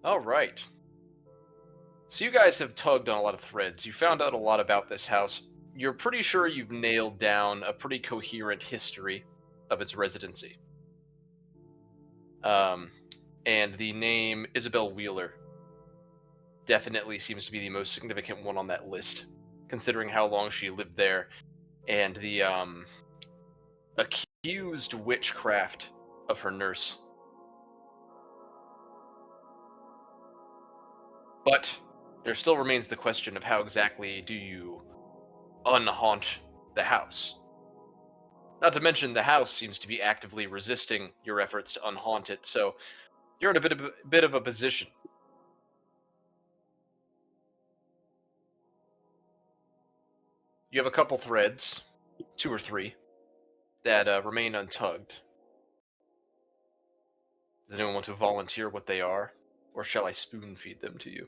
All right. So you guys have tugged on a lot of threads. You found out a lot about this house. You're pretty sure you've nailed down a pretty coherent history of its residency. And the name Isabel Wheeler definitely seems to be the most significant one on that list, considering how long she lived there and the accused witchcraft of her nurse. But there still remains the question of how exactly do you unhaunt the house? Not to mention the house seems to be actively resisting your efforts to unhaunt it, so you're in a bit of a position. You have a couple threads, 2 or 3, that remain untugged. Does anyone want to volunteer what they are, or shall I spoon feed them to you?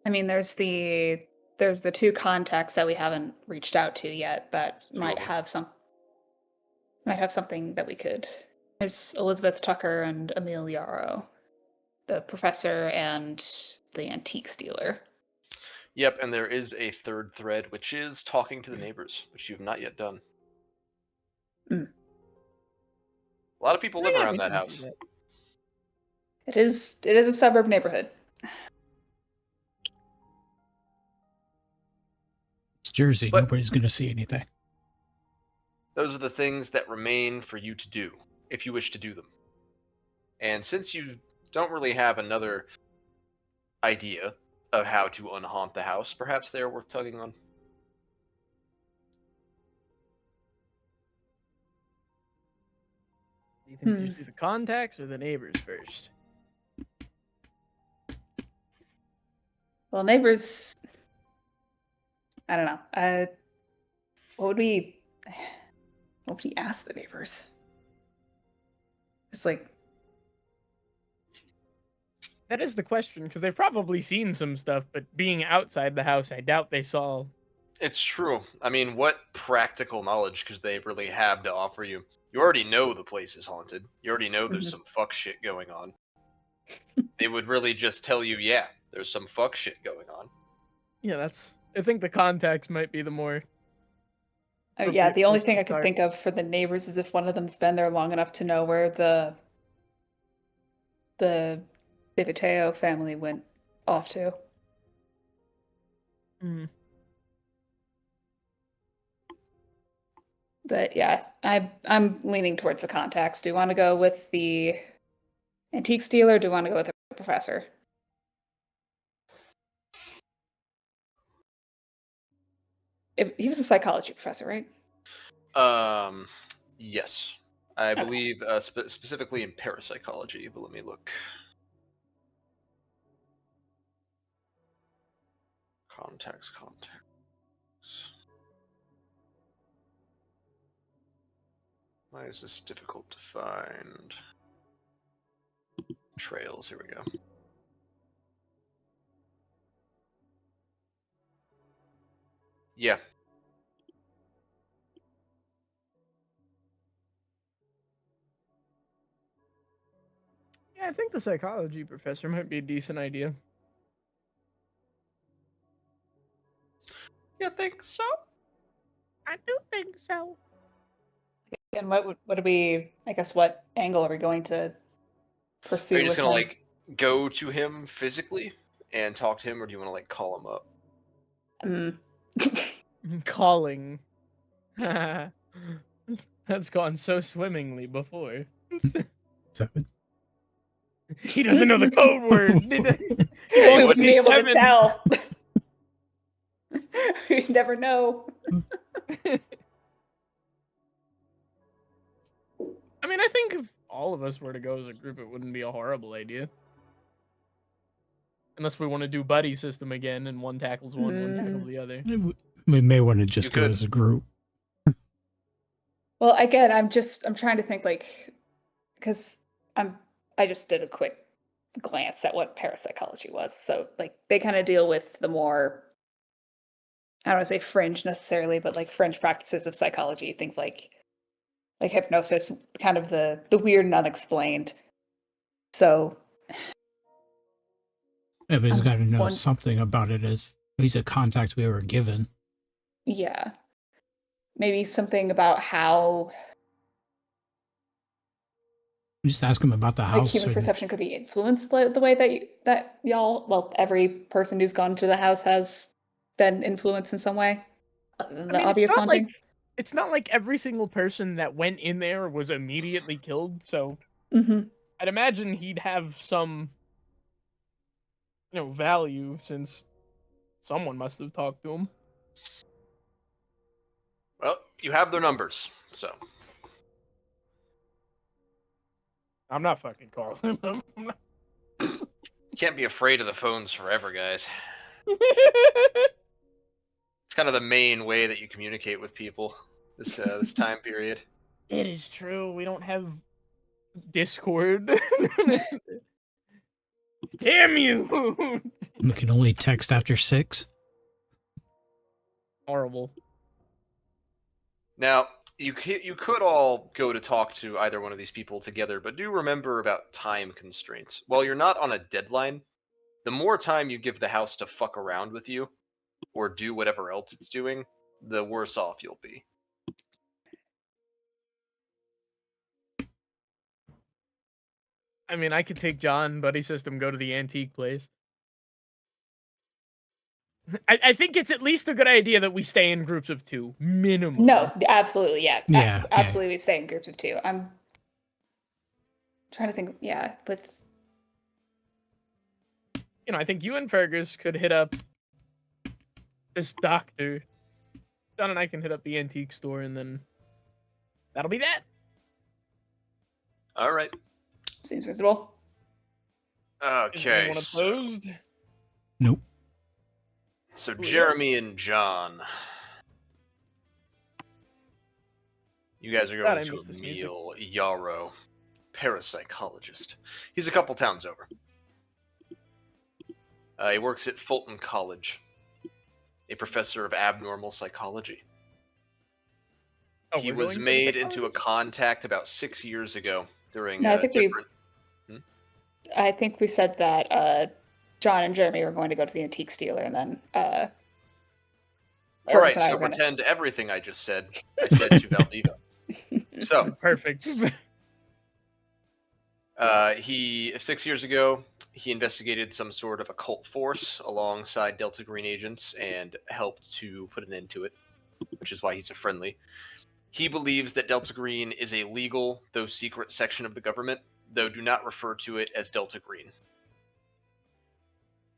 I mean, there's the 2 contacts that we haven't reached out to yet that might have something that we could. There's Elizabeth Tucker and Emil Yarrow, the professor and the antique dealer. Yep, and there is a third thread, which is talking to the neighbors, which you've not yet done. Mm. A lot of people live around that house. It is a suburb neighborhood. It's Jersey. Nobody's going to see anything. Those are the things that remain for you to do, if you wish to do them. And since you don't really have another idea of how to unhaunt the house, perhaps they are worth tugging on. Do you think you should do the contacts or the neighbors first? Well, neighbors, I don't know. What would we ask the neighbors? It's like, that is the question, because they've probably seen some stuff, but being outside the house, I doubt they saw. It's true. I mean, what practical knowledge could they really have to offer you? You already know the place is haunted. You already know there's some fuck shit going on. They would really just tell you, yeah, there's some fuck shit going on. Yeah, I think the contacts might be the more... Oh yeah, the only thing I could think of for the neighbors is if one of them's been there long enough to know where the De Viteo family went off to. But yeah, I'm leaning towards the contacts. Do you want to go with the antique dealer, or do you want to go with the professor? He was a psychology professor, right? Yes. I believe specifically in parapsychology, but let me look. Contacts. Why is this difficult to find? Trails, here we go. Yeah. Yeah, I think the psychology professor might be a decent idea. You think so? I do think so. And what angle are we going to pursue? Are you just gonna like go to him physically and talk to him, or do you want to like call him up? Calling. That's gone so swimmingly before. 7. He doesn't know the code word. We wouldn't be able to tell. You'd never know. I mean, I think if all of us were to go as a group, it wouldn't be a horrible idea. Unless we want to do buddy system again, and one tackles one tackles the other. We may want to just go as a group. Well, again, I'm trying to think, like, because I just did a quick glance at what parapsychology was. So, like, they kind of deal with the more, I don't want to say fringe necessarily, but like fringe practices of psychology, things like hypnosis, kind of the weird and unexplained. So Yeah, but he's got to know one- something about it if he's a contact we were given. Yeah. Maybe something about how Just ask him about the like house. human and- perception could be influenced the way that y'all, well, every person who's gone to the house has been influenced in some way. Other than the obvious haunting. It's not like every single person that went in there was immediately killed, so Mm-hmm. I'd imagine he'd have some, value since someone must have talked to him. Well, you have their numbers, so. I'm not fucking calling him. You can't be afraid of the phones forever, guys. It's kind of the main way that you communicate with people this time period. It is true. We don't have Discord. Damn you! We can only text after 6. Horrible. Now, you could all go to talk to either one of these people together, but do remember about time constraints. While you're not on a deadline, the more time you give the house to fuck around with you, or do whatever else it's doing, the worse off you'll be. I mean, I could take John, buddy system, go to the antique place. I think it's at least a good idea that we stay in groups of 2, minimum. No, absolutely, yeah. Yeah, Absolutely, we stay in groups of 2. I'm trying to think, yeah, with I think you and Fergus could hit up this doctor. John and I can hit up the antique store, and then that'll be that. All right. seems reasonable. Okay. Is anyone opposed? Nope. So Ooh, Jeremy and John, you guys are God, I going to miss this music. meet Yarrow, parapsychologist. He's a couple towns over. He works at Fulton College, a professor of abnormal psychology. Oh, He we're was going to made the into a psychologist? contact about 6 years ago during No, I think different. I think we said that John and Jeremy were going to go to the antique dealer, and then All Fergus right, and I so were gonna- pretend everything I just said, I said to Valdiva. So, Perfect. he 6 years ago, he investigated some sort of occult force alongside Delta Green agents and helped to put an end to it, which is why he's a friendly. He believes that Delta Green is a legal, though secret, section of the government, though do not refer to it as Delta Green.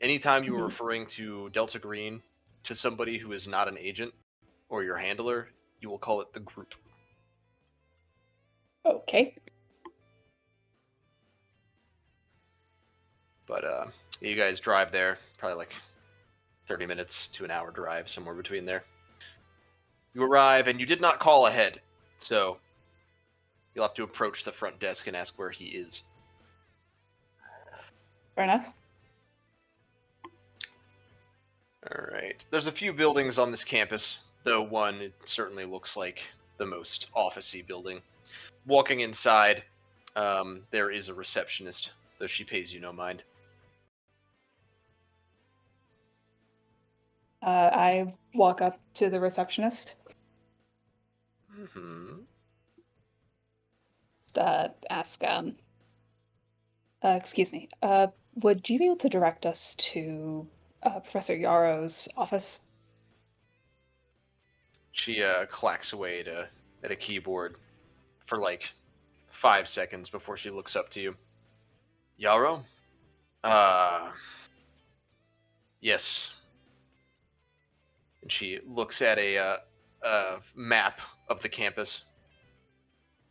Anytime you are Mhm. referring to Delta Green to somebody who is not an agent or your handler, you will call it the group. Okay. But you guys drive there, probably like 30 minutes to an hour drive, somewhere between there. You arrive, and you did not call ahead, so you'll have to approach the front desk and ask where he is. Fair enough. All right. There's a few buildings on this campus, though one it certainly looks like the most office-y building. Walking inside, there is a receptionist, though she pays you no mind. I walk up to the receptionist. Mm-hmm. Ask, excuse me, would you be able to direct us to Professor Yarrow's office? She clacks away at a keyboard for like 5 seconds before she looks up to you. Yarrow? Yes. And she looks at a map of the campus.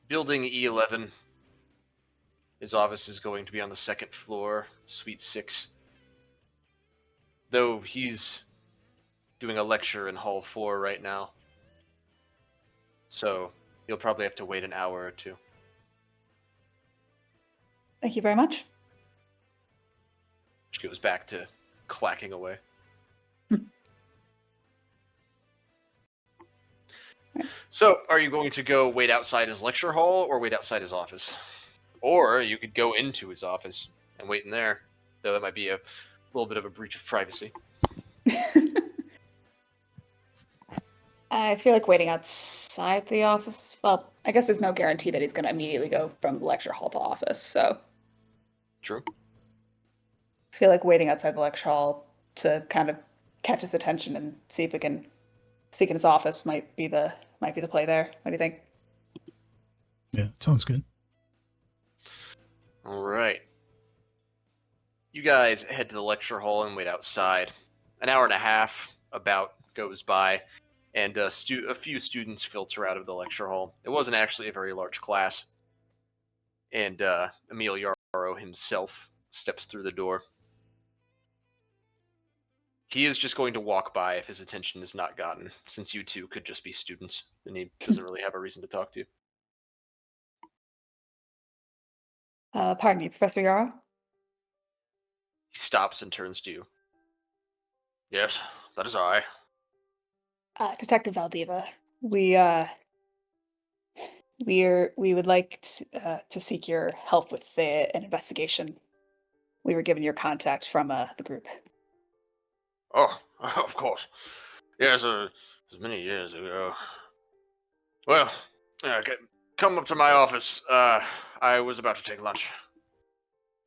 Building E11. His office is going to be on the 2nd floor, Suite 6. Though he's doing a lecture in Hall 4 right now. So you'll probably have to wait an hour or two. Thank you very much. She goes back to clacking away. So, are you going to go wait outside his lecture hall or wait outside his office? Or you could go into his office and wait in there, though that might be a little bit of a breach of privacy. I feel like waiting outside the office. Well, I guess there's no guarantee that he's going to immediately go from the lecture hall to office, so True. I feel like waiting outside the lecture hall to kind of catch his attention and see if we can speak in his office might be the play there. What do you think? Yeah, sounds good. All right. You guys head to the lecture hall and wait outside. An hour and a half about goes by, and a few students filter out of the lecture hall. It wasn't actually a very large class, and Emil Yarrow himself steps through the door. He is just going to walk by if his attention is not gotten, since you two could just be students, and he doesn't really have a reason to talk to you. Pardon me, Professor Yarrow? He stops and turns to you. Yes, that is I. Detective Valdiva, we would like to seek your help with an investigation. We were given your contact from the group. Oh, of course. Yes, as many years ago. Well, come up to my office. I was about to take lunch.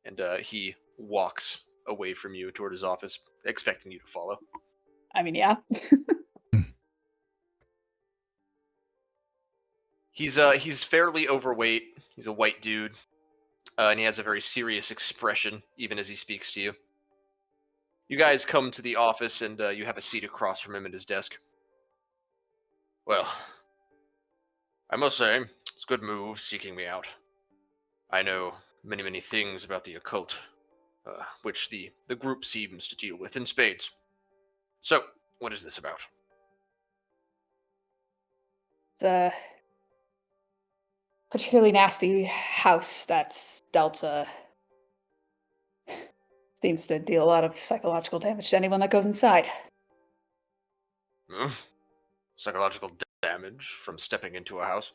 And he walks away from you toward his office, expecting you to follow. I mean, yeah. He's fairly overweight. He's a white dude, and he has a very serious expression, even as he speaks to you. You guys come to the office, and you have a seat across from him at his desk. Well, I must say, it's a good move seeking me out. I know many, many things about the occult, which the group seems to deal with in spades. So, what is this about? The particularly nasty house that's Delta seems to deal a lot of psychological damage to anyone that goes inside. Psychological damage from stepping into a house?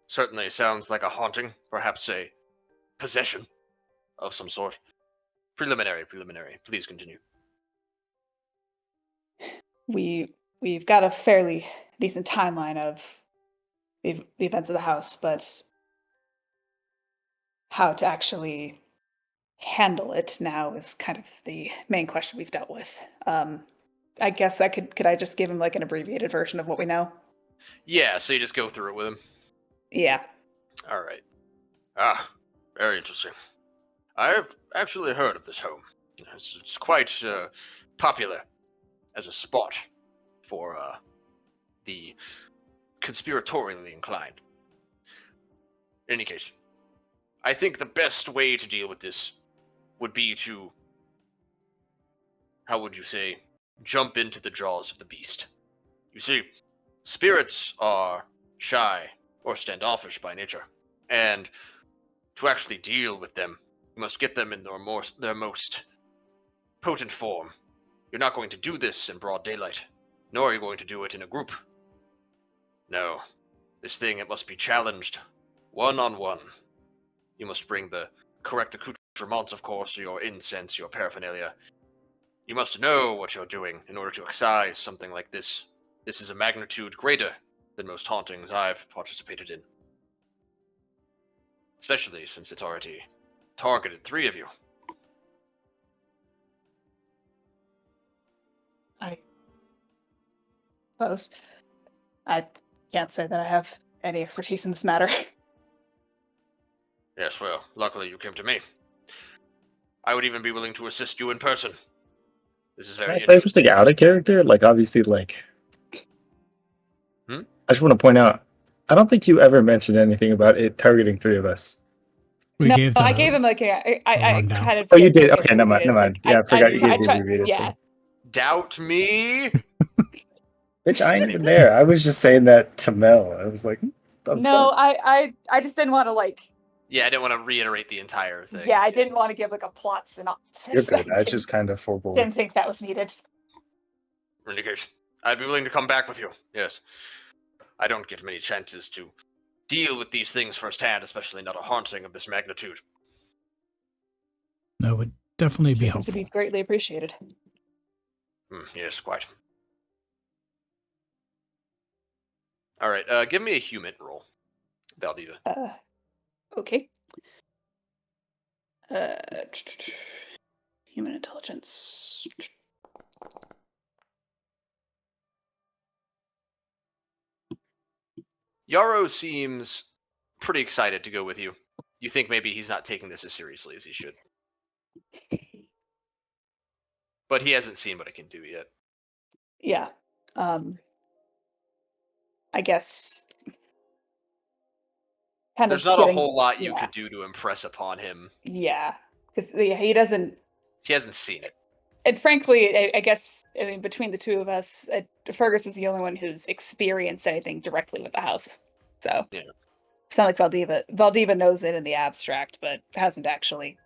Certainly sounds like a haunting, perhaps a possession of some sort. Preliminary. Please continue. We've got a fairly decent timeline of the events of the house, but how to actually handle it now is kind of the main question we've dealt with. I guess could I just give him like an abbreviated version of what we know? Yeah, so you just go through it with him. Yeah. All right. Very interesting. I have actually heard of this home. It's quite popular as a spot for the conspiratorially inclined. In any case, I think the best way to deal with this would be to, how would you say, jump into the jaws of the beast. You see, spirits are shy or standoffish by nature, and to actually deal with them, you must get them in their most potent form. You're not going to do this in broad daylight, nor are you going to do it in a group. No, this thing, it must be challenged, one-on-one. You must bring the correct accoutrements, of course, your incense, your paraphernalia. You must know what you're doing in order to excise something like this. This is a magnitude greater than most hauntings I've participated in. Especially since it's already targeted 3 of you. I suppose I can't say that I have any expertise in this matter. Yes, well, luckily you came to me. I would even be willing to assist you in person. This is very Can I say interesting. something out of character? Like, obviously, like... Hmm? I just want to point out, I don't think you ever mentioned anything about it targeting 3 of us. We No, gave the I gave him like I rundown. kind of. Oh, you did? gave Okay, him never mind, abbreviated, never mind. like, Yeah, I forgot you gave the tried- abbreviated Yeah. thing. Doubt me? Bitch, I ain't even there. I was just saying that to Mel. I was like, the No, fuck? I just didn't want to like. Yeah, I didn't want to reiterate the entire thing. Yeah, I didn't want to give like a plot synopsis. You're good. I didn't- just kind of forebore. didn't think that was needed. In any case, I'd be willing to come back with you, yes. I don't get many chances to deal with these things firsthand, especially not a haunting of this magnitude. No, definitely be Assistance would helpful. be greatly appreciated. Yes, quite. All right, give me a human roll, Valdiva. Okay. Uh, human intelligence. Yarrow seems pretty excited to go with you. You think maybe he's not taking this as seriously as he should. But he hasn't seen what it can do yet. Yeah. I guess. Kind There's of not a getting, whole lot you yeah. could do to impress upon him. Yeah, because he doesn't. He hasn't seen it. And frankly, I guess, I mean, between the two of us, Fergus is the only one who's experienced anything directly with the house. So, Yeah. it's not like Valdiva. Valdiva knows it in the abstract, but hasn't actually.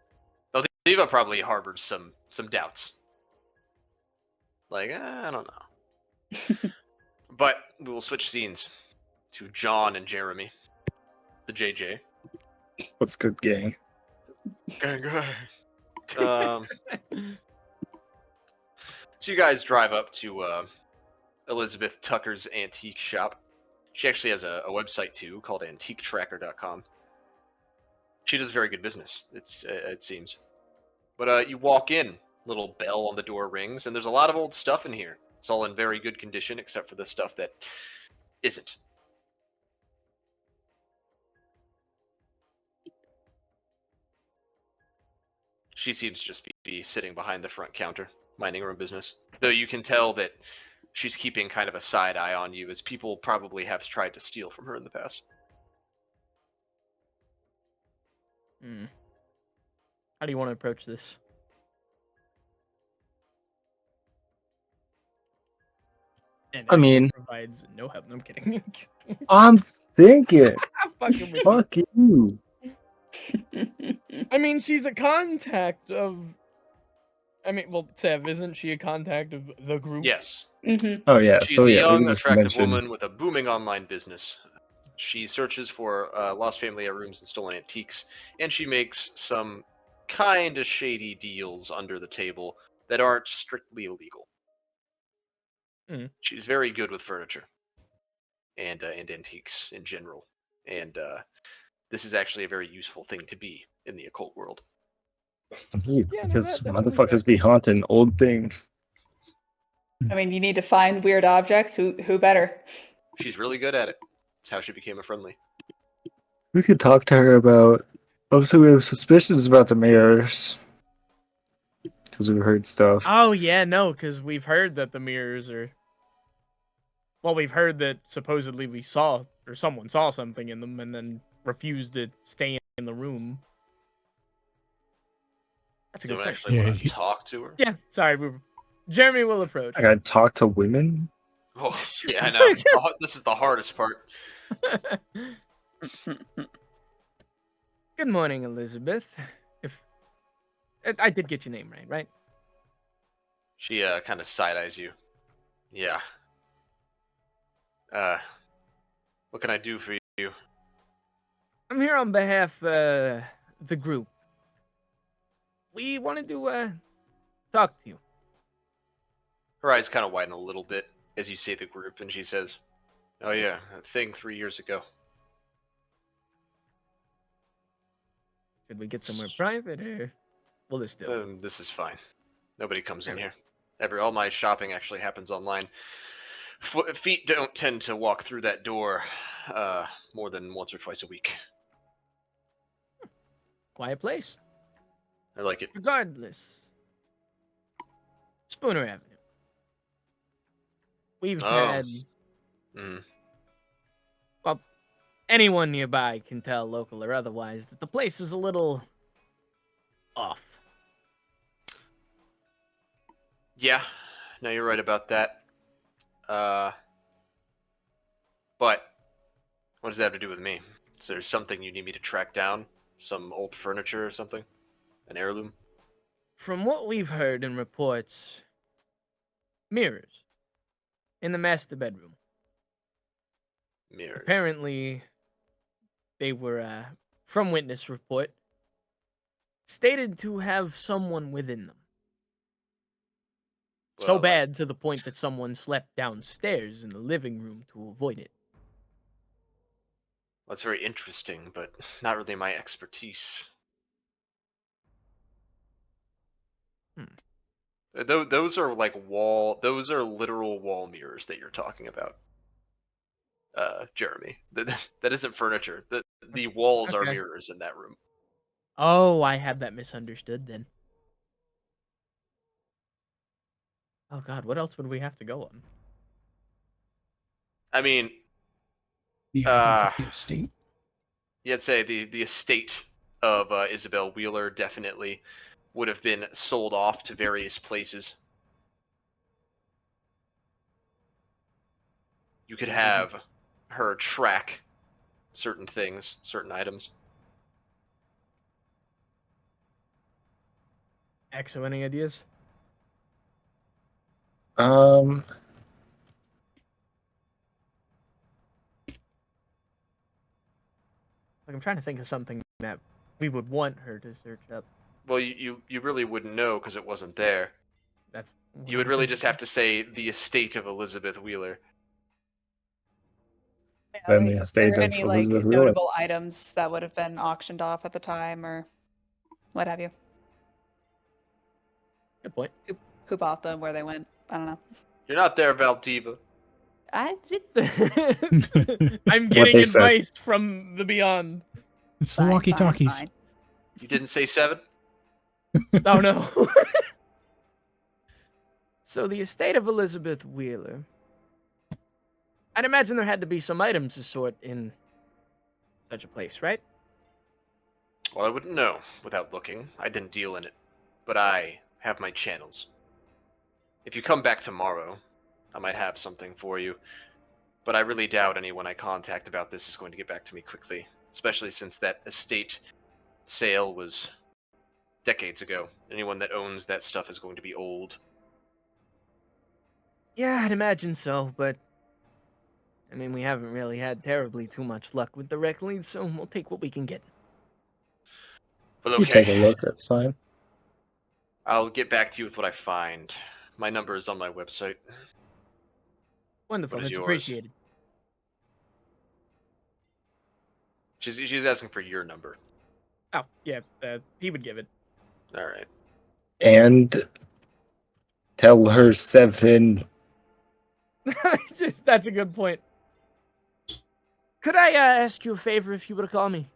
Valdiva probably harbored some doubts. Like, I don't know. But we will switch scenes to John and Jeremy, the JJ. What's good, gang? Gang, gang. So you guys drive up to Elizabeth Tucker's antique shop. She actually has a website too called antiquetracker.com. She does very good business, it seems. But you walk in, little bell on the door rings, and there's a lot of old stuff in here. It's all in very good condition, except for the stuff that isn't. She seems to just be sitting behind the front counter, minding her own business. Though you can tell that she's keeping kind of a side eye on you, as people probably have tried to steal from her in the past. How do you want to approach this? And I mean- provides no help. No, I'm kidding. I'm thinking. I'm fucking with Fuck you. you. I mean, she's a contact of. I mean, well, Sev, isn't she a contact of the group? Yes. Mm-hmm. Oh yeah. She's So a yeah, we young, just attractive mentioned- woman with a booming online business. She searches for lost family heirlooms and stolen antiques, and she makes some kind of shady deals under the table that aren't strictly illegal. Mhm. She's very good with furniture and antiques in general, and this is actually a very useful thing to be in the occult world. Indeed, Yeah, no, because that definitely motherfuckers be haunting old things. I mean, you need to find weird objects. Who better? She's really good at it. It's how she became a friendly. We could talk to her about. Obviously, we have suspicions about the mirrors because we've heard stuff. Oh yeah, no, because we've heard that the mirrors are. Well, we've heard that supposedly we saw or someone saw something in them and then refused to stay in the room. That's a You good don't question. actually Yeah, want to talk to her? Yeah, sorry, Jeremy will approach. I gotta talk to women. Oh, yeah, I know. This is the hardest part. Good morning, Elizabeth. If I did get your name right? She kind of side eyes you. Yeah. What can I do for you? I'm here on behalf of the group. We wanted to talk to you. Her eyes kind of widen a little bit as you say the group, and she says, "Oh yeah, that thing 3 years ago." Should we get somewhere private, or will this do? This is fine. Nobody comes in Okay. here. All my shopping actually happens online. Feet don't tend to walk through that door more than once or twice a week. Quiet place. I like it. Regardless, Spooner Avenue. We've Oh. had Mm. anyone nearby can tell, local or otherwise, that the place is a little off. Yeah, no, you're right about that. But what does that have to do with me? Is there something you need me to track down? Some old furniture or something? An heirloom? From what we've heard in reports, mirrors in the master bedroom. Mirrors. Apparently, they were, from witness report, stated to have someone within them. So Well, bad to the point that someone slept downstairs in the living room to avoid it. that's very interesting, but not really my expertise. Those are like those are literal wall mirrors that you're talking about, Jeremy. That isn't furniture. The walls are Okay. mirrors in that room. Oh, I had that misunderstood then. Oh god, what else would we have to go on? I mean, The items of the estate. yeah, I'd say the estate of Isabel Wheeler definitely would have been sold off to various places. You could have her track certain things, certain items. Exo, any ideas? Like, I'm trying to think of something that we would want her to search up. Well, you really wouldn't know because it wasn't there. That's You would really just have to say the estate of Elizabeth Wheeler. Yeah, Then like, the is there estate of any like Elizabeth Wheeler. notable items that would have been auctioned off at the time, or what have you? Good point. Who bought them? Where they went? I don't know. You're not there, Valdiva. I did. I'm What getting they said. advice from the beyond. It's the Fine, walkie fine, talkies. fine. You didn't say 7? Oh no. So the estate of Elizabeth Wheeler. I'd imagine there had to be some items to sort in such a place, right? Well, I wouldn't know without looking. I didn't deal in it. But I have my channels. If you come back tomorrow, I might have something for you. But I really doubt anyone I contact about this is going to get back to me quickly. Especially since that estate sale was decades ago. Anyone that owns that stuff is going to be old. Yeah, I'd imagine so, but I mean, we haven't really had terribly too much luck with direct leads, so we'll take what we can get. But You take a okay, look, that's fine. I'll get back to you with what I find. My number is on my website. Wonderful, What is that's yours? appreciated. She's asking for your number. Oh, yeah, he would give it. All right. And tell her 7. That's a good point. Could I ask you a favor if you were to call me?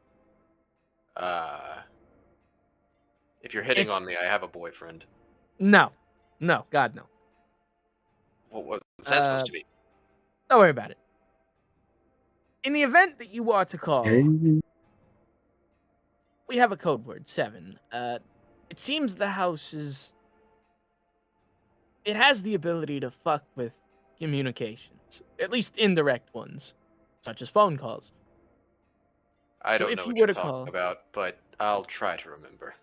If you're hitting It's- on me, I have a boyfriend. No. No, God, no. What's that supposed to be? Don't worry about it. In the event that you are to call, we have a code word, 7. It seems the house is... It has the ability to fuck with communications. At least indirect ones. Such as phone calls. I so don't if know you what were you're to talking call- about, but I'll try to remember.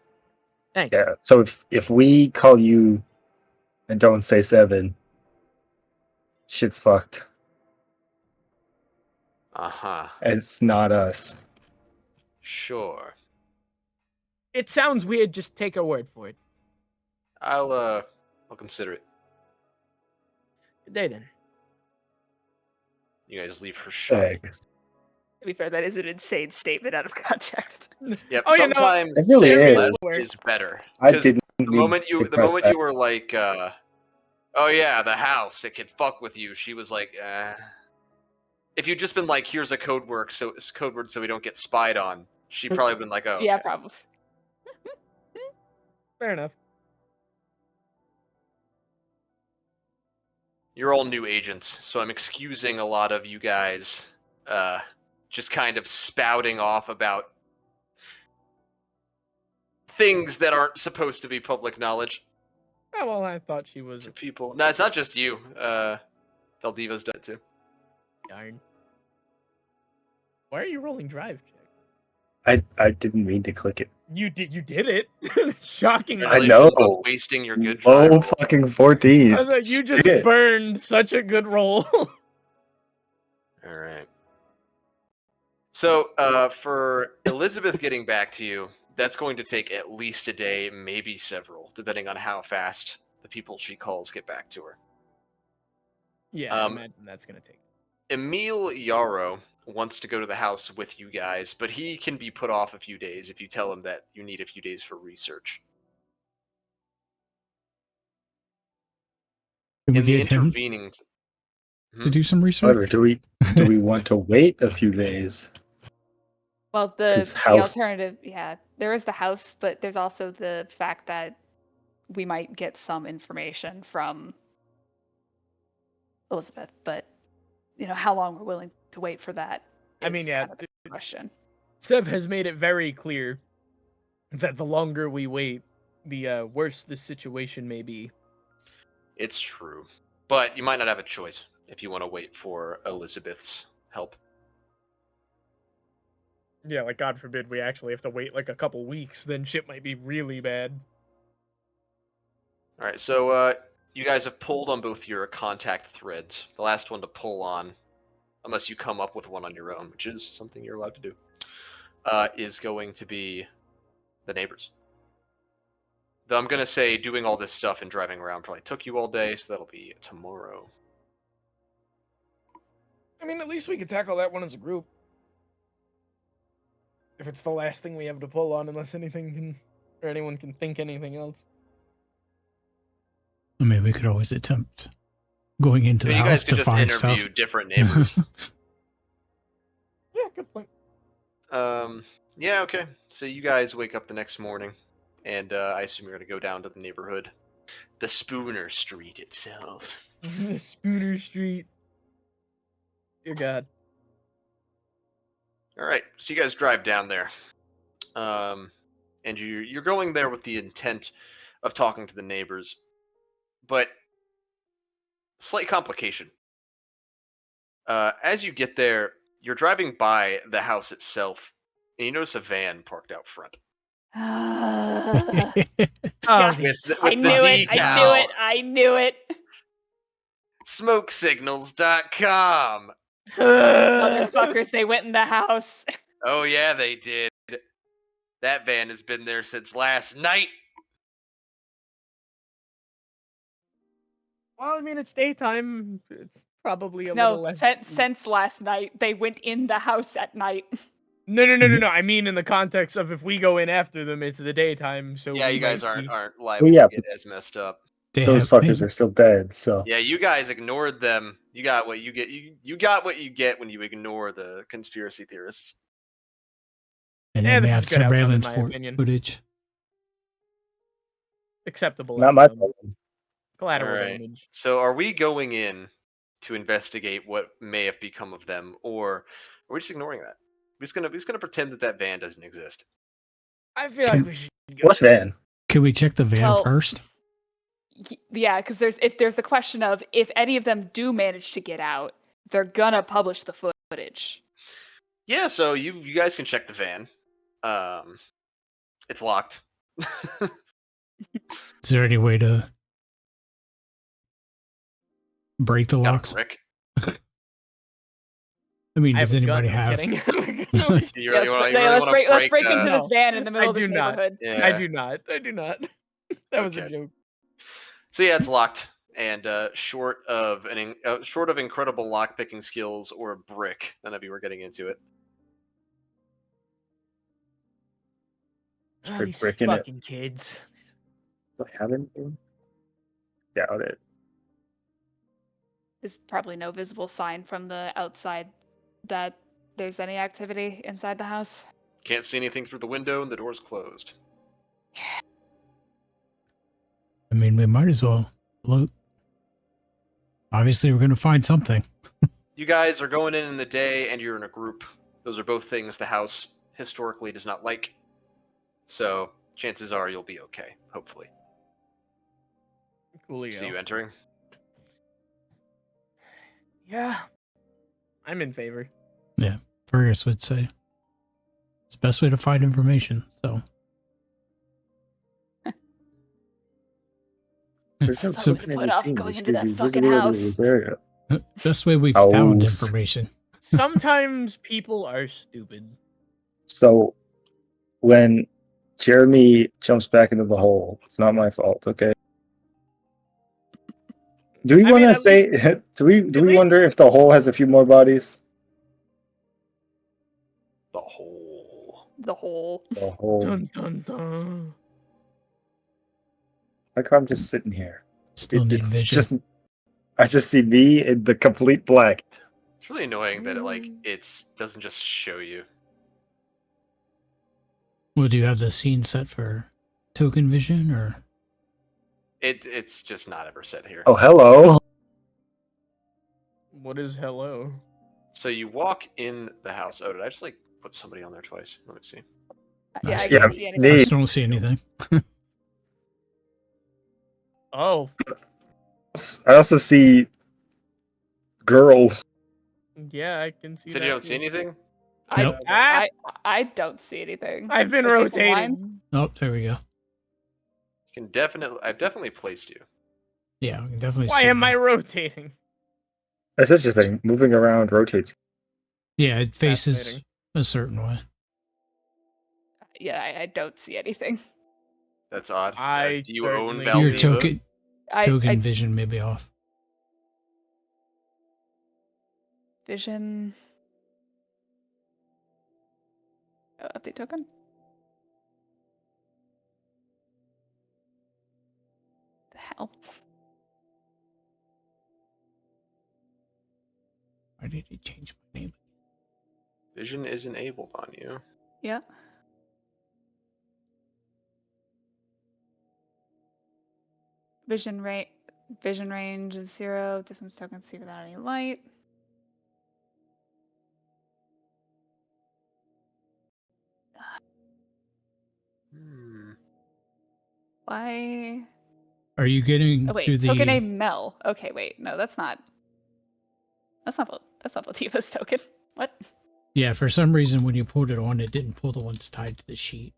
Thank you. Yeah, so if we call you and don't say 7, shit's fucked. Uh-huh. It's not us. Sure. It sounds weird, just take our word for it. I'll consider it. Good day, then. You guys leave her shut. Thanks. To be fair, that is an insane statement out of context. Yep, Oh, you know, sometimes It really saying is. less Work. is better. I 'Cause didn't the mean moment to you press that. were like, oh yeah, the house, it could fuck with you, she was like, If you'd just been like, here's a code word so we don't get spied on, she'd probably been like, oh, Yeah, okay. probably. Fair enough. You're all new agents, so I'm excusing a lot of you guys just kind of spouting off about things that aren't supposed to be public knowledge Oh, well, I thought she was to people. No, it's not just you. Valdiva's done it too. darn. Why are you rolling drive check? I didn't mean to click it. You did it. Shocking. I Congratulations on know. wasting your good Low drive. fucking 14. I was like, you just Shit. burned such a good roll. All right. So, for Elizabeth getting back to you, That's going to take at least a day, maybe several, depending on how fast the people she calls get back to her. Yeah, I imagine that's gonna take. Emil Yarrow wants to go to the house with you guys, but he can be put off a few days if you tell him that you need a few days for research. Can we In the get him intervening... to do some However, research? do we want to wait a few days? Well, 'Cause the house- alternative, yeah, there is the house, but there's also the fact that we might get some information from Elizabeth, but how long we're willing to wait for that I mean, is yeah, kind of the question. Sev has made it very clear that the longer we wait, the worse this situation may be. It's true. But you might not have a choice if you want to wait for Elizabeth's help. Yeah, like God forbid we actually have to wait like a couple weeks, then shit might be really bad. Alright, so you guys have pulled on both your contact threads. The last one to pull on, unless you come up with one on your own, which is something you're allowed to do, is going to be the neighbors. Though I'm going to say doing all this stuff and driving around probably took you all day, so that'll be tomorrow. I mean, at least we could tackle that one as a group. If it's the last thing we have to pull on, unless anything can, or anyone can think anything else. I mean, we could always attempt going into the you house guys could to just find interview stuff. different neighbors. Yeah, good point. Yeah, okay. So you guys wake up the next morning, and I assume you're going to go down to the neighborhood. The Spooner Street itself. Spooner Street. Dear God. Alright, so you guys drive down there. And you're going there with the intent of talking to the neighbors. But, slight complication. As you get there, you're driving by the house itself, and you notice a van parked out front. Ah. Oh, With I the knew it. I decal. knew it. I knew it. Smokesignals.com. Motherfuckers, they went in the house. Oh yeah, they did. That van has been there since last night. Well, I mean, it's daytime. It's probably a little No, less. since last night. They went in the house at night. No. I mean, in the context of if we go in after them, it's the daytime. So Yeah, we you guys might be- aren't liable Well, yeah, to get as messed up. They Those have fuckers been. are still dead, so. Yeah, you guys ignored them. You got what you get. You got what you get when you ignore the conspiracy theorists. And Yeah, then they this have is good outcome, in surveillance my opinion. footage. acceptable. Not my outcome. problem. Collateral Alright. damage. So, are we going in to investigate what may have become of them, or are we just ignoring that? We're just gonna pretend that van doesn't exist. I feel like Can- we should go. What van? Can we check the van Well- first? Yeah, because there's the question of if any of them do manage to get out, they're gonna publish the footage. Yeah, so you guys can check the van. It's locked. Is there any way to break the Got a locks? brick. I mean, I does have a anybody gun, I'm have? kidding. You Yeah, really wanna let's break break into the- this van in the middle I of this do not. neighborhood. Yeah. I do not. That was a Okay. joke. So yeah, it's locked, and short of incredible lockpicking skills or a brick, none of you are getting into it. Just Oh, for these bricking it. fucking kids. Do I have anything? Doubt it. There's probably no visible sign from the outside that there's any activity inside the house. Can't see anything through the window, and the door's closed. I mean, we might as well look. Obviously, we're going to find something. You guys are going in the day, and you're in a group. Those are both things the house historically does not like. So chances are you'll be okay. Hopefully. Coolio. See you entering. Yeah. I'm in favor. Fergus would say it's the best way to find information. So, There's no So- point in Put any off scene, going just into gives that you fucking visibility of house. this area. best way we've Oh, found s- information. Sometimes people are stupid. So, when Jeremy jumps back into the hole. It's not my fault, okay? Do we I want mean, to at say? Do we at least- wonder if the hole has a few more bodies? The whole. The whole. The hole. Dun dun dun. Like I'm just sitting here. Still need It's vision. just I just see me in the complete black. It's really annoying that it doesn't just show you. Well, do you have the scene set for token vision or? It's just not ever set here. Oh, hello. What is hello? So you walk in the house. Oh, did I just like put somebody on there twice? Let me see. Yeah, I Yeah, can't see I anything. still don't see anything. Oh, I also see girl. yeah, I can see Said that. you don't see too. anything? Nope. I don't see anything. I've been I see some lines. rotating. Oh, there we go. I've definitely placed you. Yeah, we can definitely Why see. am I now. rotating? That's such a thing. Moving around rotates. Yeah, it faces Fascinating. a certain way. Yeah, I don't see anything. That's odd. I Do you own certainly Your do. Valdiva? token I vision may be off. vision. Oh, update token. The hell. Why did he change my name? Vision is enabled on you. Yeah. Vision range of 0. Distance token see without any light. Hmm. Why? Are you getting Oh wait, through the? token name Mel. Okay, wait, no, that's not Valdiva's token. What? Yeah, for some reason when you pulled it on, it didn't pull the ones tied to the sheet.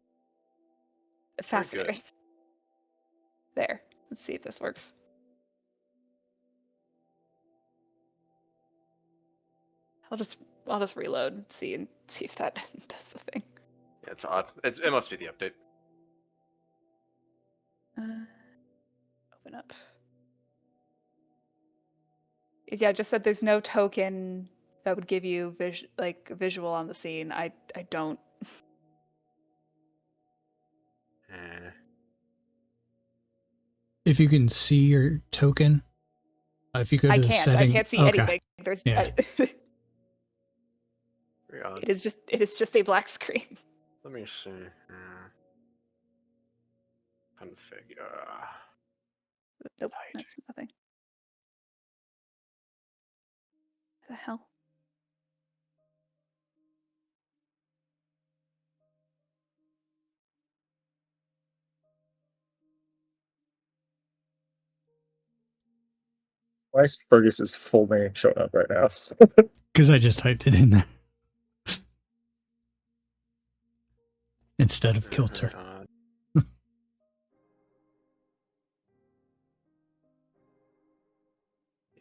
Fascinating. There. Let's see if this works. I'll just reload and see if that does the thing. Yeah, it's odd. It must be the update. Open up. Yeah, it just said there's no token that would give you a visual on the scene. I don't. Eh. If you can see your token, if you go to I the can't. setting, I can't see okay. anything. There's. Yeah. Very odd. It is just a black screen. Let me see. Configure. Nope, Light. that's nothing. The hell? Why is Fergus's full name showing up right now? Because I just typed it in there instead of Kilter. Very odd.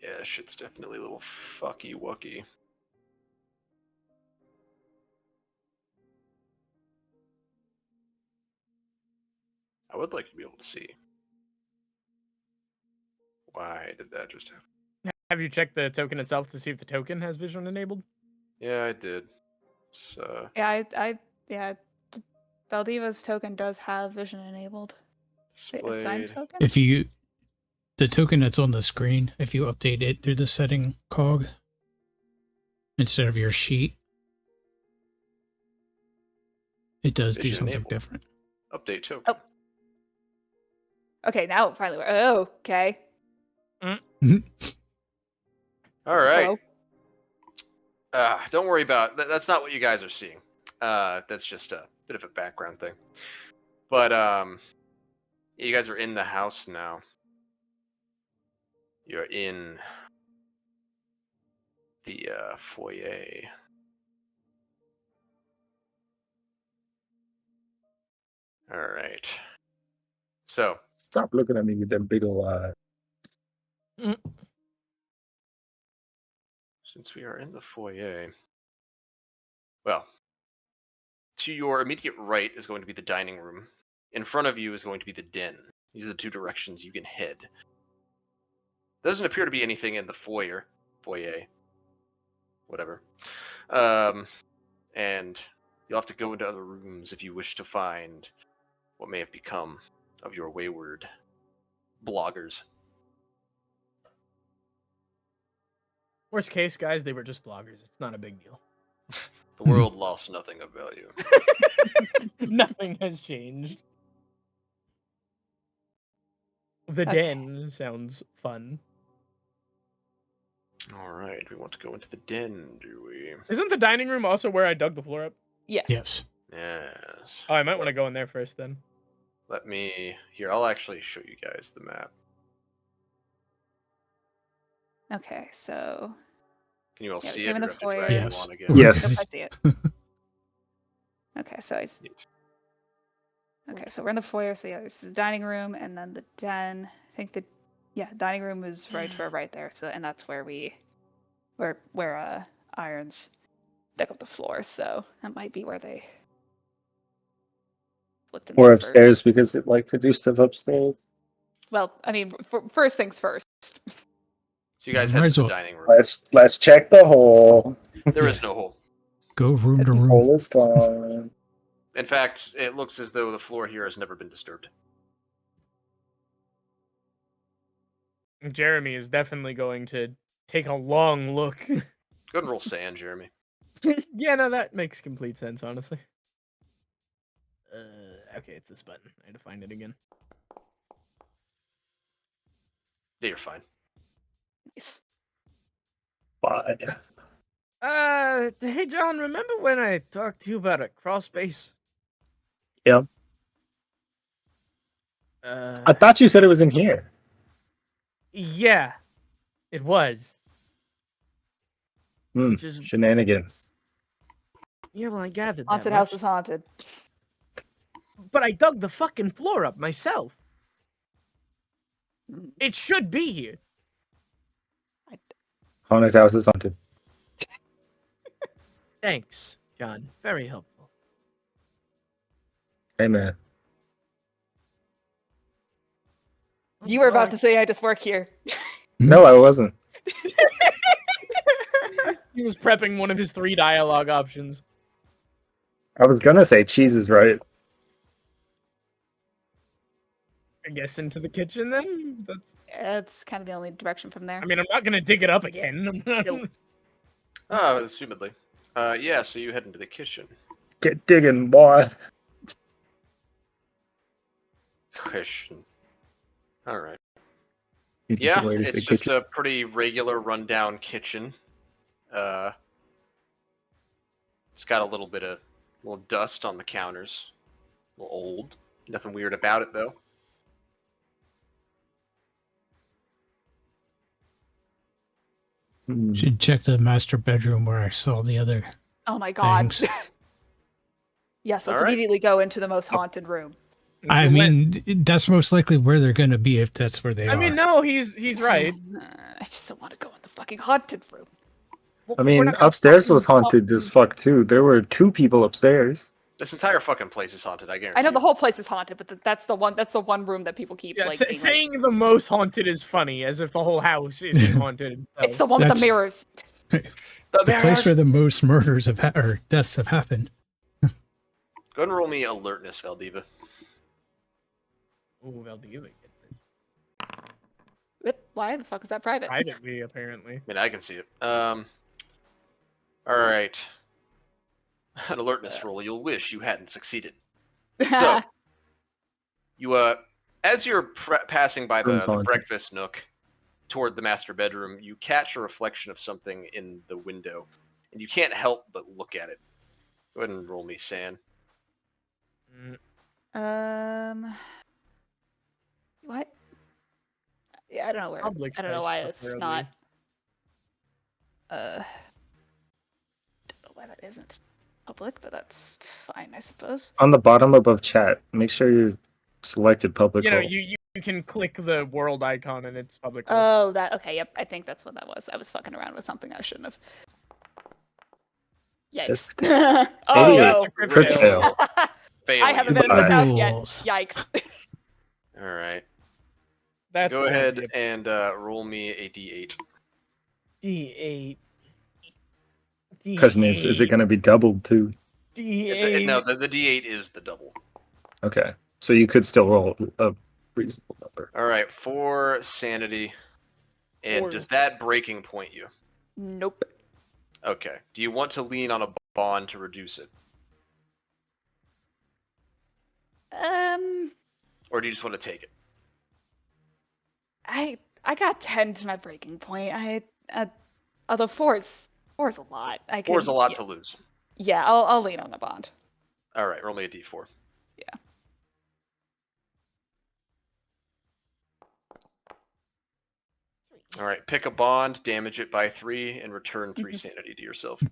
Yeah, shit's definitely a little fucky wucky. I would like to be able to see. Why did that just happen? Have you checked the token itself to see if the token has vision enabled? Yeah, I did. It's, Yeah, Valdiva's token does have vision enabled. Wait, assigned displayed. token? If the token that's on the screen, if you update it through the setting cog instead of your sheet, it does do Vision something enabled. different. Update token. Oh. Okay, now it finally works. Oh, okay. All right. Hello? Don't worry about that's not what you guys are seeing. That's just a bit of a background thing. But you guys are in the house now. You're in the foyer. All right. So Stop looking at me with them big old eyes. since we are in the foyer, well, To your immediate right is going to be the dining room. In front of you is going to be the den. These are the two directions you can head. There doesn't appear to be anything in the foyer, whatever. And you'll have to go into other rooms if you wish to find what may have become of your wayward bloggers. Worst case, guys, they were just bloggers. It's not a big deal. The world lost nothing of value. Nothing has changed. The Okay. den sounds fun. All right, we want to go into the den, do we? Isn't the dining room also where I dug the floor up? Yes. Yes. Yes. Oh, I might want to go in there first then. Let me... Here, I'll actually show you guys the map. Okay, so Can you all Yeah, see we it? came in Or the do I have to foyer. drag you Yes. on again? nope, I Yes. see it. Okay, so okay, so we're in the foyer. So yeah, this is the dining room, and then the den. I think the dining room is right to our right there. So and that's where Irons dug up the floor. So that might be where they flipped in Or there upstairs first. because it like to do stuff upstairs. Well, I mean, first things first. So you guys Yeah, head might to as the well. dining room. Let's check the hole. There is Yeah. no hole. Go room to The room. hole is gone. In fact, it looks as though the floor here has never been disturbed. Jeremy is definitely going to take a long look. Go ahead and roll sand, Jeremy. Yeah, no, that makes complete sense, honestly. Okay, it's this button. I had to find it again. Yeah, you're fine. Nice. Why? Hey John, remember when I talked to you about a crawl space? Yeah. I thought you said it was in here. Yeah, it was. Just Shenanigans. yeah, well, I gathered that Haunted much. house is haunted. But I dug the fucking floor up myself. Mm, It should be here. Haunted house is haunted. Thanks, John. Very helpful. Hey man. You were about to say I just work here. No, I wasn't. He was prepping one of his 3 dialogue options. I was gonna say cheese is right. I guess into the kitchen then? That's kind of the only direction from there. I mean, I'm not gonna dig it up again. Nope. Assumedly. Yeah, so you head into the kitchen. Get digging, boy. Kitchen. Alright. You just Yeah, wanted to it's say just kitchen. a pretty regular rundown kitchen. It's got a little dust on the counters. A little old. Nothing weird about it though. Should check the master bedroom where I saw the other. Oh my god. Thanks. Yes, let's All right. immediately go into the most haunted room. I mean, that's most likely where they're going to be if that's where they are. I mean, no, he's right. I just don't want to go in the fucking haunted room. I We're mean, not gonna upstairs fucking was haunted as fuck too. There were 2 people upstairs. This entire fucking place is haunted, I guarantee. I know you. the whole place is haunted, but that's the one room that people keep Yeah, like. being like, saying the most haunted is funny, as if the whole house isn't haunted. it's the one with the That's- mirrors. the place where the most murders or deaths have happened. Go ahead and roll me alertness, Valdiva. Ooh, Valdiva gets it. Why the fuck is that private? Privately, apparently. I mean, I can see it. Alright. An alertness roll you'll wish you hadn't succeeded. So, you, as you're passing by Room's the haunted. breakfast nook toward the master bedroom, you catch a reflection of something in the window, and you can't help but look at it. Go ahead and roll me sand. What? Yeah, I don't know where. Public I don't know house, why it's preferably. not. Don't know why that isn't public, but that's fine, I suppose. On the bottom above chat, make sure you selected public. You know, hole. you can click the world icon and it's public. Oh, that okay. Yep, I think that's what that was. I was fucking around with something I shouldn't have. Yikes. Tisk, Oh Maybe no. that's a crit Crit fail. fail. Failing. I haven't been in Goodbye. this house yet. Rules. Yikes. All right. That's Go gonna ahead be a and roll me a d8. D8. Question is it going to be doubled too? D8. No, the d8 is the double. Okay, so you could still roll a reasonable number. All right, 4 sanity. And Four. does that breaking point you? Nope. Okay. Do you want to lean on a bond to reduce it? Or do you just want to take it? I got 10 to my breaking point. Although four's a lot. I could. 4 is a lot yeah, to lose. Yeah, I'll lean on the bond. All right, roll me a d4. Yeah. All right, pick a bond, damage it by 3, and return 3 sanity to yourself.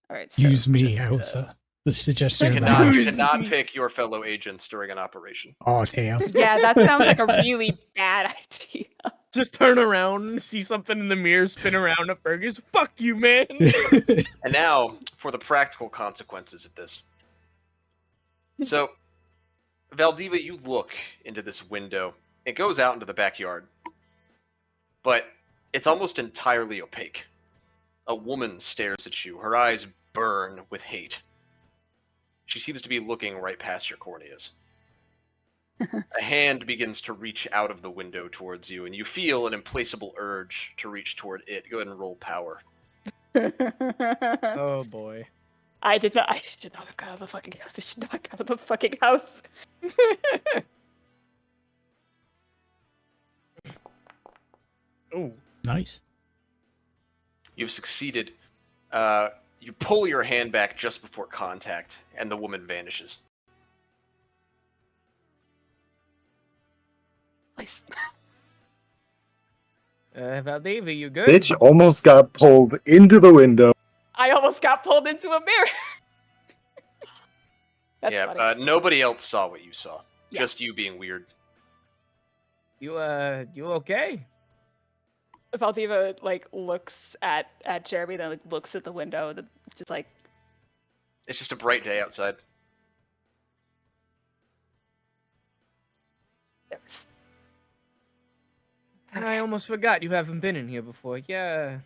All right. So Use me. just, I was the suggestion You of the cannot, house. you cannot pick your fellow agents during an operation. Oh, damn. Yeah, that sounds like a really bad idea. Just turn around, see something in the mirror, spin around at Fergus. Fuck you, man. And now for the practical consequences of this. So, Valdiva, you look into this window. It goes out into the backyard. But it's almost entirely opaque. A woman stares at you. Her eyes burn with hate. She seems to be looking right past your corneas. A hand begins to reach out of the window towards you, and you feel an implacable urge to reach toward it. Go ahead and roll power. Oh boy. I should not have got out of the fucking house. I should not have got out of the fucking house. Oh. Nice. You've succeeded. You pull your hand back just before contact, and the woman vanishes. Please. Valdeva, you good? Bitch almost got pulled into the window. I almost got pulled into a mirror. That's Yeah, funny. nobody else saw what you saw. Yeah. Just you being weird. You okay? Valdiva like looks at Jeremy, then like looks at the window, and it's just like, It's just a bright day outside. "There's-" I almost forgot you haven't been in here before. Yeah.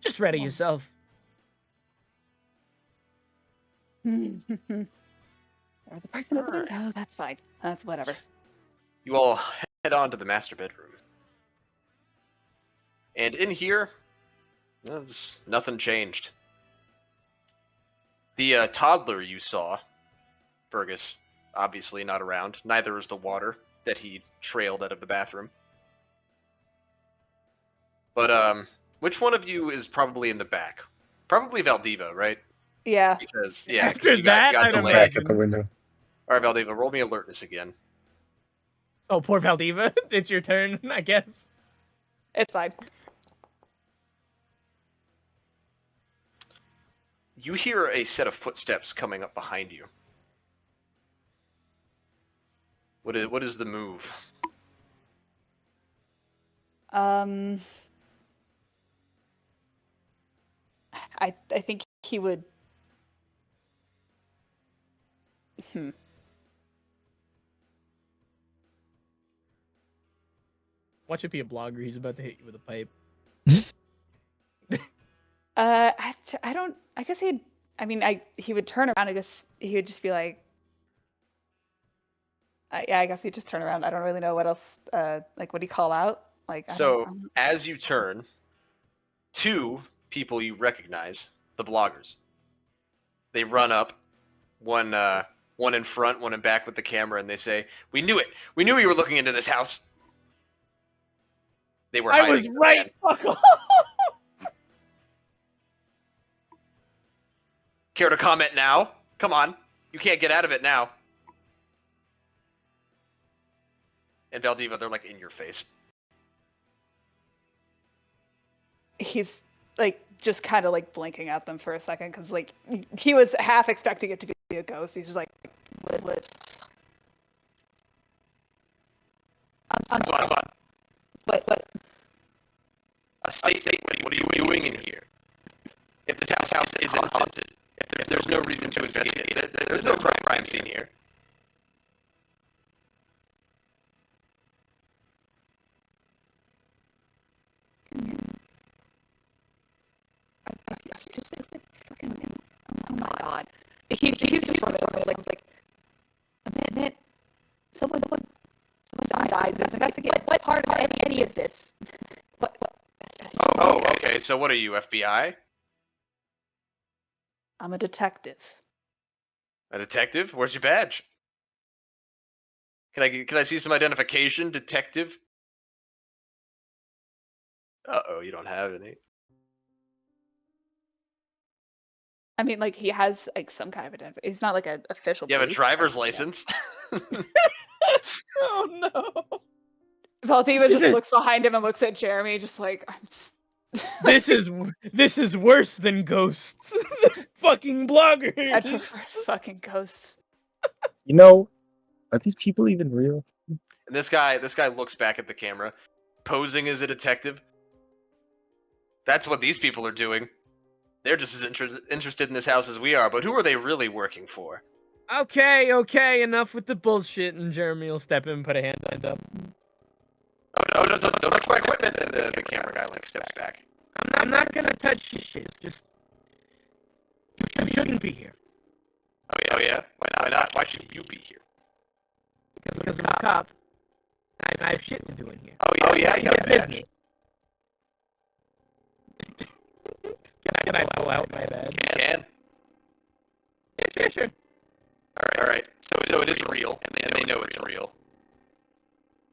Just ready yourself. There was a person at the Alright. window. That's fine. That's whatever. You all head on to the master bedroom. And in here, nothing changed. The toddler you saw, Fergus, obviously not around. Neither is the water that he trailed out of the bathroom. But which one of you is probably in the back? Probably Valdiva, right? Yeah. Because After you that, got I'd delayed. Back at the window. All right, Valdiva, roll me alertness again. Oh, poor Valdeva. It's your turn, I guess. It's fine. You hear a set of footsteps coming up behind you. What is the move? I think he would. Watch it be a blogger. He's about to hit you with a pipe. I don't. I guess he'd. I mean, he would turn around. I guess he would just be like. I guess he'd just turn around. I don't really know what else. Like, would he call out? Like. So as you turn, 2 people you recognize, the bloggers. They run up, one in front, one in back with the camera, and they say, "We knew it. We knew you were looking into this house." They were. I was hiding in the right. van. Fuck off. Care to comment now? Come on, you can't get out of it now. And Valdiva, they're like in your face. He's like just kind of like blinking at them for a second because like he was half expecting it to be a ghost. He's just like, what? Come on. What? A state. What are you doing in here? If this house isn't haunted, if there's no reason to investigate it, there's no crime scene here. Oh my god. He's just like a minute. Someone died. There's investigate. What part of any of this? What? Oh, okay. So what are you, FBI? I'm a detective. A detective? Where's your badge? Can I see some identification, detective? Uh-oh, you don't have any. I mean, like, he has like some kind of identification. It's not like an official. You have a police driver's license. license? Oh no. Valtiva just Is it- looks behind him and looks at Jeremy, just like This is worse than ghosts. Fucking I bloggers. prefer fucking ghosts. You know, are these people even real? And this guy looks back at the camera, posing as a detective. That's what these people are doing. They're just as interested in this house as we are, but who are they really working for? Okay, enough with the bullshit, and Jeremy will step in and put a hand up. Oh, no, don't touch my equipment! And the camera guy, like, steps back. I'm not gonna touch your shit. Just you shouldn't be here Oh, yeah? Why not? Why should you be here? because I'm a cop. And I have shit to do in here. Oh, yeah, you got a badge. Business. Can I pull out my badge? You can. Yeah, sure. Alright. So it is real, and they know it's real.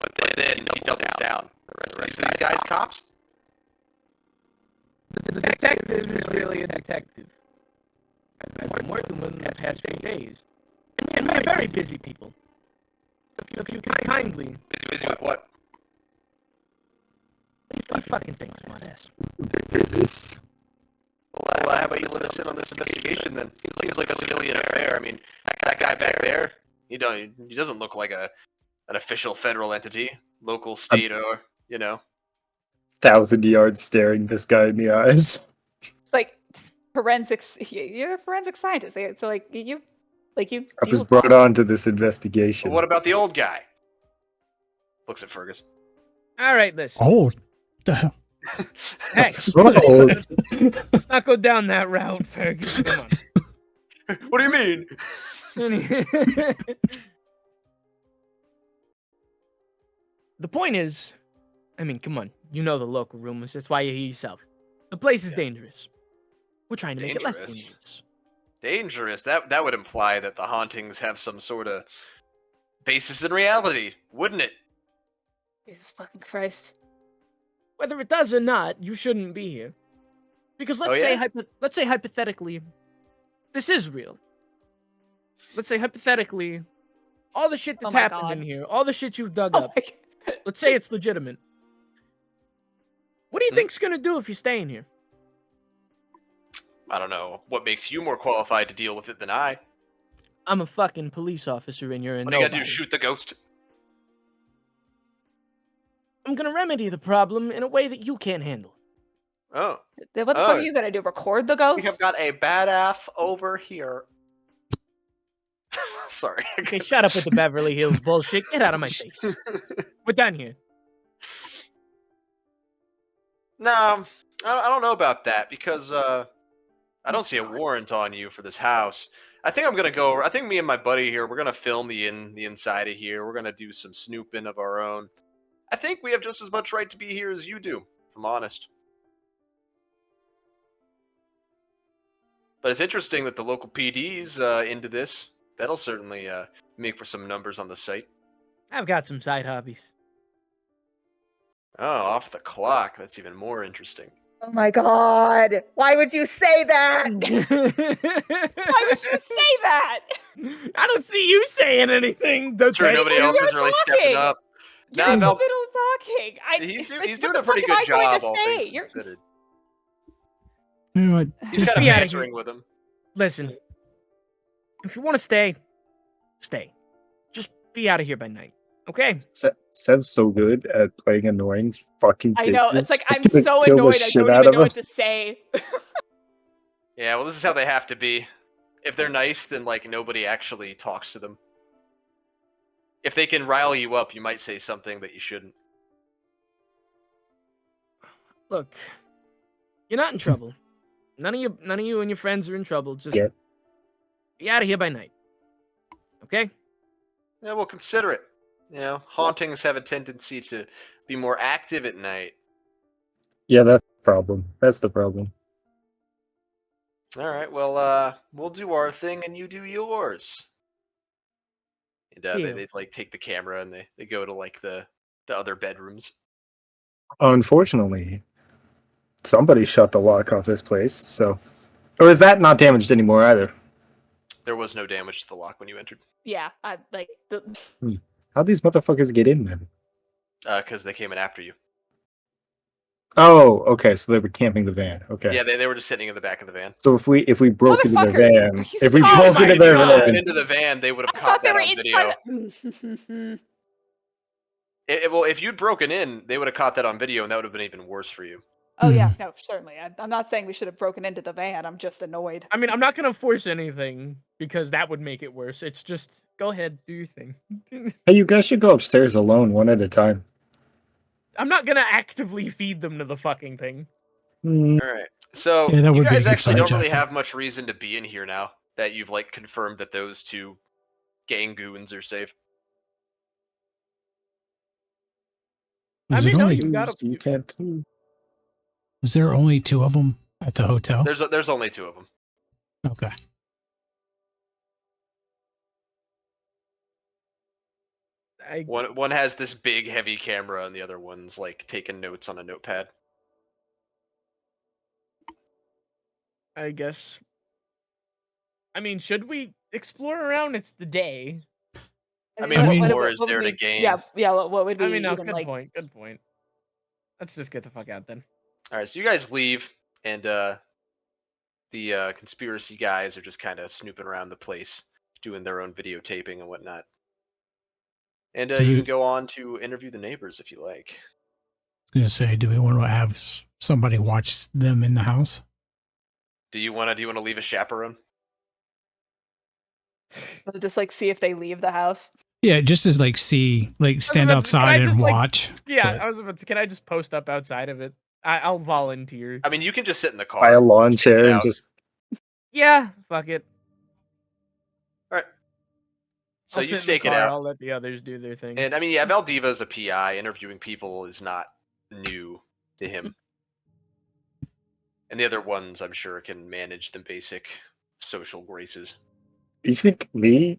But then he doubles down. The rest of these guys cops? The detective is really a detective. I've been working with him the past few days. And we're very busy people. So if you can kindly... Busy with what? What do you fucking think, smartass? This. Well, how about you let us in on this investigation then? Seems like a civilian affair. I mean, that guy back there, he doesn't look like an official federal entity, local, state, or, 1,000 yards staring this guy in the eyes. It's like forensics. You're a forensic scientist, so like you. I deal was with brought that. on to this But investigation. what about the old guy? Looks at Fergus. All right, listen. Oh, the hell. Hey, Oh, let's not go down that route, Fergus. Come What do you mean? on. The point is, I mean, come on. You know the local rumors. That's why you're here yourself. The place is dangerous. We're trying to make it less Dangerous? dangerous. Dangerous. That would imply that the hauntings have some sort of basis in reality, wouldn't it? Jesus fucking Christ. Whether it does or not, you shouldn't be here. Because let's Oh, say yeah? let's say hypothetically, this is real. Let's say hypothetically, all the shit that's Oh my happened God. in here, all the shit you've dug Oh up. my God. Let's say it's legitimate. What do you think's gonna do if you stay in here? I don't know. What makes you more qualified to deal with it than I? I'm a fucking police officer and you're a What are you gonna do? nobody. Shoot the ghost? I'm gonna remedy the problem in a way that you can't handle. Oh. Then what the fuck are you gonna do? Record the ghost? We have got a badass over here. Sorry. Okay, shut up with the Beverly Hills bullshit. Get out of my face. We're done here. No, I don't know about that because I don't see a warrant on you for this house. I think I'm gonna go. I think me and my buddy here, we're gonna film the inside of here. We're gonna do some snooping of our own. I think we have just as much right to be here as you do, if I'm honest. But it's interesting that the local PD's into this. That'll certainly make for some numbers on the site. I've got some side hobbies. Oh, off the clock. That's even more interesting. Oh my God. Why would you say that? I Why would you say that? don't see you saying anything. Sure, nobody Well, else is you're really talking. stepping up. You're Nah, in the Val, middle of talking. he's what doing the a pretty fuck am good I going job, to all say? things You're- considered. You know what? He's Just kind of Yeah. bantering with him. Listen, if you want to stay, stay. Just be out of here by night, okay? Sev's so good at playing annoying fucking I know. bitches. It's like I'm gonna so kill the annoyed. I shit don't out even of know what him. to say. Yeah, well, this is how they have to be. If they're nice, then like nobody actually talks to them. If they can rile you up, you might say something that you shouldn't. Look, you're not in trouble. None of you and your friends are in trouble. Just Yeah. be out of here by night. Okay? Yeah, well, consider it. You know, hauntings have a tendency to be more active at night. Yeah, that's the problem. That's the problem. All right, well, we'll do our thing and you do yours. And Deal. they like take the camera and they go to like the other bedrooms. Unfortunately, somebody shut the lock off this place, so. Or is that not damaged anymore either? There was no damage to the lock when you entered, Yeah, I like the. How'd these motherfuckers get in then? because they came in after you. Oh, okay, so they were camping the van. Okay. Yeah, they were just sitting in the back of the van. So if we broke into their Motherfuckers! van, Are you if we serious? broke Oh into my their God! Broken van, into the van, they would have I caught thought they that were on video. inside. Well, if you'd broken in, they would have caught that on video, and that would have been even worse for you. Oh yeah, no, certainly. I'm not saying we should have broken into the van. I'm just annoyed. I mean, I'm not gonna force anything because that would make it worse. It's just go ahead, do your thing. hey, you guys should go upstairs alone, one at a time. I'm not gonna actively feed them to the fucking thing. Hmm, All right. So Yeah, that you would be a guys good actually side don't really chapter. have much reason to be in here now that you've like confirmed that those two gang goons are safe. Was, I it mean, no, only, you got you can't. was there only 2 of them at the hotel? There's only 2 of them. Okay. One has this big heavy camera, and the other one's like taking notes on a notepad. I guess. I mean, should we explore around? It's the day. I mean, what what- more is there to gain? Yeah. What would we I mean, no, even good like? point. Good point. Let's just get the fuck out then. All right, so you guys leave, and the conspiracy guys are just kind of snooping around the place, doing their own videotaping and whatnot. And you can go on to interview the neighbors if you like. I was gonna say, do we want to have somebody watch them in the house? Do you want to leave a chaperone? Just like see if they leave the house. Yeah, just as like stand about to say, can outside I and just, like- watch. Yeah, But- I was about to. Can I just post up outside of it? I'll volunteer. I mean, you can just sit in the car. Buy a lawn stake it chair and out. just. Yeah, fuck it. All right. So I'll you sit in the stake it car, out. I'll let the others do their thing. And I mean, yeah, Valdiva's a PI. Interviewing people is not new to him. And the other ones, I'm sure, can manage the basic social graces. You think me,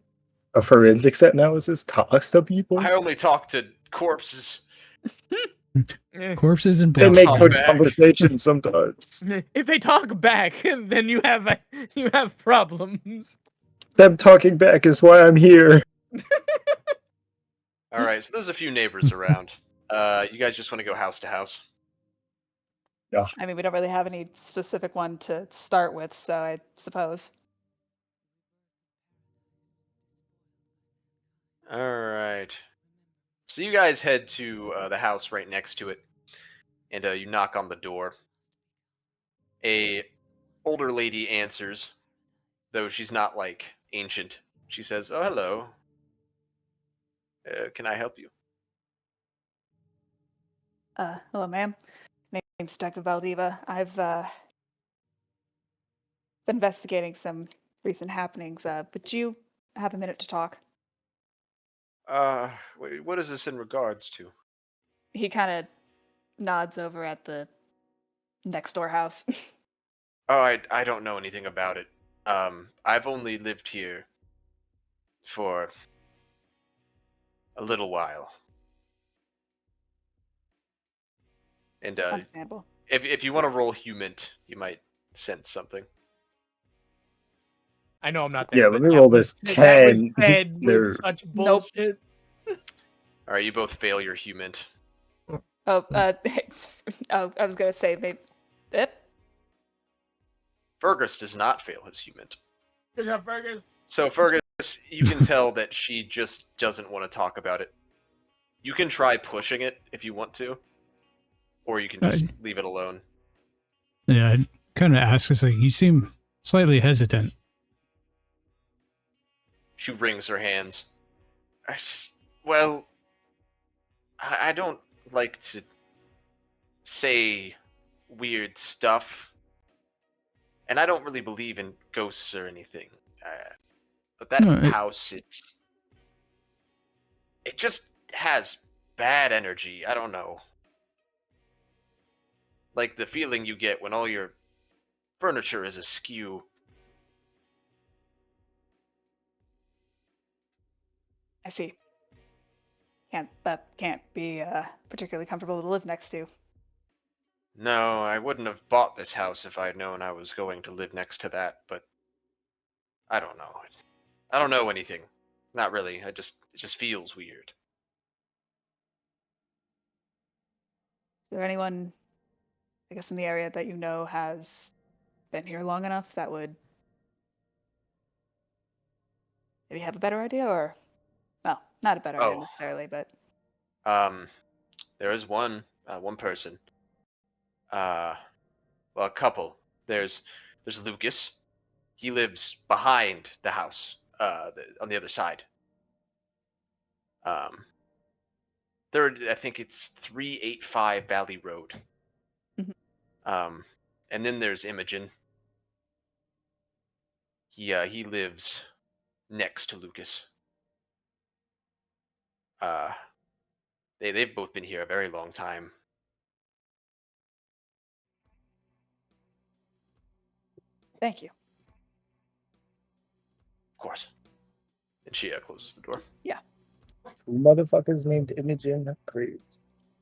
a forensics analysis, talks to people? I only talk to corpses. Eh. Corpses and They blood. make talk good back. conversations sometimes. If they talk back, then you have problems. Them talking back is why I'm here. All right, so there's a few neighbors around. You guys just want to go house to house? I mean, we don't really have any specific one to start with, so I suppose. All right. So you guys head to the house right next to it, and you knock on the door. A older lady answers, though she's not like ancient. She says, "Oh, hello. Can I help you?" Hello, ma'am. Name's Detective Valdiva. I've been investigating some recent happenings. Would you have a minute to talk? Wait, what is this in regards to? He kind of nods over at the next door house. Oh, I don't know anything about it. I've only lived here for a little while. And Understandable. if you want to roll human, you might sense something. I know I'm not Yeah, there. let but me roll that was- this That was 10. said There. with such Nope. bullshit. All right, you both fail your human. Oh, I was gonna say maybe. Fergus does not fail his human. Good job, Fergus. So Fergus, you can tell that she just doesn't want to talk about it. You can try pushing it if you want to, or you can just leave it alone. Yeah, I kind of ask us like, you seem slightly hesitant. She wrings her hands. Well, I don't like to say weird stuff, and I don't really believe in ghosts or anything. But that No, house, it just has bad energy. I don't know. Like the feeling you get when all your furniture is askew. I see. That can't be particularly comfortable to live next to. No, I wouldn't have bought this house if I'd known I was going to live next to that, but I don't know. I don't know anything. Not really. It just feels weird. Is there anyone, I guess, in the area that you know has been here long enough that would maybe have a better idea, or, well, not a better idea Oh. necessarily, but There is one person. Well, a couple. There's Lucas. He lives behind the house, on the other side. I think it's 385 Valley Road. Mhm. And then there's Imogen. He lives next to Lucas. They've both been here a very long time. thank you. Of course. And she closes the door. Two motherfuckers named Imogen. Great.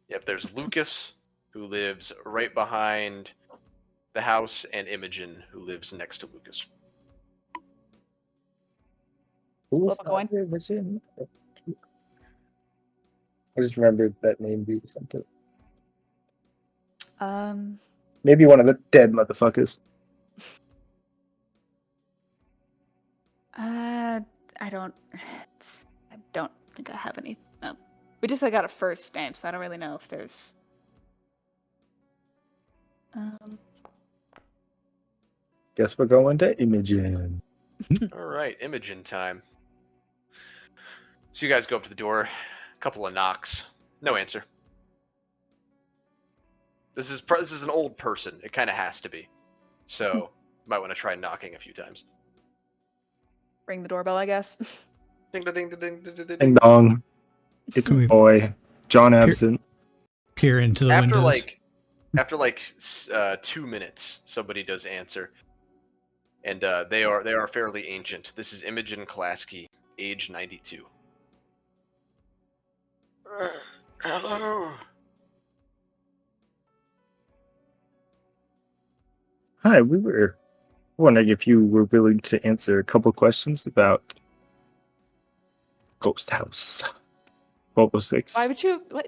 Yep, there's Lucas, who lives right behind the house, and Imogen, who lives next to Lucas. Who's Flip a coin. Imogen? I just remembered that name being something. Maybe one of the dead motherfuckers. I don't think I have any. No. We just got a first name, so I don't really know if there's. Guess we're going to Imogen. All right, Imogen time. So you guys go up to the door. A couple of knocks. No answer. This is an old person. It kind of has to be. So you might want to try knocking a few times. Ring the doorbell, I guess. Ding ding ding ding ding ding Ding ding. dong. It's Can a we- boy. John Absent. Peer into the After windows. like 2 minutes, somebody does answer, and they are fairly ancient. This is Imogen Klasky, age 92. Hello. Hi, we were wondering if you were willing to answer a couple questions about Ghost House 1206. Why would you? What?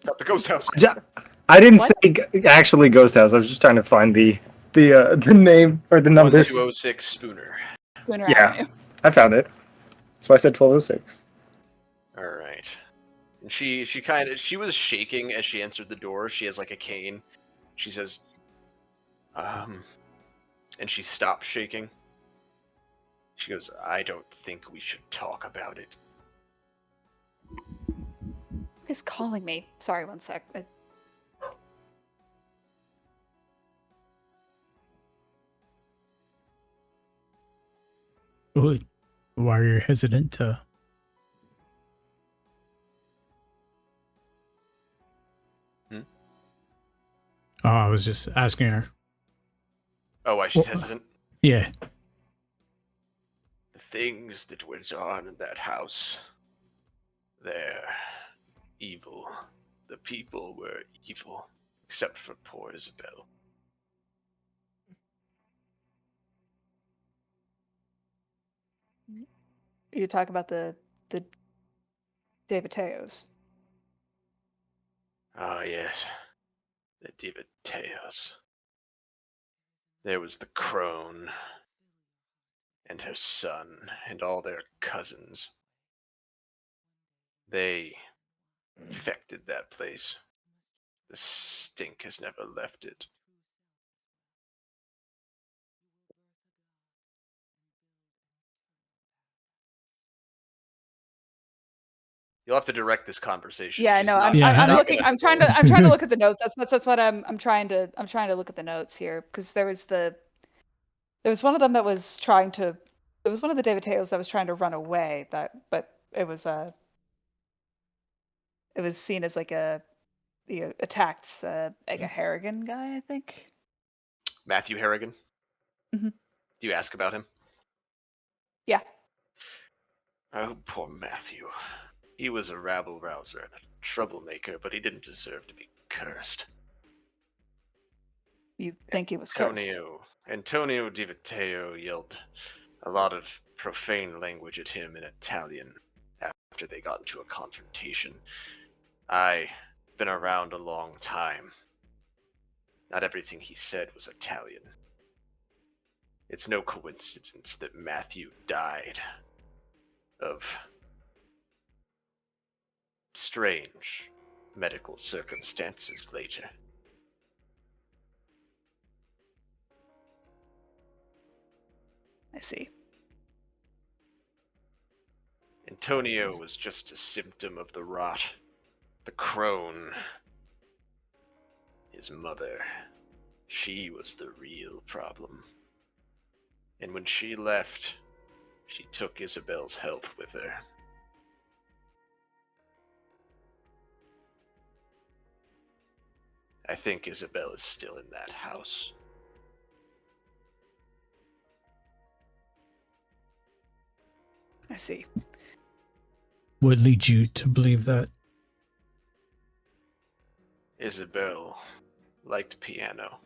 Got the ghost house. I didn't What? say actually Ghost House. I was just trying to find the name or the number. 1206 Spooner. Spooner Yeah. Avenue. I found it. That's why I said 1206. All right. And she was shaking as she answered the door. She has like a cane. She says, and she stops shaking. She goes, I don't think we should talk about it. Who's calling me? Sorry, one sec. Why are you hesitant to? Oh, I was just asking her. Oh, why she's Well, hesitant? Yeah. The things that went on in that house, they're evil. The people were evil, except for poor Isabel. You talk about the David Teos. Ah, yes. The Divateos. There was the crone, and her son, and all their cousins. They infected that place. The stink has never left it. You'll have to direct this conversation. Yeah, She's no, not, Yeah, I'm how- looking. I'm trying to look at the notes. That's what I'm trying to look at the notes here because there was one of them that was trying to. There was one of the David Teos that was trying to run away. But it was seen as like attacked like a Harrigan guy, I think. Matthew Harrigan. Mhm. Do you ask about him? Yeah. Oh, poor Matthew. He was a rabble-rouser and a troublemaker, but he didn't deserve to be cursed. You think he was cursed? Antonio Di Matteo yelled a lot of profane language at him in Italian after they got into a confrontation. I've been around a long time. Not everything he said was Italian. It's no coincidence that Matthew died of strange medical circumstances later. I see. Antonio was just a symptom of the rot. The crone. His mother. She was the real problem. And when she left, she took Isabel's health with her. I think Isabel is still in that house. I see. What leads you to believe that? Isabel liked piano.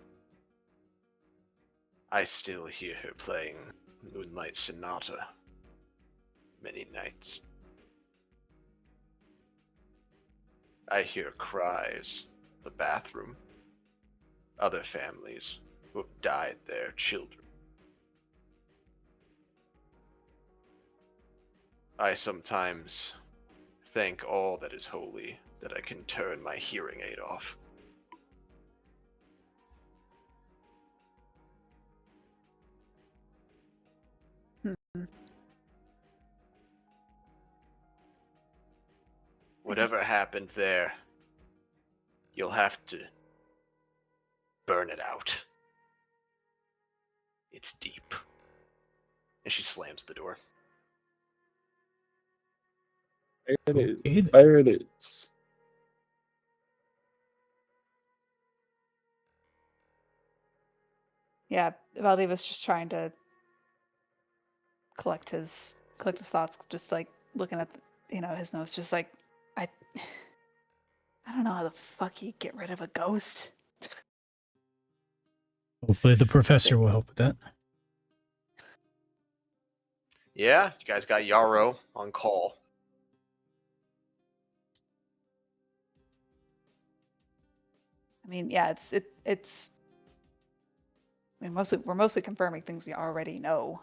I still hear her playing Moonlight Sonata many nights. I hear cries in the bathroom. Other families who have died their children. I sometimes thank all that is holy that I can turn my hearing aid off. Whatever happened there, you'll have to burn it out. It's deep. And she slams the door. Fire it is. Okay, then. Fire it is. Yeah, Valdi was just trying to collect his thoughts, just like looking at his notes, just like I don't know how the fuck you get rid of a ghost. Hopefully the professor will help with that. Yeah, you guys got Yarrow on call. I mean, yeah, it's. I mean, we're mostly confirming things we already know.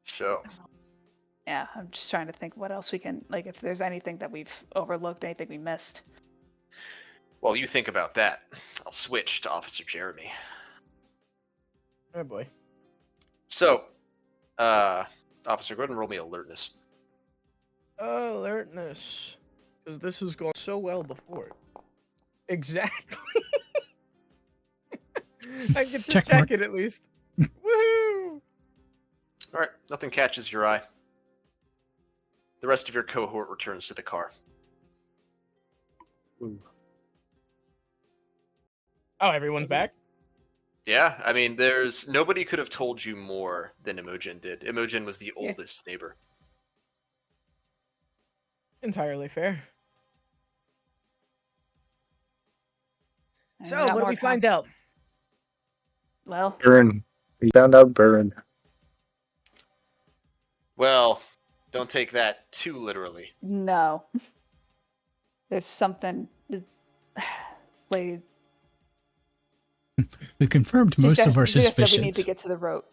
So, Yeah, I'm just trying to think what else we can, like, if there's anything that we've overlooked, anything we missed. while you think about that, I'll switch to Officer Jeremy. Oh boy. So, Officer, go ahead and roll me alertness. Alertness. Because this was going so well before. Exactly. I get to Check check mark. it at least. Woohoo! Alright, nothing catches your eye. The rest of your cohort returns to the car. Ooh. Oh, everyone's back? Yeah, I mean, nobody could have told you more than Imogen did. Imogen was the Yeah. oldest neighbor. Entirely fair. And So, got what do more we find out? Well, Burn. We found out burn. Well, don't take that too literally. no. There's something. Lady, We confirmed most of our suggest that we suspicions. need to get to the root.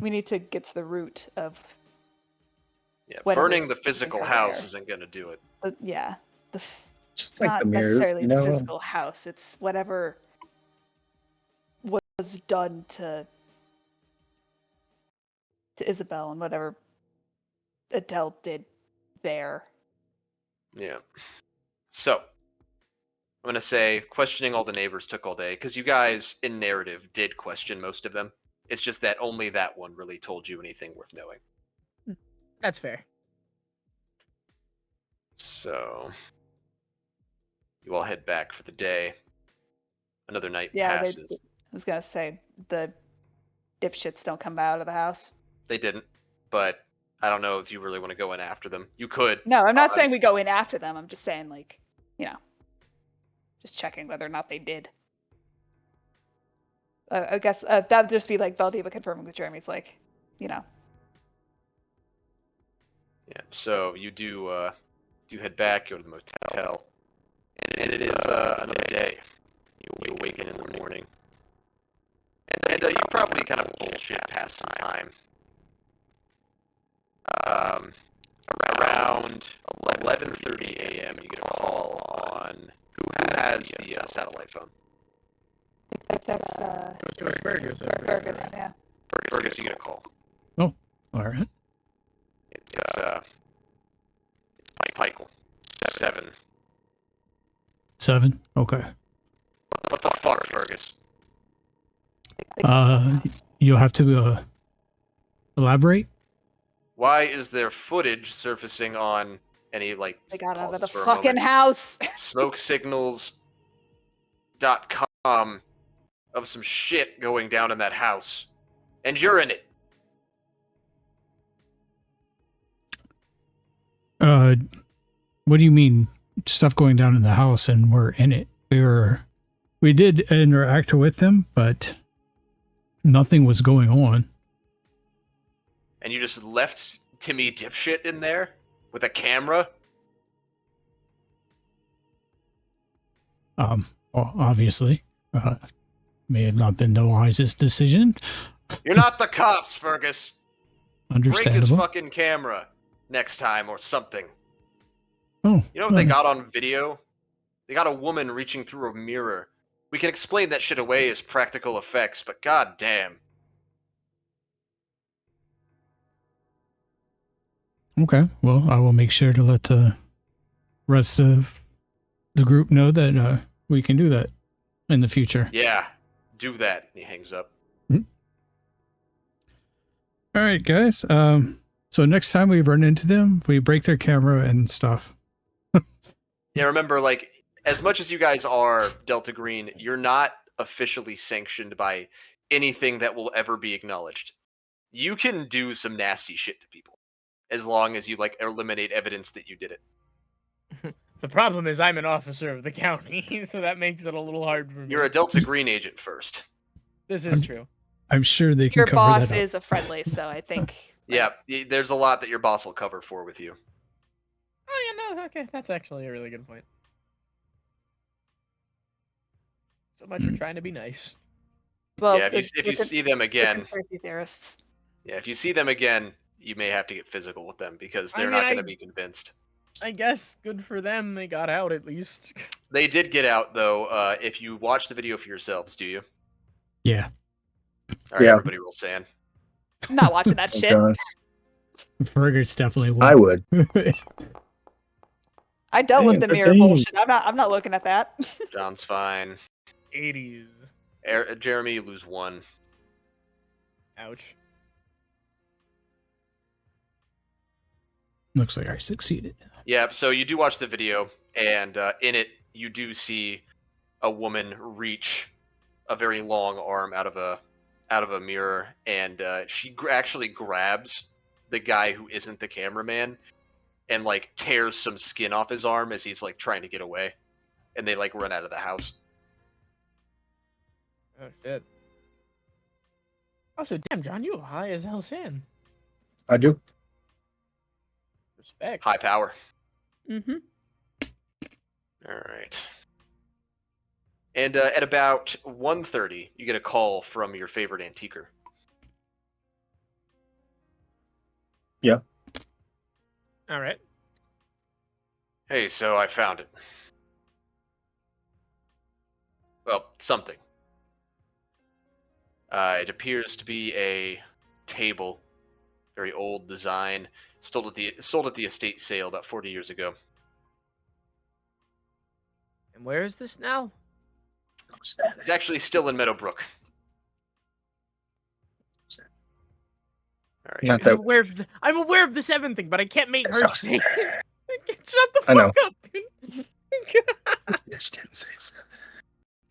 We need to get to the root of. Yeah, What it burning is the that physical occurred house there. isn't going to do it. Yeah, Just like not the mirrors, necessarily you the know? physical house. It's whatever was done to to Isabel and whatever Adele did there. Yeah. So, I'm going to say questioning all the neighbors took all day, because you guys, in narrative, did question most of them. It's just that only that one really told you anything worth knowing. That's fair. So, you all head back for the day. Another night Yeah, passes. I was gonna say the dipshits don't come out of the house. They didn't, but I don't know if you really want to go in after them. You could. No, I'm not saying we go in after them. I'm just saying, like, just checking whether or not they did. I guess that'd just be like Valdeva confirming with Jeremy's, like, Yeah, so you do head back, go to the motel, and it is another day. You awaken in the morning, and you probably kind of bullshit past some time. Around 11:30 a.m., you get a call on who has the satellite phone. that's It was Fergus. Fergus. Yeah. Fergus, you get a call. All right. It's Michael. 7. 7. Okay. What the fuck, Fergus? You'll have to elaborate. Why is there footage surfacing on any, like, They got out of pauses the for a fucking moment, house. smokesignals.com of some shit going down in that house, and you're in it? What do you mean stuff going down in the house and we're in it? We did interact with them, but nothing was going on. And you just left Timmy Dipshit in there with a camera? Well, obviously, may have not been the wisest decision. You're not the cops, Fergus. Break his Understandable. fucking camera next time or something. Oh, You know what they got on video? They got a woman reaching through a mirror. We can explain that shit away as practical effects, but goddamn. Okay, well, I will make sure to let the rest of the group know that we can do that in the future. Yeah, do that. He hangs up. All right, guys. So next time we run into them, we break their camera and stuff. Yeah, remember, like, as much as you guys are Delta Green, you're not officially sanctioned by anything that will ever be acknowledged. You can do some nasty shit to people, as long as you, like, eliminate evidence that you did it. The problem is I'm an officer of the county, so that makes it a little hard for me. You're a Delta Green agent first. This is true. I'm sure they can Your cover boss that up. is a friendly, so I think. Yeah, there's a lot that your boss will cover for with you. Oh, yeah, no, okay. That's actually a really good point. So much for trying to be nice. Well, Yeah, if you see them again, conspiracy theorists. yeah, if you see them again, you may have to get physical with them because they're not going to be convinced. I guess good for them. They got out at least. They did get out, though. If you watch the video for yourselves, do you? Yeah. All right, Yeah. everybody roll sand. I'm not watching that Oh, shit. God. Fergus definitely will. I would. I dealt with the Damn, mirror 13. bullshit. I'm not looking at that. John's fine. 80s. Jeremy, you lose 1. Ouch. Looks like I succeeded. Yeah, so you do watch the video, and in it, you do see a woman reach a very long arm out of a mirror, and she actually grabs the guy who isn't the cameraman and, like, tears some skin off his arm as he's, like, trying to get away, and they, like, run out of the house. Oh, shit. Also, damn, John, you have high as hell sand. I do. Respect. High power. Mm-hmm. All right. And at about 1:30, you get a call from your favorite antiquer. All right. Hey, so I found it. Well, something. It appears to be a table Very old design. Sold at the estate sale about 40 years ago. And where is this now? What's that? It's actually still in Meadowbrook. All right. Not that. I'm aware of the 7 thing, but I can't make her That's say it. Shut the I know. fuck up, dude. This didn't say so.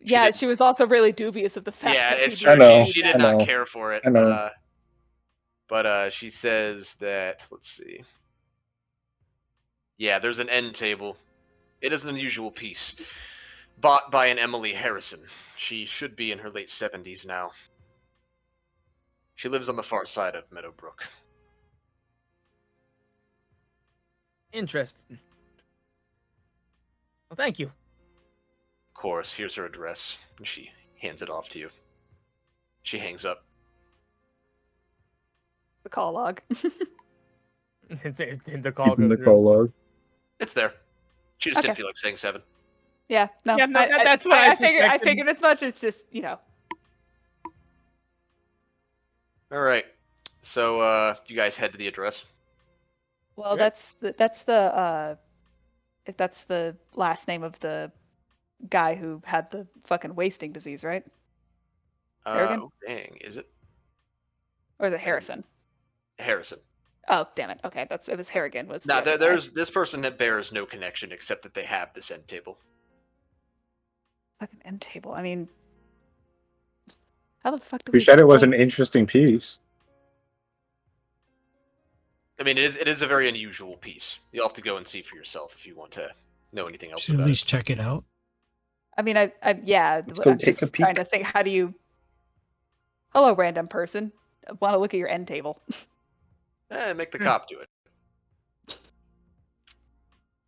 Yeah, did- she was also really dubious of the fact Yeah, that it's he true. I know, She did I not know, care for it. I know. But she says that, let's see. Yeah, there's an end table. It is an unusual piece. Bought by an Emily Harrison. She should be in her late 70s now. She lives on the far side of Meadowbrook. Interesting. Well, thank you. Of course, here's her address. And she hands it off to you. She hangs up. the call log. Did the call In go the through? call log. It's there. She just didn't Okay. feel like saying 7. Yeah, no. Yeah, no, that's what I figured. I suspected. figured as much. It's just, you know. All right. So, you guys head to the address. Well, Okay. that's the last name of the guy who had the fucking wasting disease, right? Harrigan? Oh, dang. Is it? Or is it Harrison? Harrison. Oh, damn it. Okay, it was Harrigan. Was the Now, other guy. there's this person that bears no connection except that they have this end table. fucking end table. I mean, how the fuck do We we? said it was an explain- interesting piece. I mean, it is a very unusual piece. You'll have to go and see for yourself if you want to know anything else Should at about least check it out. I mean, yeah. Let's go I'm take a just trying peek. to think. How do you? Hello, random person. I want to look at your end table. it. Make the cop do it.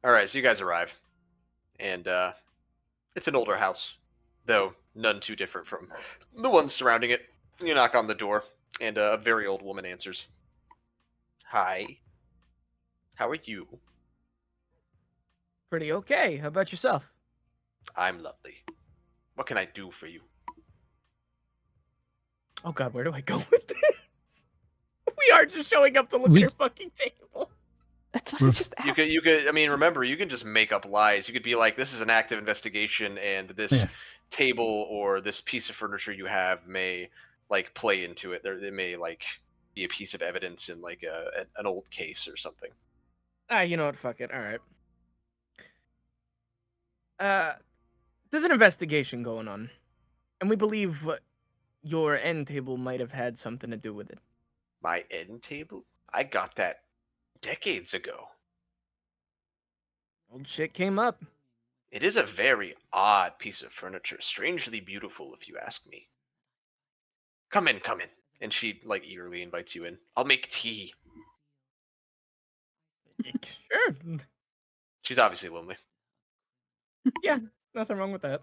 All right, so you guys arrive, and it's an older house, though none too different from the ones surrounding it. You knock on the door, and a very old woman answers. Hi. How are you? Pretty okay. How about yourself? I'm lovely. What can I do for you? Oh god, where do I go with this? We are just showing up to look We- at her fucking table. That's what I We're- just You asked. could. I mean, remember, you can just make up lies. You could be like, "This is an active investigation, and this Yeah. table or this piece of furniture you have may like play into it. It may like be a piece of evidence in like an old case or something." Ah, you know what? Fuck it. All right. There's an investigation going on, and we believe your end table might have had something to do with it. My end table? I got that decades ago. Old shit came up. It is a very odd piece of furniture, strangely beautiful, if you ask me. Come in, come in. And she like eagerly invites you in. I'll make tea. Sure. She's obviously lonely. Nothing wrong with that.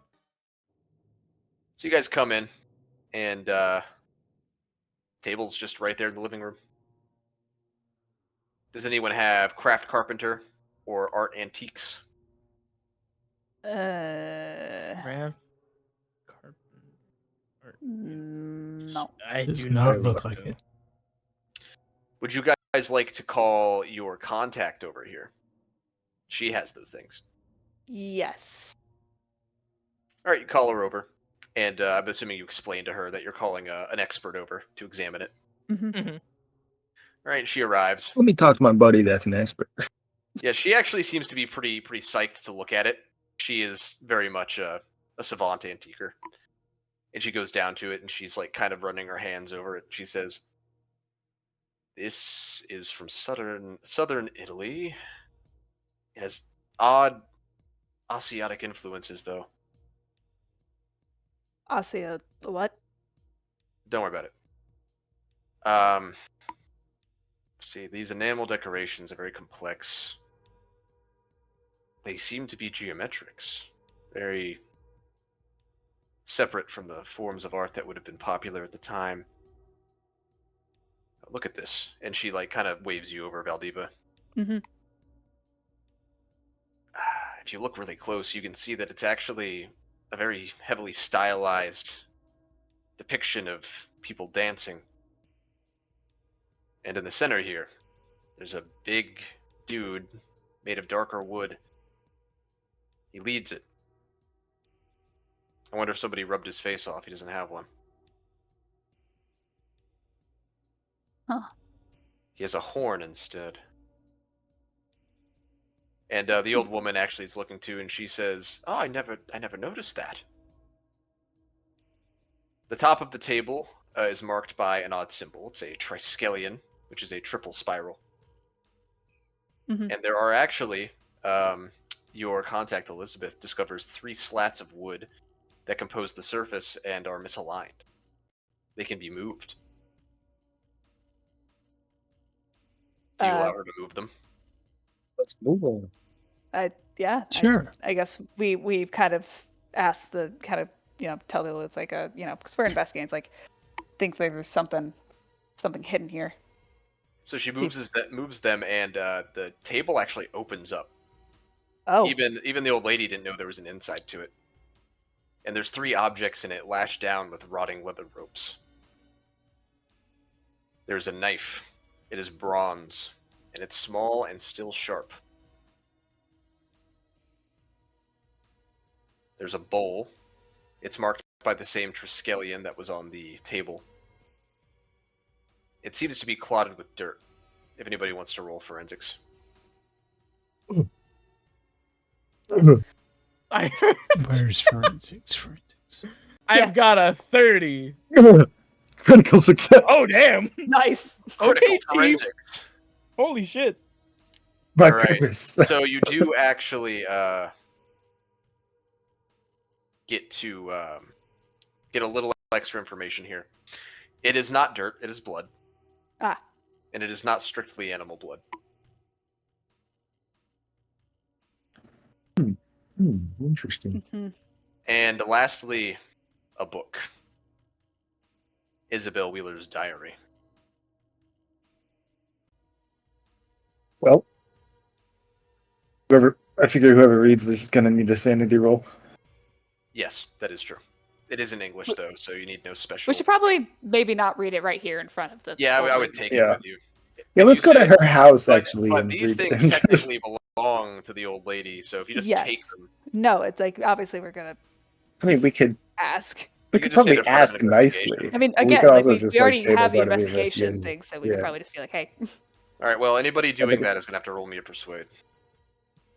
So you guys come in, and table's just right there in the living room. Does anyone have craft carpenter or art antiques? Craft. No. I Does do not not look think like so. it. Would you guys like to call your contact over here? She has those things. Yes. All right, you call her over, and I'm assuming you explain to her that you're calling an expert over to examine it. Mm-hmm. All right, she arrives. Let me talk to my buddy that's an expert. Yeah, she actually seems to be pretty psyched to look at it. She is very much a savant antiquer. And she goes down to it, and she's like kind of running her hands over it. She says, "This is from southern Italy. It has odd Asiatic influences, though. Asia, what? Don't worry about it. Let's see. These enamel decorations are very complex. They seem to be geometrics, very separate from the forms of art that would have been popular at the time. Look at this." And she like kind of waves you over, Valdiva. Mm-hmm. If you look really close, you can see that it's actually a very heavily stylized depiction of people dancing. And in the center here, there's a big dude made of darker wood. He leads it. I wonder if somebody rubbed his face off. He doesn't have one. Huh. He has a horn instead. And the old woman actually is looking too, and she says, "Oh, I never noticed that." The top of the table is marked by an odd symbol. It's a triskelion, which is a triple spiral. Mhm. And there are actually, your contact Elizabeth discovers 3 slats of wood that compose the surface and are misaligned. They can be moved. Do you allow her to move them? Let's move on. Yeah. Sure. I guess we kind of asked the kind of tell the it's like a because we're investigating. It's like think there's something hidden here. So she moves them, and the table actually opens up. Oh. Even the old lady didn't know there was an inside to it. And there's 3 objects in it lashed down with rotting leather ropes. There's a knife. It is bronze, and it's small and still sharp. There's a bowl. It's marked by the same triskelion that was on the table. It seems to be clotted with dirt, if anybody wants to roll forensics. Where's forensics? I've got a 30. Critical success. Oh, damn. Nice. Critical Okay, team. forensics. Holy shit. My All right. purpose. So you do actually get a little extra information here. It is not dirt, it is blood. Ah. And it is not strictly animal blood. Interesting. Mhm. And lastly, a book. Isabel Wheeler's diary. Well, I figure whoever reads this is gonna need a sanity roll. Yes, that is true. It is in English though, so you need no special. We should probably maybe not read it right here in front of the. Yeah, I would lady. take it Yeah. with you. Yeah, If let's you go to say- her house But, actually. but and these read things it. technically belong to the old lady, so if you just Yes. take them, No, it's like obviously we're gonna I mean, we could ask. You could could just say probably they're part of ask an investigation. nicely. I mean, But again, could like also we just, already say they're have the part of investigation thing, so we could Yeah. probably just be like, hey. all right. Well, anybody doing think that is gonna have to roll me a persuade.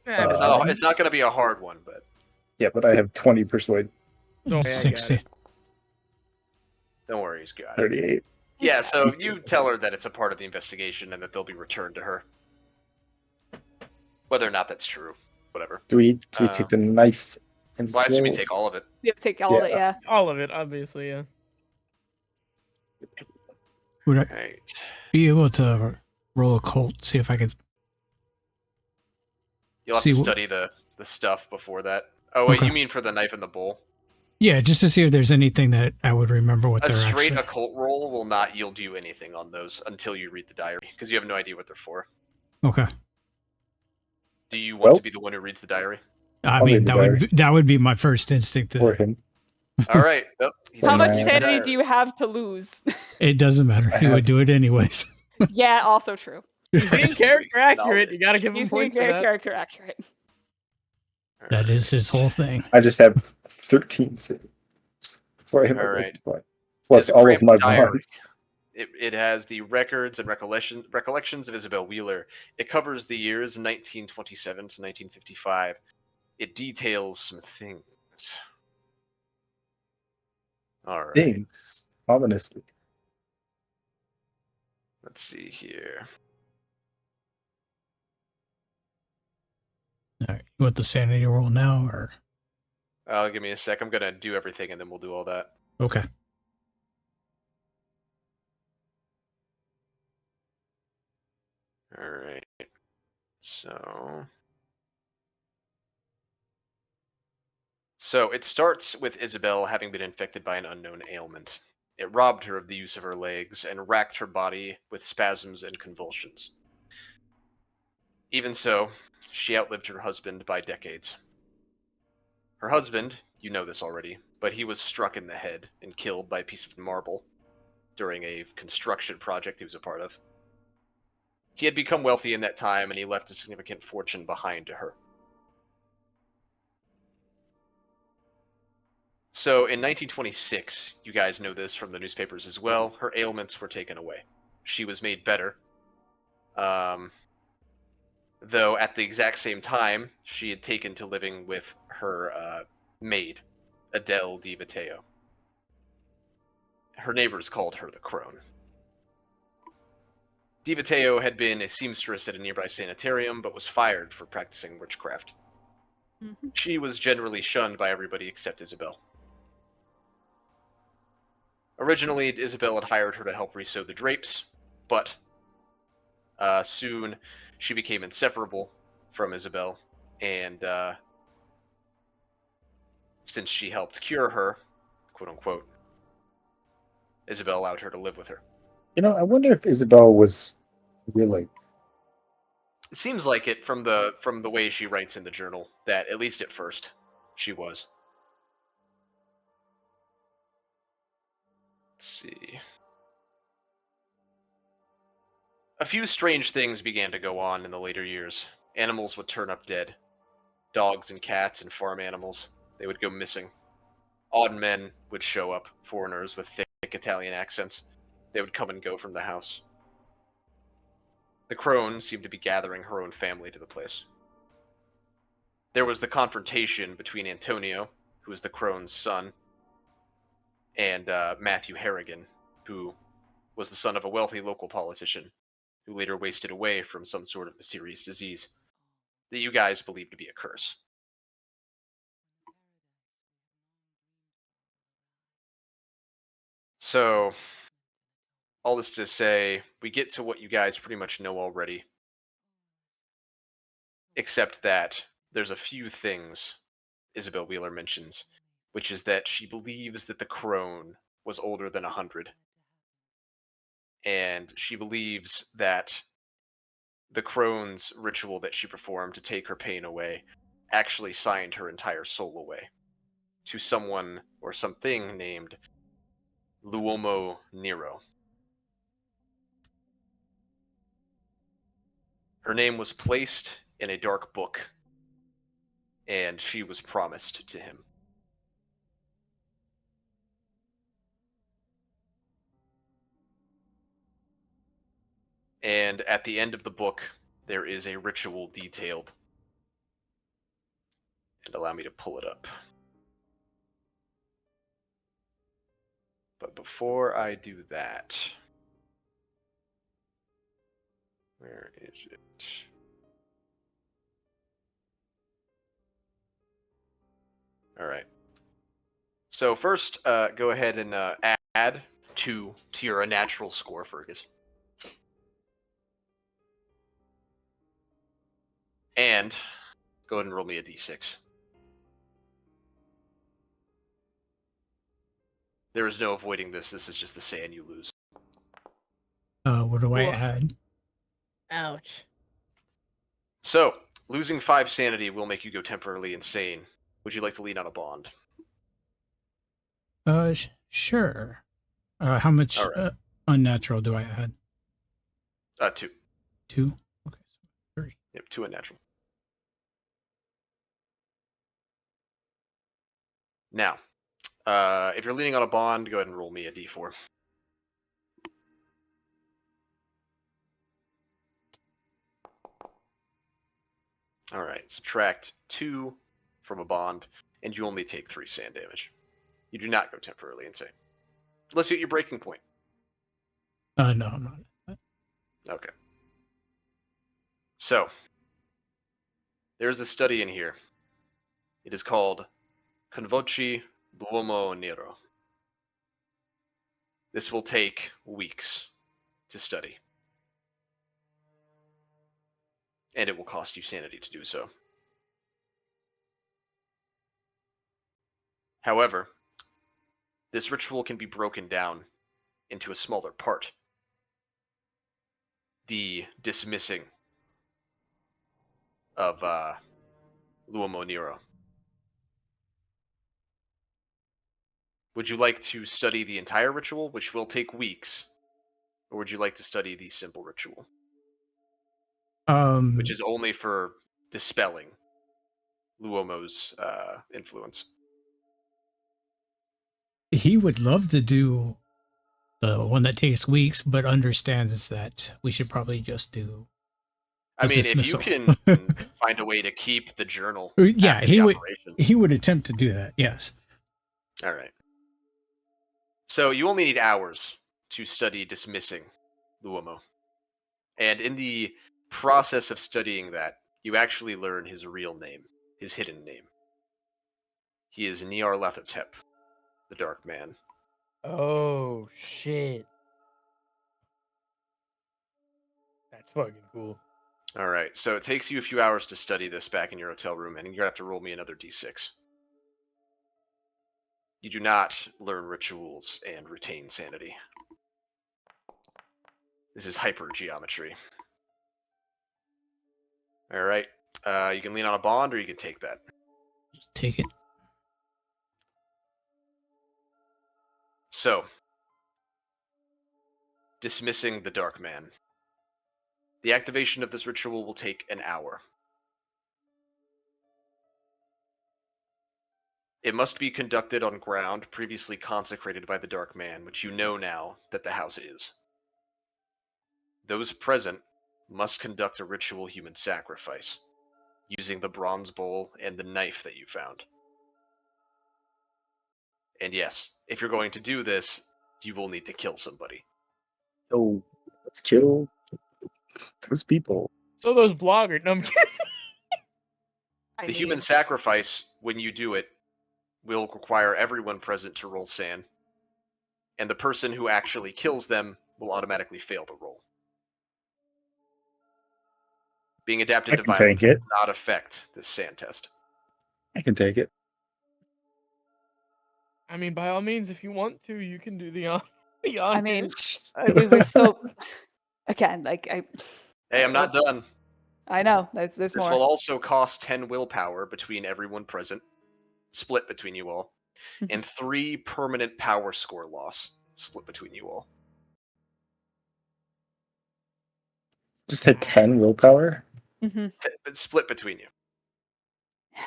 Yeah, It's not gonna be a hard one, but Yeah, but I have 20 persuade, Okay, I got 60. don't worry, he's got it. 38. Yeah, so you tell her that it's a part of the investigation and that they'll be returned to her. Whether or not that's true, whatever. Do we take the knife and Well, I assume you scroll? take all of it. We have to take all of it, yeah. all of it, obviously, yeah. Would I Right. be able to roll a cult, see if I could? You'll have See to what- study the stuff before that. Oh wait, Okay. you mean for the knife and the bowl? Yeah, just to see if there's anything that I would remember what A they're straight actually. occult roll will not yield you anything on those until you read the diary, because you have no idea what they're for. Okay. Do you want Well- to be the one who reads the diary? I I'll mean, read the that would be my first instinct. For To, him. All right. Oh, he's How How gonna much much read the sanity diary. do you have to lose? it doesn't matter. I He have- would do it anyways. Yeah, also true. Being character accurate, you gotta give You him think points for very that. character accurate. That is his whole thing. I just have 13 saves for him. All right. Plus It's a all of cramped my diary. bonds. It has the records and recollections of Isabel Wheeler. It covers the years 1927 to 1955. It details some things. All right. Things. Ominously. Let's see here. All right. You want the sanity roll now, or Give me a sec. I'm gonna do everything, and then we'll do all that. okay? All right. So it starts with Isabel having been infected by an unknown ailment. It robbed her of the use of her legs and racked her body with spasms and convulsions. Even so, she outlived her husband by decades. Her husband, you know this already, but he was struck in the head and killed by a piece of marble during a construction project he was a part of. He had become wealthy in that time, and he left a significant fortune behind to her. So in 1926, you guys know this from the newspapers as well, her ailments were taken away. She was made better. Though at the exact same time, she had taken to living with her maid, Adele Di Matteo. Her neighbors called her the Crone. Di Matteo had been a seamstress at a nearby sanitarium, but was fired for practicing witchcraft. She was generally shunned by everybody except Isabel. Originally, Isabel had hired her to help resew the drapes, but soon she became inseparable from Isabel, and since she helped cure her, quote-unquote, Isabel allowed her to live with her. I wonder if Isabel was willing. It seems like it from the way she writes in the journal, that at least at first, she was. Let's see. A few strange things began to go on in the later years. Animals would turn up dead. Dogs and cats and farm animals. They would go missing. Odd men would show up, foreigners with thick Italian accents. They would come and go from the house. The crone seemed to be gathering her own family to the place. There was the confrontation between Antonio, who was the crone's son, and Matthew Harrigan, who was the son of a wealthy local politician, who later wasted away from some sort of mysterious disease that you guys believe to be a curse. So, all this to say, we get to what you guys pretty much know already, except that there's a few things Isabel Wheeler mentions, which is that she believes that the crone was older than 100, and she believes that the crone's ritual that she performed to take her pain away actually signed her entire soul away to someone or something named L'Uomo Nero. Her name was placed in a dark book, and she was promised to him. And at the end of the book, there is a ritual detailed. And allow me to pull it up. But before I do that, where is it? All right. So first, go ahead and add 2 to your natural score, Fergus. And go ahead and roll me a d6. There is no avoiding this. This is just the saying you lose. What do I Whoa. add? Ouch. So, losing 5 sanity will make you go temporarily insane. Would you like to lean on a bond? Sure. How much All right. unnatural do I add? 2. 2? Okay, so 3. Yep, 2 unnatural. Now, if you're leaning on a bond, go ahead and roll me a d4. All right, subtract 2 from a bond, and you only take 3 sand damage. You do not go temporarily insane. Unless you hit your breaking point. No, I'm not. Okay. So, there's a study in here. It is called Convoci l'Uomo Nero. This will take weeks to study. And it will cost you sanity to do so. However, this ritual can be broken down into a smaller part. The dismissing of L'Uomo Nero. Would you like to study the entire ritual, which will take weeks, or would you like to study the simple ritual? which is only for dispelling Luomo's influence. He would love to do the one that takes weeks, but understands that we should probably just do. I a mean, if you dismissal. can find a way to keep the journal Yeah, after he the would. operation. He would attempt to do that. Yes. All right. So you only need hours to study dismissing Luomo. And in the process of studying that, you actually learn his real name, his hidden name. He is Nyarlathotep, the Dark Man. Oh shit. That's fucking cool. All right, so it takes you a few hours to study this back in your hotel room, and you're going to have to roll me another d6. You do not learn rituals and retain sanity. This is hypergeometry. All right, you can lean on a bond, or you can take that. Just take it. So, dismissing the Dark Man. The activation of this ritual will take an hour. It must be conducted on ground previously consecrated by the Dark Man, which you know now that the house is. Those present must conduct a ritual human sacrifice, using the bronze bowl and the knife that you found. And yes, if you're going to do this, you will need to kill somebody. Oh, let's kill those people. So those bloggers. No, I'm kidding. The human sacrifice, when you do it, will require everyone present to roll SAN, and the person who actually kills them will automatically fail the roll. Being adapted I to can violence take it. does not affect this SAN test. I can take it. I mean, by all means, if you want to, you can do the honor. I mean, we would still. Again, like Hey, I'm not done. I know there's This more. will also cost 10 willpower between everyone present, split between you all, and 3 permanent power score loss, split between you all. Just hit 10 willpower. But split between you.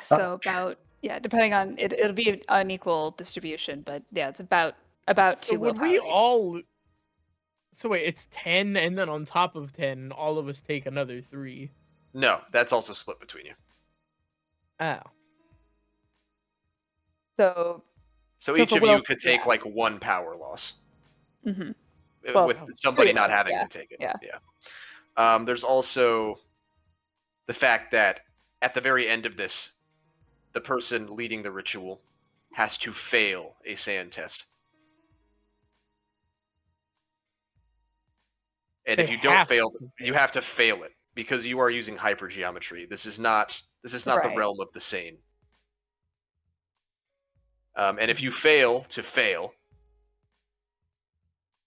So about depending on it, it'll be an unequal distribution, but yeah, it's about So 2 would willpower. we all? So wait, it's 10, and then on top of 10, all of us take another 3. No, that's also split between you. Oh. So Each for of will- you could take yeah. like 1 power loss, Well, with somebody 3 of not us, having yeah, to take it. yeah. There's also the fact that at the very end of this, the person leading the ritual has to fail a SAN test. And if They you don't have fail, to you have to fail it because you are using hypergeometry. This is not the Right. realm of the sane. And if you fail to fail,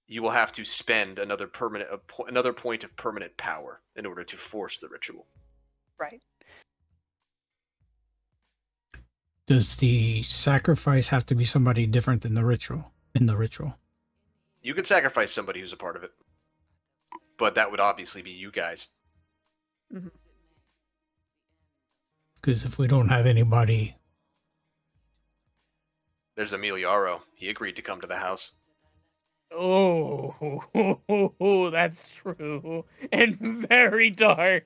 you will have to spend another point of permanent power in order to force the ritual. Right. Does the sacrifice have to be somebody different than the ritual? In the ritual, You could sacrifice somebody who's a part of it, but that would obviously be you guys. because if we don't have anybody, There's Emiliaro. He agreed to come to the house. Oh, that's true, and very dark.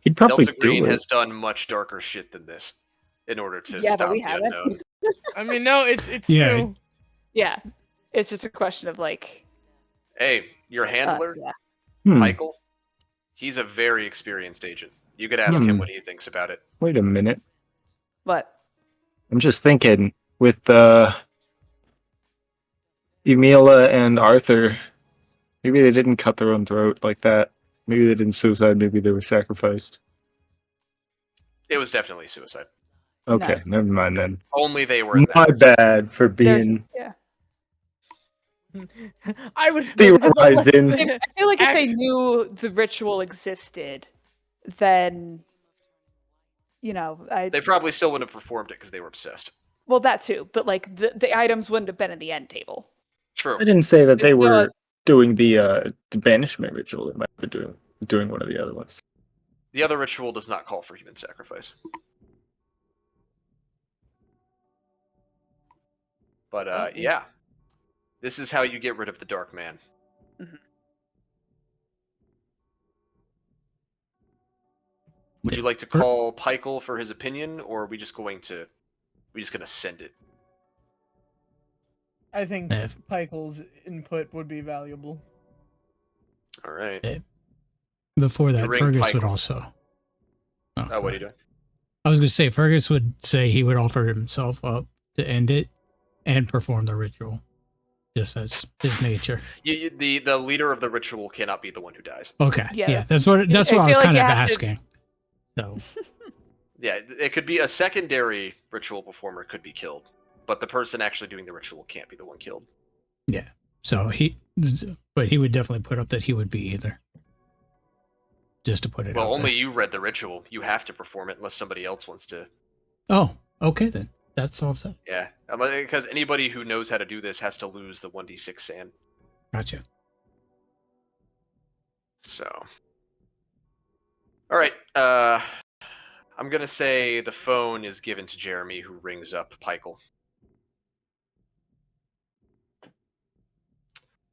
He'd probably Delta Green do it. has done much darker shit than this in order to Yeah, but stop we the haven't. unknown. I mean, no, it's Yeah. true. Yeah, it's just a question of like. Hey, your handler, Yeah. Michael, he's a very experienced agent. You could ask him what he thinks about it. Wait a minute. But I'm just thinking with Emila and Arthur, maybe they didn't cut their own throat like that. Maybe they didn't suicide. Maybe they were sacrificed. It was definitely suicide. Okay, No. never mind then. Only they were in the My house. bad for there's being I would theorizing. I feel like if they Act- knew the ritual existed, then They probably still wouldn't have performed it because they were obsessed. well that too, but like the items wouldn't have been in the end table. True. I didn't say that they There's no- were doing the banishment ritual. It might be doing one of the other ones. The other ritual does not call for human sacrifice. But Okay. yeah, this is how you get rid of the Dark Man. Mhm. Would you like to call Pykel for his opinion, or are we just gonna send it? I think If- Pykel's input would be valuable. All right. Before You that, ring Fergus would Pykel. also. Oh, go what are you ahead. doing? I was going to say, Fergus would say he would offer himself up to end it and perform the ritual, just as his nature. The leader of the ritual cannot be the one who dies. Okay, Yeah, yeah, that's what I feel was like kind you of have to- asking. So Yeah, it could be a secondary ritual performer could be killed, but the person actually doing the ritual can't be the one killed. yeah, so he would definitely put up that he would be either. Just to put it Well, out only there. you read the ritual. You have to perform it unless somebody else wants to. Oh, okay then. That solves that. Yeah, because anybody who knows how to do this has to lose the 1d6 sand. Gotcha. So, all right. I'm gonna say the phone is given to Jeremy, who rings up Pykel.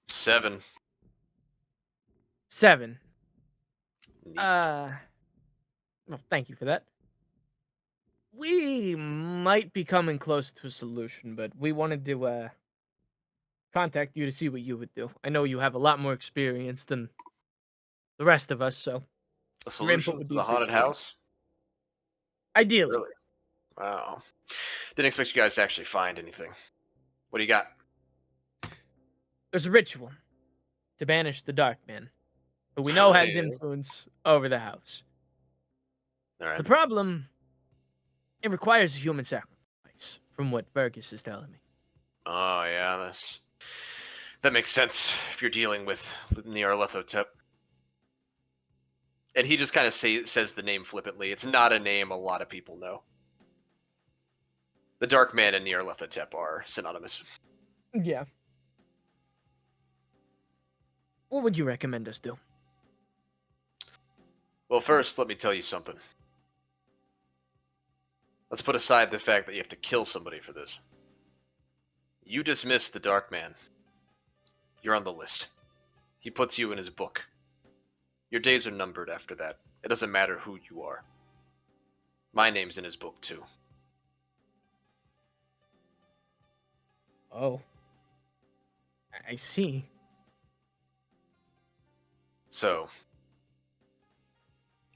7. 7. Neat. Well, thank you for that. We might be coming close to a solution, but we wanted to contact you to see what you would do. I know you have a lot more experience than the rest of us, so A your input solution would to be the haunted appreciated. house? Ideally. Really? Wow. Didn't expect you guys to actually find anything. What do you got? There's a ritual to banish the Dark Man, who we know has Yeah. influence over the house. All right. The problem, it requires a human sacrifice, from what Fergus is telling me. Oh yeah, that makes sense if you're dealing with Nyarlathotep. And he just kind of says the name flippantly. It's not a name a lot of people know. The Dark Man and Nyarlathotep are synonymous. Yeah. What would you recommend us do? Well, first, let me tell you something. Let's put aside the fact that you have to kill somebody for this. You dismiss the Dark Man. You're on the list. He puts you in his book. Your days are numbered after that. It doesn't matter who you are. My name's in his book, too. Oh. I see. So,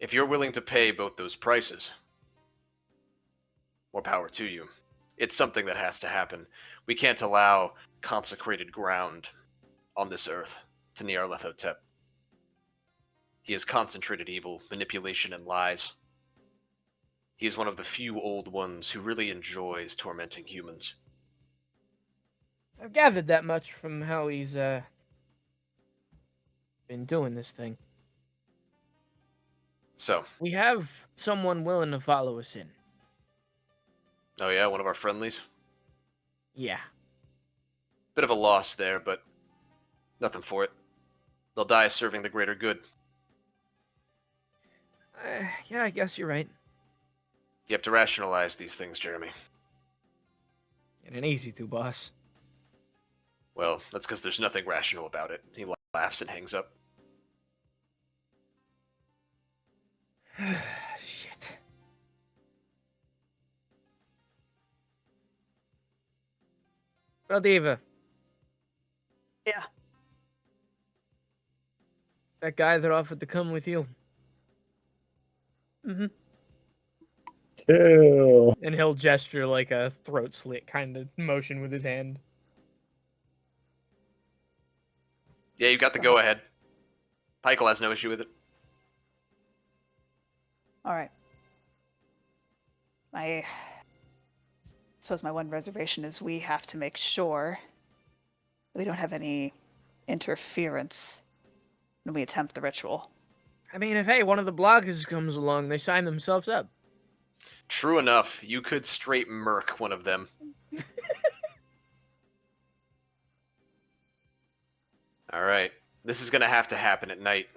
if you're willing to pay both those prices, more power to you. It's something that has to happen. We can't allow consecrated ground on this earth to Nyarlathotep. He has concentrated evil, manipulation, and lies. He is one of the few old ones who really enjoys tormenting humans. I've gathered that much from how he's been doing this thing. So, We have someone willing to follow us in. oh yeah, one of our friendlies? Yeah. Bit of a loss there, but nothing for it. They'll die serving the greater good. Yeah, I guess you're right. You have to rationalize these things, Jeremy. It ain't easy to, boss. Well, that's because there's nothing rational about it. He laughs and hangs up. Shit. Valdiva. Yeah. That guy that offered to come with you. Mm-hmm. Ew. And he'll gesture like a throat slit kind of motion with his hand. Yeah, you got the go-ahead. Pykel has no issue with it. All right. I suppose my one reservation is we have to make sure that we don't have any interference when we attempt the ritual. I mean, if, hey, one of the bloggers comes along, they sign themselves up. True enough, you could straight murk one of them. All right. This is gonna have to happen at night.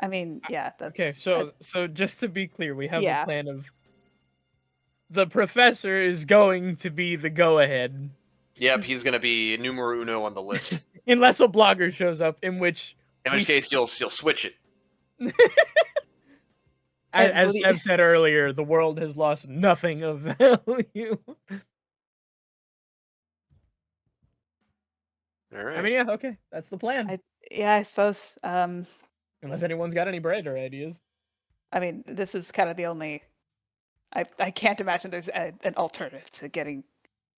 I mean, yeah, that's Okay, so just to be clear, we have Yeah. a plan of the professor is going to be the go-ahead, Yep, he's gonna be numero uno on the list. unless a blogger shows up, in which In which case, you'll switch it. And as Lee- I've said earlier, the world has lost nothing of value. All right. I mean, yeah, okay, that's the plan. yeah, I suppose. Unless anyone's got any brighter ideas. I mean, this is kind of the only. I can't imagine there's an alternative to getting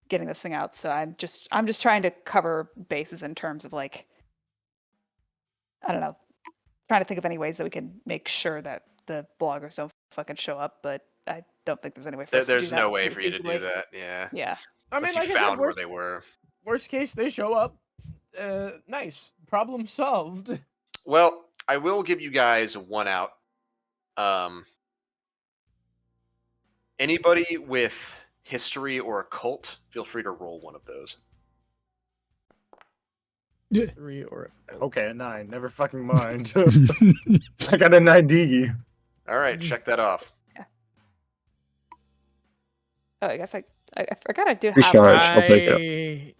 this thing out. So I'm just trying to cover bases in terms of like, I don't know, trying to think of any ways that we can make sure that the bloggers don't fucking show up. But I don't think there's any way for us to do There's that no way pretty for you to do feasibly. that. Yeah. Yeah. I mean, Unless like you I said, found where they were. worst case, they show up. Nice. Problem solved. Well, I will give you guys one out. Anybody with history or occult, feel free to roll one of those. 3 or Okay, a 9. Never fucking mind. I got a 9D. All right, check that off. Oh, I guess I forgot I do Good have. start. I'll take it.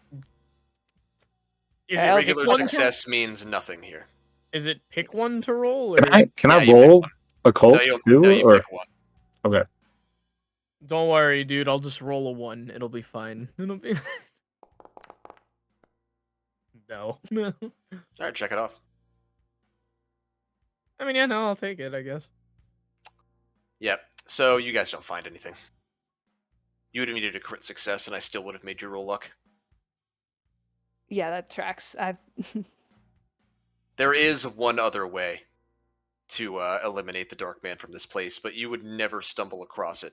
Is I'll it take Regular pick one? success means nothing here. Is it pick one to roll, or Can I Yeah, you pick roll one. a cult you too? Or pick one. okay. don't worry, dude. I'll just roll a 1. It'll be fine. It'll be. No. All right, check it off. I mean, yeah, no, I'll take it, I guess. Yep. So you guys don't find anything. You would have needed a crit success, and I still would have made you roll luck. Yeah, that tracks. There is one other way to eliminate the Dark Man from this place, but you would never stumble across it.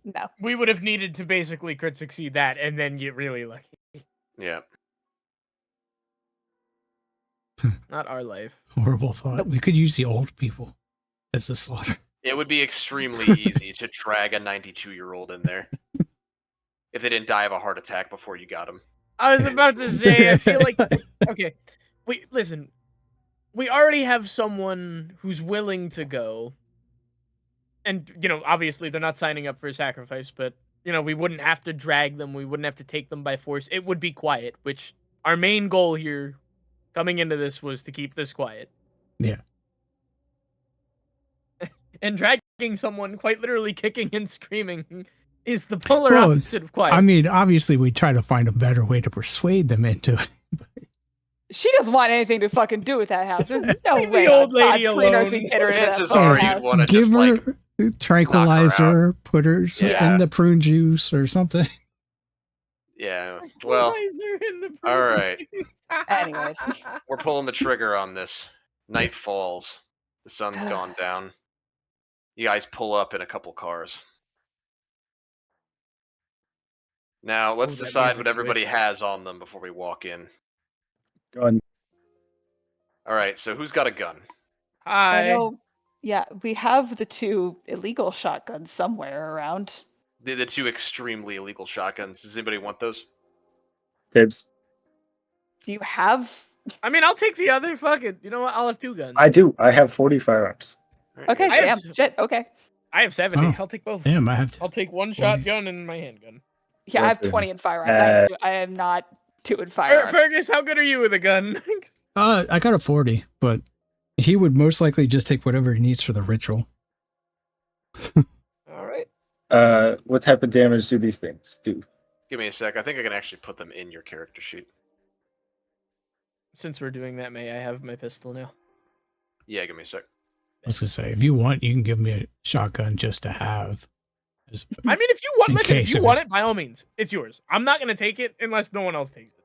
No. We would have needed to basically crit succeed that, and then get really lucky. Yeah. Not our life. Horrible thought. We could use the old people as the slaughter. It would be extremely easy to drag a 92-year-old in there if they didn't die of a heart attack before you got him. I was about to say, I feel like okay. Listen. We already have someone who's willing to go. And, obviously they're not signing up for a sacrifice, but, we wouldn't have to drag them, we wouldn't have to take them by force. It would be quiet, which our main goal here coming into this was to keep this quiet. Yeah. And dragging someone, quite literally kicking and screaming, is the polar Well, opposite of quiet. I mean, obviously, we try to find a better way to persuade them into it. She doesn't want anything to fucking do with that house. There's no Leave the way. old God's lady cleaners alone. can get her into that Chances fucking are house. you'd want to Give just her tranquilizer, put her Yeah. in the prune juice or something. Yeah. Well, Laser in the all right. Anyways. We're pulling the trigger on this. Night falls. The sun's gone down. You guys pull up in a couple cars. Now, let's Ooh, that decide what music's everybody wicked. has on them before we walk in. Gun. All right, so who's got a gun? I Hi. know. Yeah, we have the 2 illegal shotguns somewhere around. The 2 extremely illegal shotguns. Does anybody want those? Tips. Do you have? I mean, I'll take the other. Fuck it. You know what? I'll have 2 guns. I do. I have 40 firearms. All right, Okay, you I guys- damn, shit, okay. I have 70. Oh. I'll take both. Damn, I have to. I'll take one 40. shotgun and my handgun. Yeah, I have Weapons. 20 in firearms. I am not 2 in firearms. Fergus, how good are you with a gun? I got a 40, but he would most likely just take whatever he needs for the ritual. All right. What type of damage do these things do? Give me a sec. I think I can actually put them in your character sheet. Since we're doing that, may I have my pistol now? Yeah, give me a sec. I was gonna say, if you want, you can give me a shotgun just to have. I mean, if you want, In listen, if case you of want it. it, by all means, it's yours. I'm not gonna take it unless no one else takes it.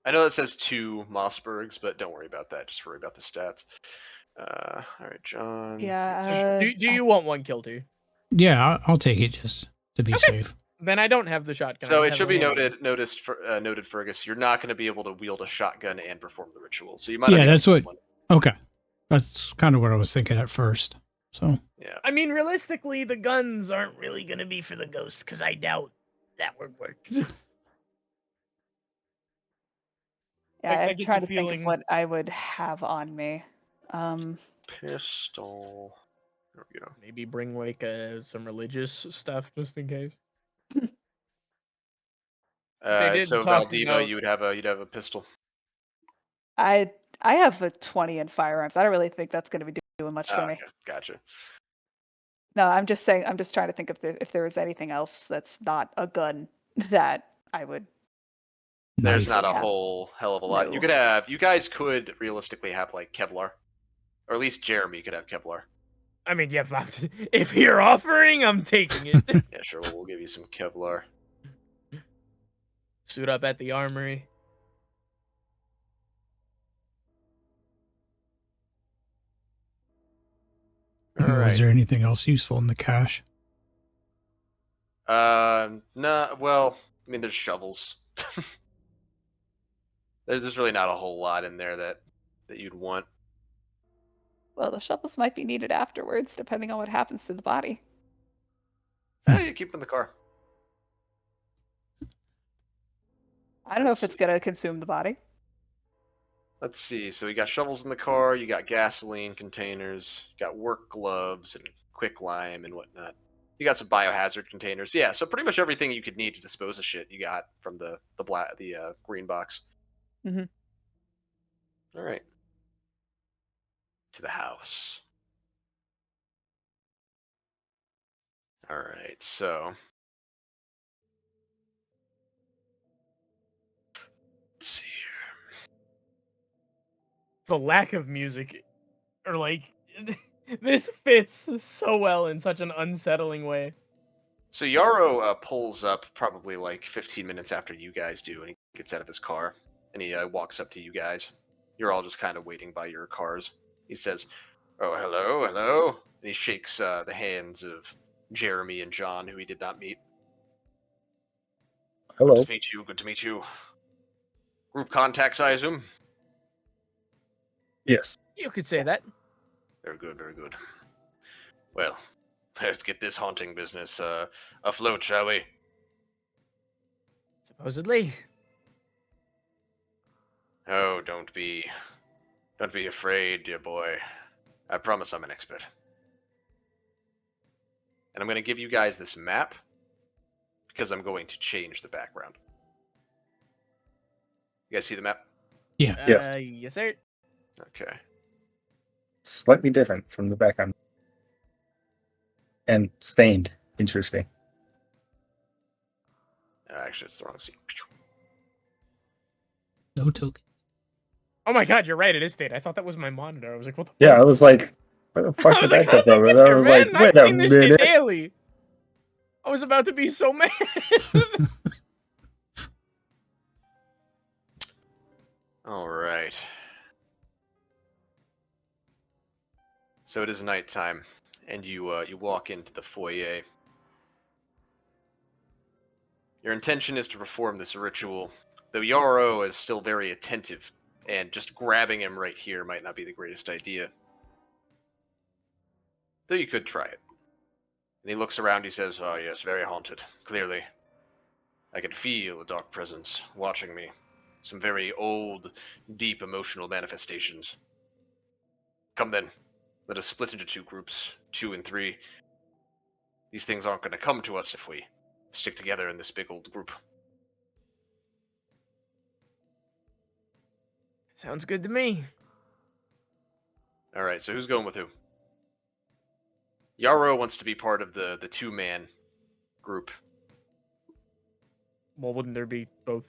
I know that says 2 Mossbergs, but don't worry about that. Just worry about the stats. All right, John. Yeah. Do you want one kill too? Yeah, I'll take it just to be Okay. safe. Then I don't have the shotgun. So I it have should a be handgun. noted, Fergus. You're not going to be able to wield a shotgun and perform the ritual. So you might. not Yeah, even that's need what- one. Okay, that's kind of what I was thinking at first. So Yeah. I mean, realistically, the guns aren't really gonna be for the ghost, because I doubt that would work. Yeah, I I'm get trying the to think of feeling- what I would have on me. Pistol. There we go. Maybe bring like some religious stuff just in case. They did So talk Valdiva, about- you'd have a pistol. I have a 20 in firearms. I don't really think that's going to be doing much for me. Okay, gotcha. No, I'm just saying. I'm just trying to think if there was anything else that's not a gun that I would. There's Knife. not a Yeah. whole hell of a lot. No. You guys could realistically have like Kevlar, or at least Jeremy could have Kevlar. I mean, yeah, if you're offering, I'm taking it. Yeah, sure. We'll give you some Kevlar. Suit up at the armory. All Was right. there anything else useful in the cache? No. Well, I mean, there's shovels. There's really not a whole lot in there that you'd want. Well, the shovels might be needed afterwards, depending on what happens to the body. You keep them in the car. I don't know Let's if it's see. going to consume the body. Let's see. So you got shovels in the car. You got gasoline containers. You got work gloves and quicklime and whatnot. You got some biohazard containers. Yeah. So pretty much everything you could need to dispose of shit you got from the green box. Mhm. All right. To the house. All right. So let's see here. The lack of music, or like, this fits so well in such an unsettling way. So Yarrow pulls up probably like 15 minutes after you guys do, and he gets out of his car, and he walks up to you guys. You're all just kind of waiting by your cars. He says, "Oh, hello, hello," and he shakes the hands of Jeremy and John, who he did not meet. Hello. Good to meet you. Good to meet you. Group contacts, I assume. Yes. You could say that. Very good, very good. Well, let's get this haunting business afloat, shall we? Supposedly. Oh, don't be afraid, dear boy. I promise I'm an expert. And I'm going to give you guys this map because I'm going to change the background. You guys see the map? Yeah. Yes. Yes, sir. Okay. Slightly different from the background. And stained. Interesting. Actually, it's the wrong scene. No token. Oh my god, you're right. It is state. I thought that was my monitor. I was like, what the Yeah, fuck? I was like, where the fuck I was did like, that come how'd that from? get And I there, was man? like, wait I've a seen this shit minute. daily. I was about to be so mad. All right. So it is nighttime, and you walk into the foyer. Your intention is to perform this ritual, though Yarrow is still very attentive, and just grabbing him right here might not be the greatest idea. Though you could try it. And he looks around, he says, "Oh yes, very haunted, clearly. I can feel a dark presence watching me. Some very old, deep emotional manifestations. Come then, let us split into 2 groups, 2 and 3. These things aren't going to come to us if we stick together in this big old group." Sounds good to me. Alright, so who's going with who? Yarrow wants to be part of the 2-man group. Well, wouldn't there be both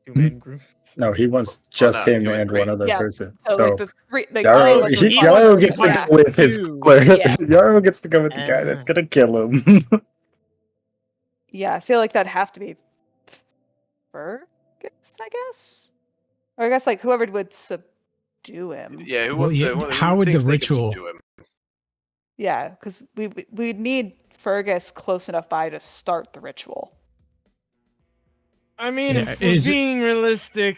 2-man groups? No, he wants just no, him 2 and and 3. one other Yeah. person. So, So like the three, like Yarrow, three of us he would wants Yarrow want- gets to yeah. go with his You. Yeah. Yarrow gets to go with the guy that's gonna kill him. Yeah, I feel like that'd have to be Fergus, I guess. Or I guess like whoever would subdue him. Yeah, who Well, wants yeah, to... how who would the thinks they can ritual- subdue him? Yeah, because we'd need Fergus close enough by to start the ritual. I mean, Yeah, if we're is it- being realistic,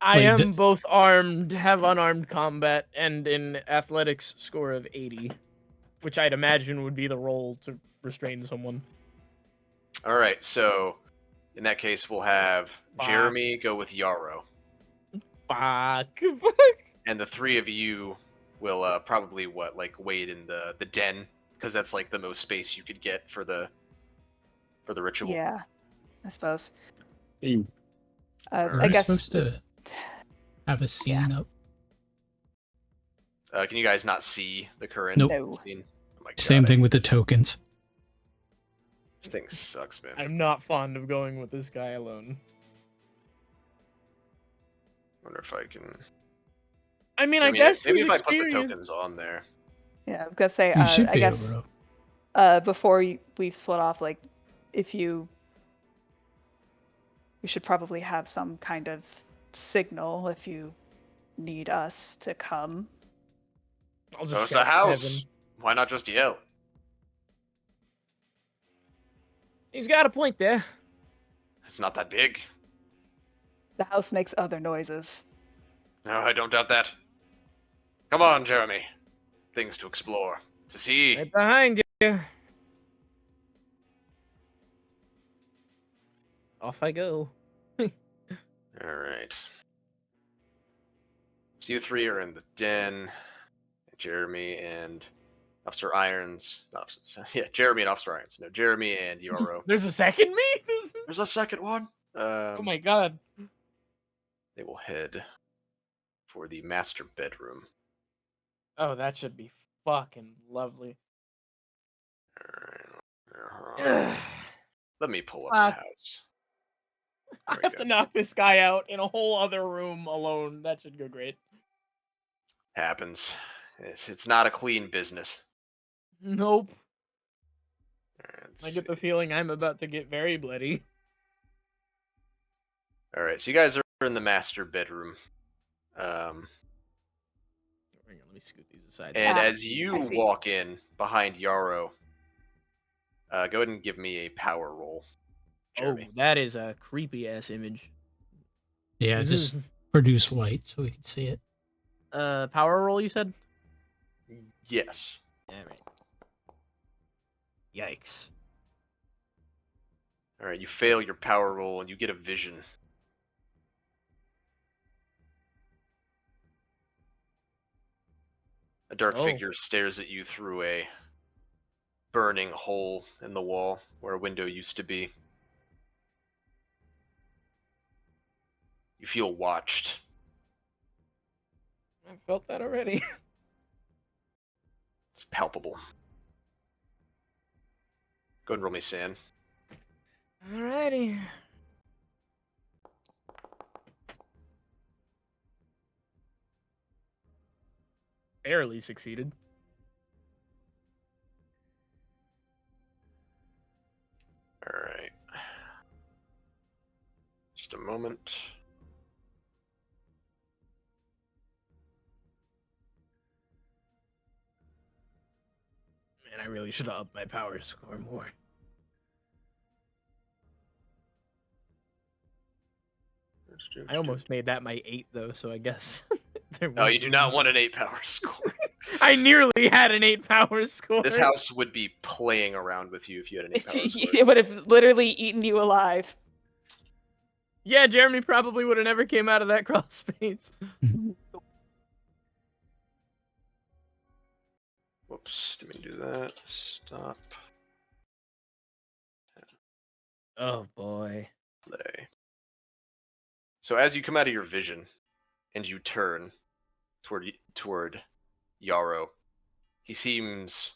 I Wait, am both armed, have unarmed combat, and an athletics score of 80, which I'd imagine would be the role to restrain someone. Alright, so in that case we'll have Fuck. Jeremy go with Yarrow. Fuck. And the three of you will probably wait in the den, because that's like the most space you could get for the ritual. Yeah, I suppose. Hey, Are I we guess. supposed to have a scene up? Can you guys not see the current Nope. No. scene? Oh my God, Same I thing hate with the this. tokens. This thing sucks, man. I'm not fond of going with this guy alone. Wonder if I can. I mean, I guess maybe his if I put the experience- tokens on there. Yeah, I was gonna say. You should I be guess able to. before we split off, like, we should probably have some kind of signal if you need us to come. I'll Oh, just it's a shout to house. Kevin. Why not just yell? He's got a point there. It's not that big. The house makes other noises. No, I don't doubt that. Come on, Jeremy. Things to explore, to see. Right behind you. Off I go. All right. So you three are in the den. Jeremy and Officer Irons. Jeremy and Officer Irons. No, Jeremy and Yoro. There's a second me? There's a second one. Oh my god. They will head for the master bedroom. Oh, that should be fucking lovely. Alright. Let me pull up the Fuck. house. I we have go. to knock this guy out in a whole other room alone. That should go great. Happens. It's not a clean business. Nope. Let's I get the see. feeling I'm about to get very bloody. All right, so you guys are in the master bedroom. Hang on, let me scoot these aside. And Ah, as I you see. walk in behind Yarrow, go ahead and give me a power roll, Oh, Jeremy. that is a creepy ass image. Yeah, just produce light so we can see it. Power roll, you said? Yes. Alright. Yikes. All right, you fail your power roll and you get a vision. A dark Oh. figure stares at you through a burning hole in the wall where a window used to be. You feel watched. I felt that already. It's palpable. Go ahead and roll me sand. Alrighty. Barely succeeded. All right. Just a moment. Man, I really should have upped my power score more. I almost made that my 8 though, so I guess. No, you do not want an 8 power score. I nearly had an 8 power score. This house would be playing around with you if you had an 8 power score. It would have literally eaten you alive. Yeah, Jeremy probably would have never came out of that crawl space. Whoops, didn't mean to do that. Stop. Oh boy. Play. So as you come out of your vision and you turn toward Yarrow, he seems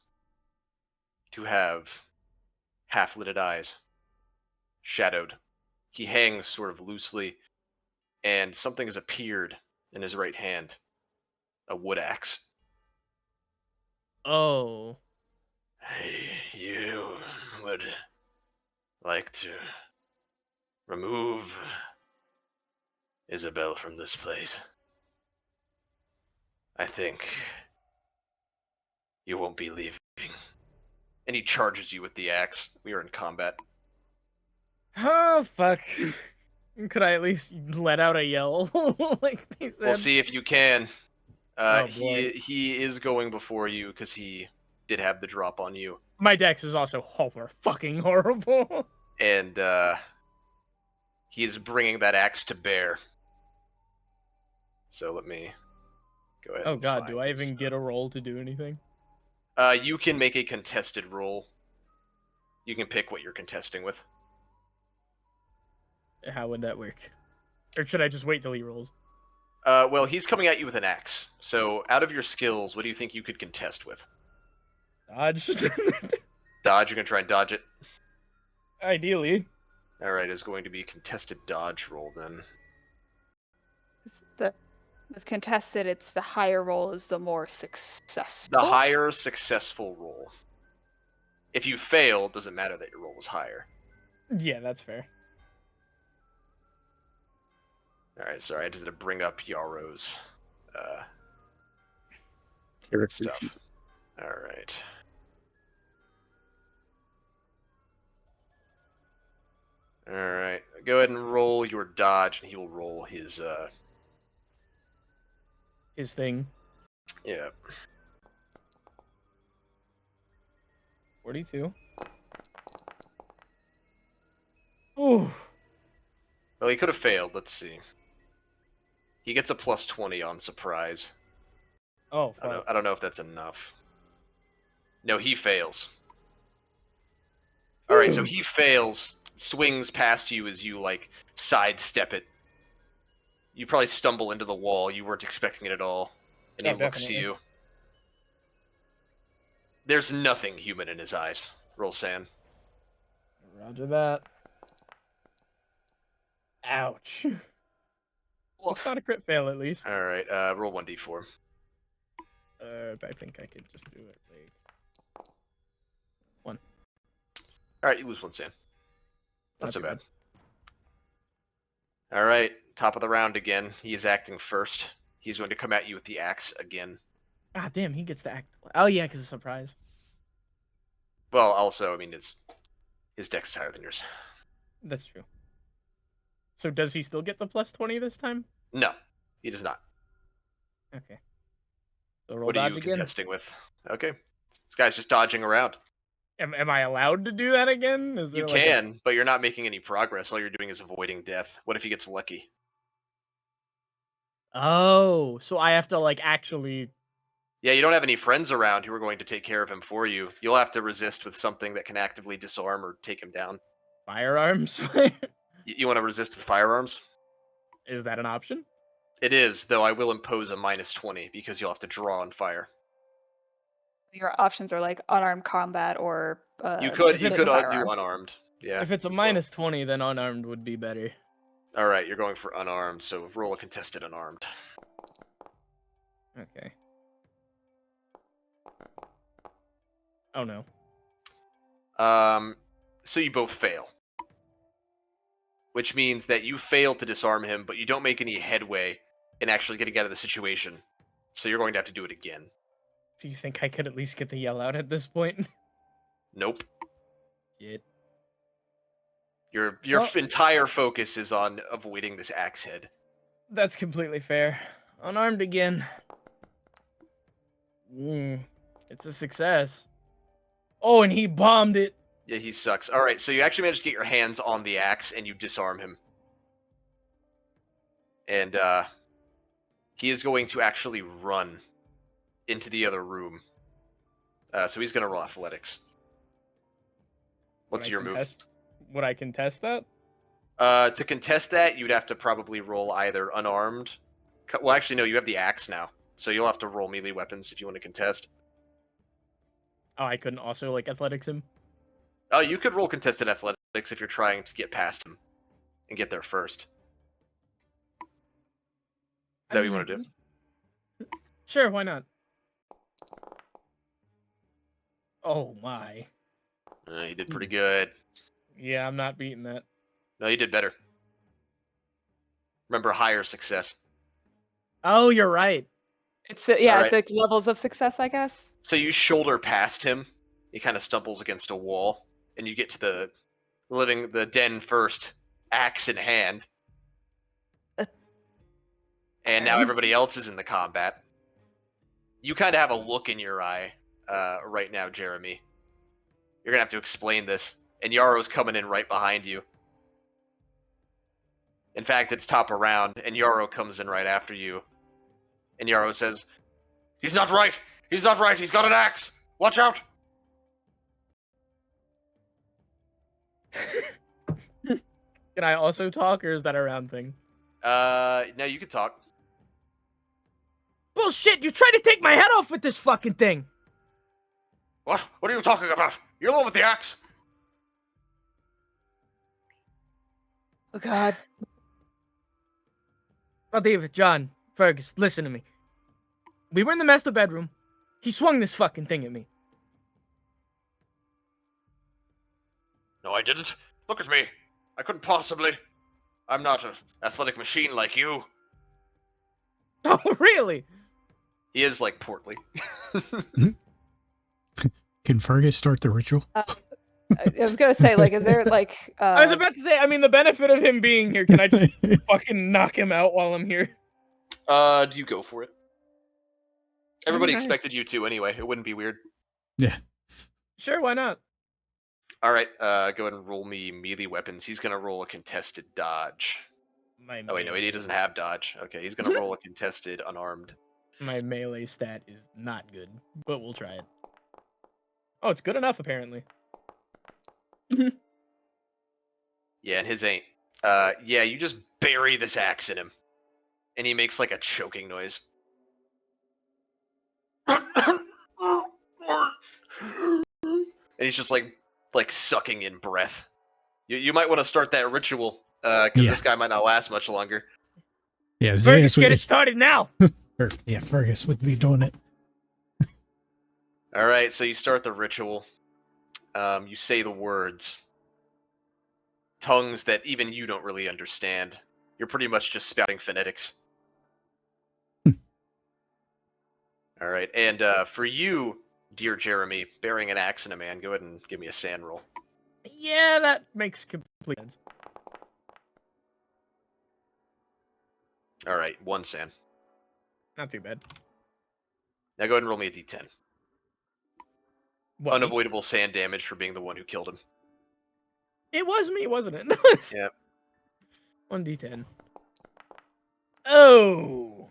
to have half-lidded eyes, shadowed. He hangs sort of loosely, and something has appeared in his right hand, a wood axe. Oh. You would like to remove Isabel from this place. I think you won't be leaving. And he charges you with the axe. We are in combat. Oh fuck. Could I at least let out a yell like they said? We'll see if you can. Oh, boy. He is going before you because he did have the drop on you. My dex is also fucking horrible. And he is bringing that axe to bear. So let me go ahead. Oh and god, find do I his- even get a roll to do anything? You can make a contested roll. You can pick what you're contesting with. How would that work? Or should I just wait till he rolls? Well, he's coming at you with an axe. So out of your skills, what do you think you could contest with? Dodge. Dodge. You're gonna try and dodge it. Ideally. All right, is going to be contested dodge roll then. With contested, it's the higher roll is the more successful. The higher successful roll. If you fail, it doesn't matter that your roll was higher. Yeah, that's fair. All right, sorry, I just had to bring up Yaro's Character stuff. sheet. All right. All right, go ahead and roll your dodge, and he will roll his. His thing. Yeah. 42. Ooh. Well, he could have failed. Let's see. He gets a plus 20 on surprise. Oh, I fuck. don't know if that's enough. No, he fails. All right, so he fails, swings past you as you like sidestep it. You probably stumble into the wall. You weren't expecting it at all, and he Oh, looks to definitely. you. There's nothing human in his eyes. Roll sand. Roger that. Ouch. It's not a crit fail, at least. All right, roll 1d4. I think I could just do it. Like... All right, you lose 1 sand. Not Not so too bad. All right, top of the round again. He is acting first. He's going to come at you with the axe again. Ah, damn, he gets to act. Oh, yeah, because it's a surprise. Well, also, I mean, his dex is higher than yours. That's true. So does he still get the plus 20 this time? No, he does not. Okay. So roll What are dodge you again. contesting with? Okay, this guy's just dodging around. Am I allowed to do that again? Is there You like can, but you're not making any progress. All you're doing is avoiding death. What if he gets lucky? Oh, so I have to like actually. Yeah, you don't have any friends around who are going to take care of him for you. You'll have to resist with something that can actively disarm or take him down. Firearms? You want to resist with firearms? Is that an option? It is, though I will impose a -20 because you'll have to draw and fire. Your options are like unarmed combat or You could with a do firearm. unarmed. Yeah. If it's a as well. -20, then unarmed would be better. All right, you're going for unarmed, so roll a contested unarmed. Okay. Oh no. So you both fail. Which means that you fail to disarm him, but you don't make any headway in actually getting out of the situation. So you're going to have to do it again. Do you think I could at least get the yell out at this point? Nope. Shit. Your Well- entire focus is on avoiding this axe head. That's completely fair. Unarmed again. It's a success. Oh, and he bombed it. Yeah, he sucks. All right, so you actually managed to get your hands on the axe and you disarm him. And he is going to actually run into the other room. So he's going to roll athletics. What's your move? Would I contest that? To contest that, you'd have to probably roll either unarmed. Well, actually, no, you have the axe now. So you'll have to roll melee weapons if you want to contest. Oh, I couldn't also like athletics him. Oh, you could roll contested athletics if you're trying to get past him and get there first. Is that what you want to do? Sure, why not? Oh my. You did pretty good. Yeah, I'm not beating that. No, you did better. Remember, higher success. Oh, you're right. It's yeah, Alright. it's like levels of success, I guess. So you shoulder past him. He kind of stumbles against a wall, and you get to the den first, axe in hand. And now Nice. everybody else is in the combat. You kind of have a look in your eye right now, Jeremy. You're gonna have to explain this. And Yaro's coming in right behind you. In fact, it's top of round, and Yaro comes in right after you. And Yarrow says, "He's not right! He's not right! He's got an axe! Watch out!" Can I also talk, or is that a round thing? No, you can talk. Bullshit! You tried to take my head off with this fucking thing! What? What are you talking about? You're the one with the axe! Oh God. Oh, David, John, Fergus, listen to me. We were in the master bedroom. He swung this fucking thing at me. No, I didn't. Look at me. I couldn't possibly. I'm not an athletic machine like you. Oh, really? He is, like, portly. Can Fergus start the ritual? I was gonna say, like, is there like? I was about to say, I mean, the benefit of him being here, can I just fucking knock him out while I'm here? Do you go for it? Everybody Okay. expected you to anyway. It wouldn't be weird. Yeah. Sure, why not? Alright, go ahead and roll me melee weapons. He's gonna roll a contested dodge. Oh wait, no, he doesn't have dodge. Okay, he's gonna roll a contested unarmed. My melee stat is not good, but we'll try it. Oh, it's good enough, apparently. Yeah, and his ain't. Yeah, you just bury this axe in him. And he makes like a choking noise. And he's just like sucking in breath. You might want to start that ritual, because Yeah. this guy might not last much longer. Yeah, Fergus, Zeus get it would, started now! Fergus would be doing it. Alright, so you start the ritual. You say the words. Tongues that even you don't really understand. You're pretty much just spouting phonetics. Alright, and for you, dear Jeremy, bearing an axe in a man, go ahead and give me a sand roll. Yeah, that makes complete sense. Alright, 1 sand. Not too bad. Now go ahead and roll me a d10. What, me? Unavoidable sand damage for being the one who killed him. It was me, wasn't it? Yep. 1d10. Oh!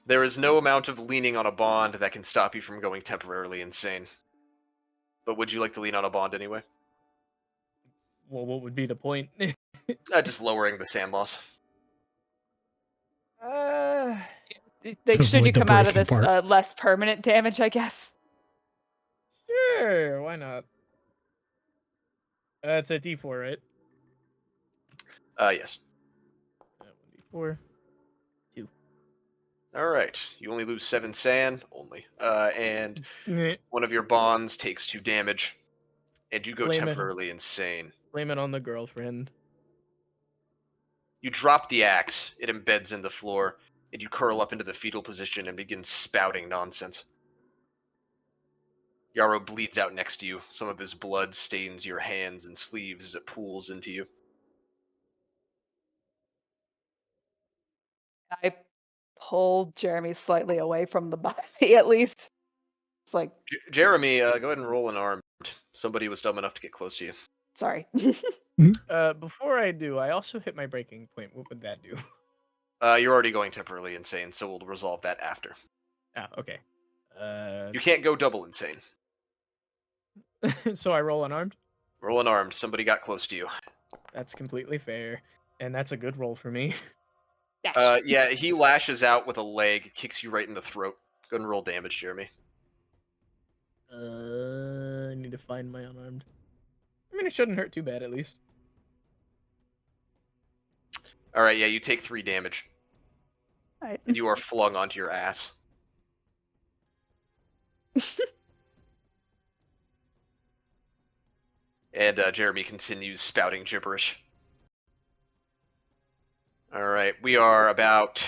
There is no amount of leaning on a bond that can stop you from going temporarily insane. But would you like to lean on a bond anyway? Well, what would be the point? Just lowering the sand loss. Like, should you Avoid the come out of breaking this part. less permanent damage? I guess. Sure, why not? It's a d4, right? Yes. 1d4. Alright, you only lose 7 sand, only. And Meh. one of your bonds takes 2 damage, and you go Blame it. temporarily insane. Blame it on the girlfriend. You drop the axe, it embeds in the floor, and you curl up into the fetal position and begin spouting nonsense. Yarrow bleeds out next to you. Some of his blood stains your hands and sleeves as it pools into you. I pulled Jeremy slightly away from the body, at least. It's like, Jeremy, go ahead and roll an armed. Somebody was dumb enough to get close to you. sorry. Before I do, I also hit my breaking point. What would that do? You're already going temporarily insane, so we'll resolve that after. Ah, okay. You can't go double insane. So I roll unarmed? Roll unarmed. Somebody got close to you. That's completely fair. And that's a good roll for me. Yeah, he lashes out with a leg, kicks you right in the throat. Go ahead and roll damage, Jeremy. I need to find my unarmed. I mean, it shouldn't hurt too bad, at least. Alright, yeah, you take 3 damage. Right. And you are flung onto your ass. And Jeremy continues spouting gibberish. Alright, we are about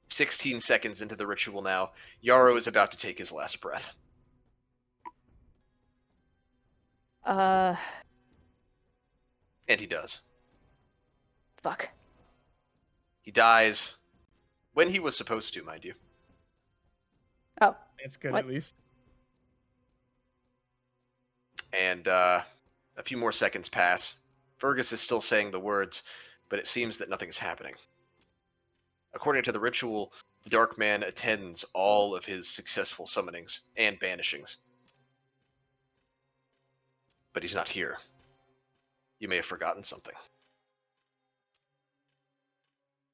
16 seconds into the ritual now. Yarrow is about to take his last breath. And he does. Fuck. He dies when he was supposed to, mind you. Oh, That's good, What? at least. And a few more seconds pass. Fergus is still saying the words, but it seems that nothing's happening. According to the ritual, The Dark Man attends all of his successful summonings and banishings. But he's not here. You may have forgotten something.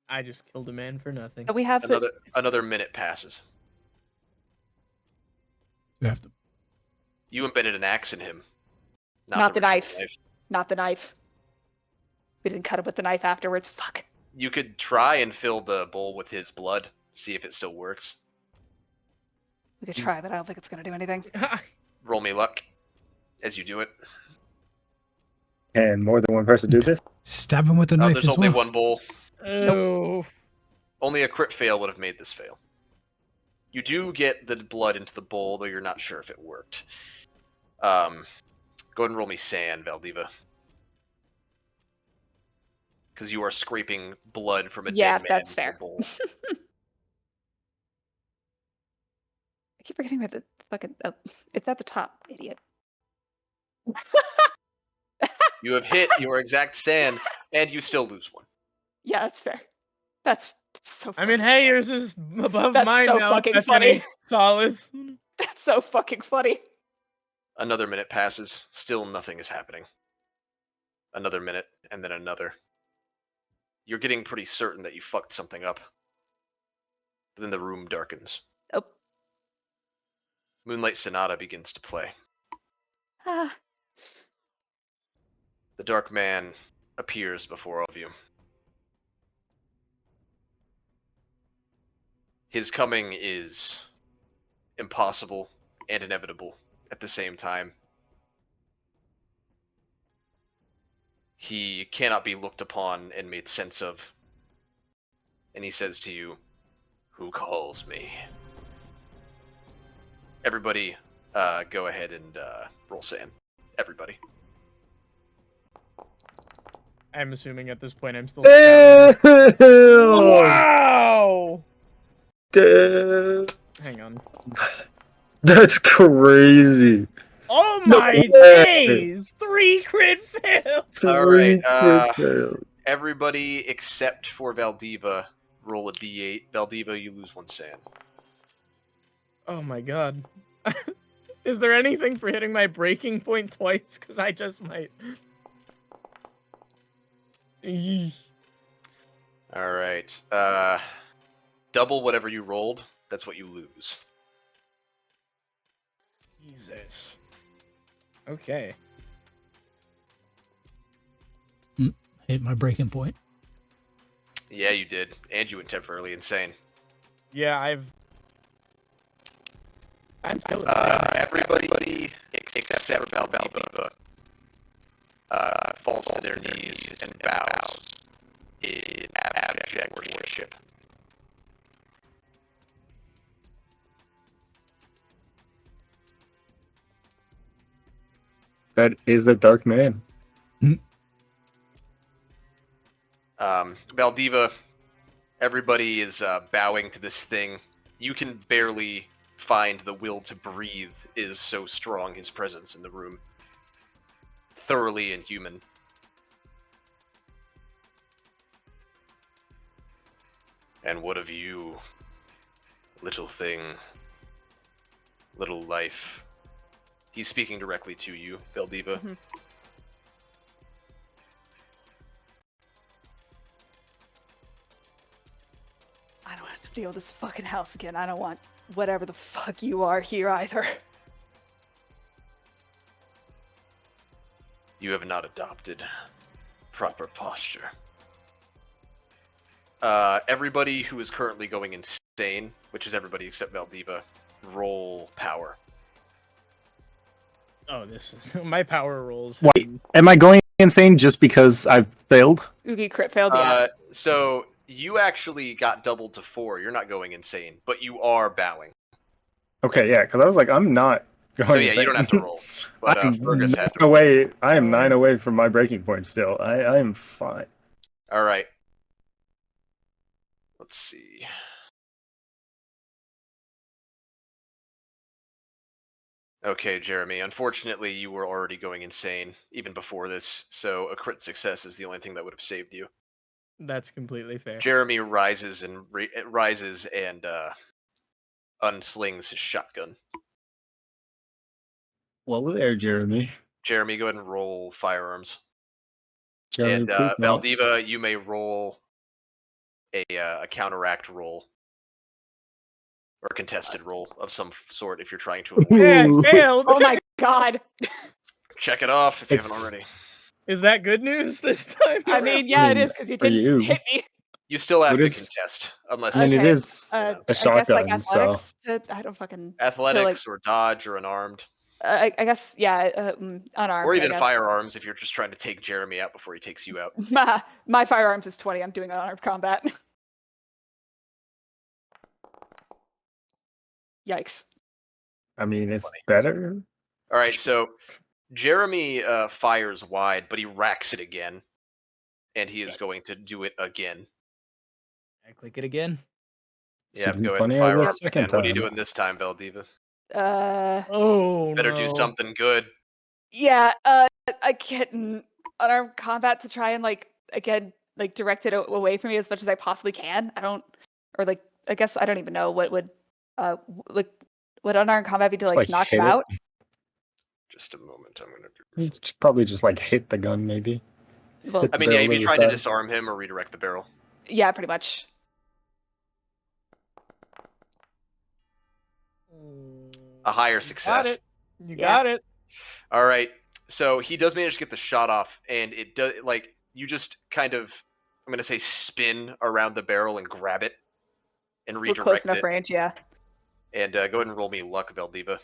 I just killed a man for nothing. So we have Another minute passes. You have to. You embedded an axe in him. Not the original knife. Not the knife. We didn't cut him with the knife afterwards. Fuck. You could try and fill the bowl with his blood, see if it still works. We could try, but I don't think it's gonna do anything. Roll me luck as you do it. Can more than one person do this? Stab him with the Oh, knife there's as only well. one bowl. Oh. Only a crit fail would have made this fail. You do get the blood into the bowl, though you're not sure if it worked. Go ahead and roll me sand, Valdiva. Because you are scraping blood from a Yeah, dead man that's into fair. the bowl. I keep forgetting about the fucking. Oh, it's at the top, idiot. You have hit your exact sand, and you still lose one. Yeah, that's fair. That's so. I mean, fucking hey, funny. yours is above That's mine so now. fucking That's funny. any solace. That's so fucking funny. Another minute passes. Still nothing is happening. Another minute, and then another. You're getting pretty certain that you fucked something up. But then the room darkens. Oh. Moonlight Sonata begins to play. Ah. The Dark Man appears before all of you. His coming is impossible and inevitable at the same time. He cannot be looked upon and made sense of. And he says to you, "Who calls me?" Everybody, go ahead and roll sand. Everybody. I'm assuming at this point I'm still. Damn! Wow! Damn! Hang on. That's crazy. Oh No my way. days! 3 crit fails! Alright, Crit fails. everybody except for Valdiva, roll a d8. Valdiva, you lose 1 sand. Oh my god. Is there anything for hitting my breaking point twice? Because I just might. Eesh. Alright, double whatever you rolled, that's what you lose. Jesus. Okay. Hit my breaking point. Yeah, you did. And you went temporarily insane. Yeah, I'm still Everybody except Valdiva falls to their knees and bows in abject worship. That is a dark man. Valdiva, everybody is bowing to this thing. You can barely find the will to breathe, is so strong his presence in the room. Thoroughly inhuman. And what of you, little thing, little life? He's speaking directly to you, Valdiva. Mhm. I don't have to deal with this fucking house again. I don't want whatever the fuck you are here either. You have not adopted proper posture. Everybody who is currently going insane, which is everybody except Valdiva, roll power. Oh, this is my power rolls. Wait, am I going insane just because I've failed? Oogie crit failed, yeah. So you actually got doubled to 4. You're not going insane, but you are bowing. Okay, yeah, because I was like, I'm not going So yeah, insane. you don't have to roll. But I'm Fergus 9 had to. away. I am 9 away from my breaking point still. I am fine. All right. Let's see. Okay, Jeremy. Unfortunately, you were already going insane even before this, so a crit success is the only thing that would have saved you. That's completely fair. Jeremy rises and unslings his shotgun. Well, there, Jeremy. Jeremy, go ahead and roll firearms. Jeremy, And please not. Valdiva, you may roll a counteract roll or a contested roll of some sort if you're trying to avoid. Hey, I Ooh. failed. Oh my god. Check it off if you haven't It's- already. Is that good news this time? I mean, yeah, it mean, is because you for didn't you. hit me. You still have What to is- contest, unless I mean, it Okay, is you know, a I guess like shotgun, so athletics. I don't fucking. athletics or dodge or unarmed, I guess yeah, unarmed. or I even guess. firearms if you're just trying to take Jeremy out before he takes you out. My firearms is 20. I'm doing unarmed combat. Yikes. I mean, it's Funny. better. All right, so Jeremy fires wide, but he racks it again, and he is going to do it again. I click it again. It's Yeah, even go ahead and funnier fire the arms second again. What are you time. doing this time, Valdiva? Oh Better no. do something good. Yeah, I get in unarmed combat to try and again direct it away from me as much as I possibly can. I don't, or I guess I don't even know what would would unarmed combat be to Just, knock hit him it. out. Just a moment. I'm gonna do. It's probably just hit the gun, maybe. Well, Hit I the mean, yeah, barrel if you of the trying to side. disarm him or redirect the barrel. yeah, pretty much. A higher Got success. it. You Yeah. got it. All right. So he does manage to get the shot off, and it does you just kind of, I'm gonna say, spin around the barrel and grab it and We're close redirect enough it. range, yeah. And go ahead and roll me luck, Valdiva.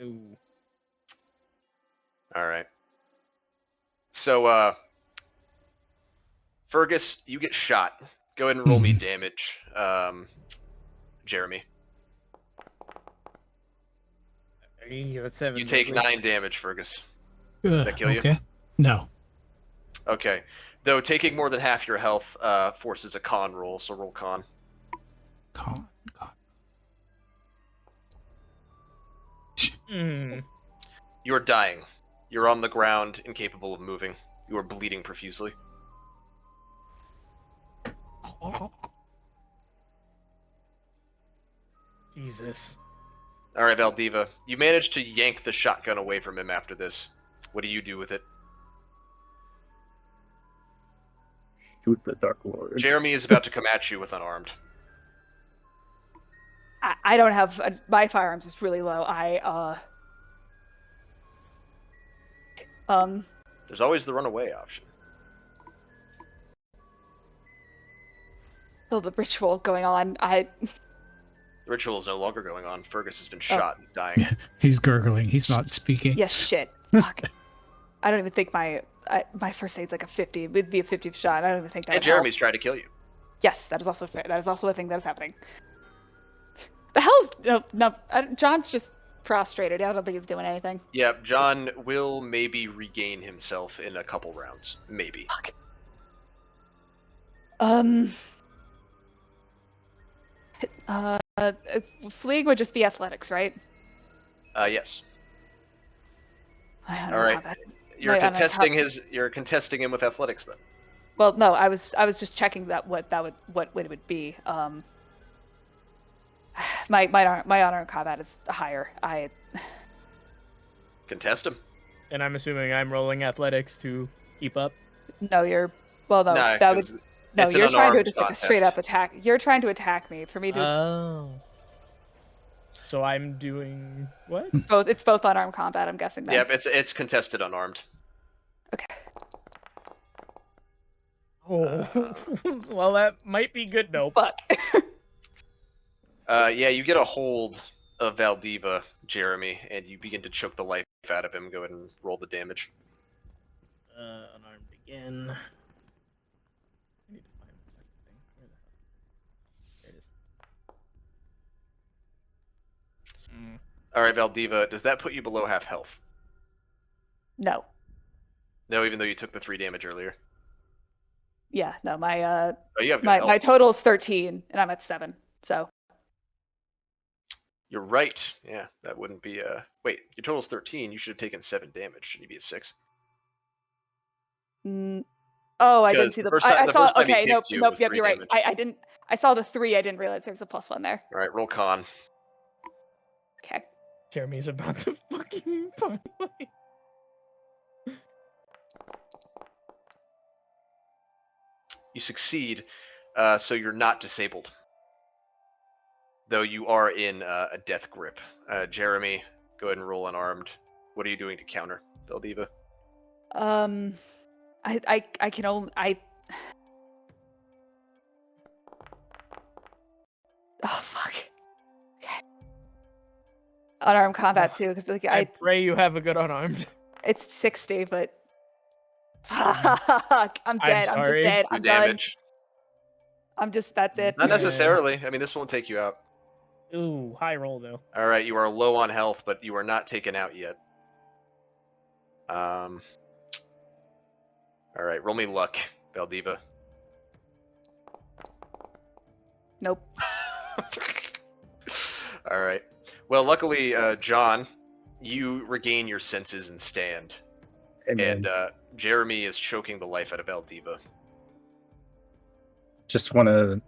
Ooh. All right. So Fergus, you get shot. Go ahead and roll me damage, Jeremy. That's 7. You take deadly. 9 damage, Fergus. that kill you? Okay. No. Okay. Though taking more than half your health forces a con roll, so roll con. Con. Hmm. You are dying. You're on the ground, incapable of moving. You are bleeding profusely. Jesus. All right, Valdiva. You managed to yank the shotgun away from him after this. What do you do with it? Shoot the Dark Lord. Jeremy is about to come at you with unarmed. I don't have my firearms is really low. There's always the runaway option. So the ritual going on. The ritual is no longer going on. Fergus has been shot. He's dying. He's gurgling. He's not speaking. Yeah, shit. Fuck. I don't even think my first aid's like a 50. It would be a 50 shot. I don't even think that. And would help. Jeremy's tried to kill you. Yes, that is also fair. That is also a thing that is happening. The hell's no. John's just prostrated. I don't think he's doing anything. Yeah, John will maybe regain himself in a couple rounds. Maybe. Fuck. Fleeing would just be athletics, right? Yes. I don't All know right. how that- You're Wait, I'm gonna contesting You're contesting him with athletics then. Well, no, I was just checking what it would be. My honor in combat is higher. Contest him. And I'm assuming I'm rolling athletics to keep up. No, you're well. No, Nah, that would 'cause no. it's an You're trying to unarmed just like a contest. straight up attack. You're trying to attack me. For me to Oh. So I'm doing what? both. It's both unarmed combat. I'm guessing. Then. Yep, it's contested unarmed. Okay. Oh. Well, that might be good. Nope. Fuck. Yeah, you get a hold of Valdiva, Jeremy, and you begin to choke the life out of him. Go ahead and roll the damage. Unarmed again. I need to find that thing. Where the hell? There it is. All right, Valdiva, does that put you below half health? No. No, even though you took the 3 damage earlier. Yeah. No. My Oh, you have good my health. total is 13, and I'm at 7. So You're right. Yeah, that wouldn't be. Wait, your total's 13. You should have taken 7 damage. Shouldn't you be at 6? Oh, I didn't Because see the the. first time, I the saw. first time he Okay, nope, kicked you, it nope. was Yep, 3 you're right. damage. I didn't. I saw the 3. I didn't realize there was a +1 there. All right, roll con. Okay. Jeremy's about to fucking punch me. You succeed, so you're not disabled. Though you are in a death grip. Jeremy, go ahead and roll unarmed. What are you doing to counter Veldiva? I can only Oh fuck. Okay. Unarmed combat too, because like I pray you have a good unarmed. it's 60, but fuck, I'm dead. I'm just sorry. dead. 2 I'm done. damage. That's it. Not necessarily. I mean, this won't take you out. Ooh, high roll though. All right, you are low on health, but you are not taken out yet. All right, roll me luck, Veldiva. Nope. All right. Well, luckily, John, you regain your senses and stand, Amen. and Jeremy is choking the life out of Veldiva. Just want to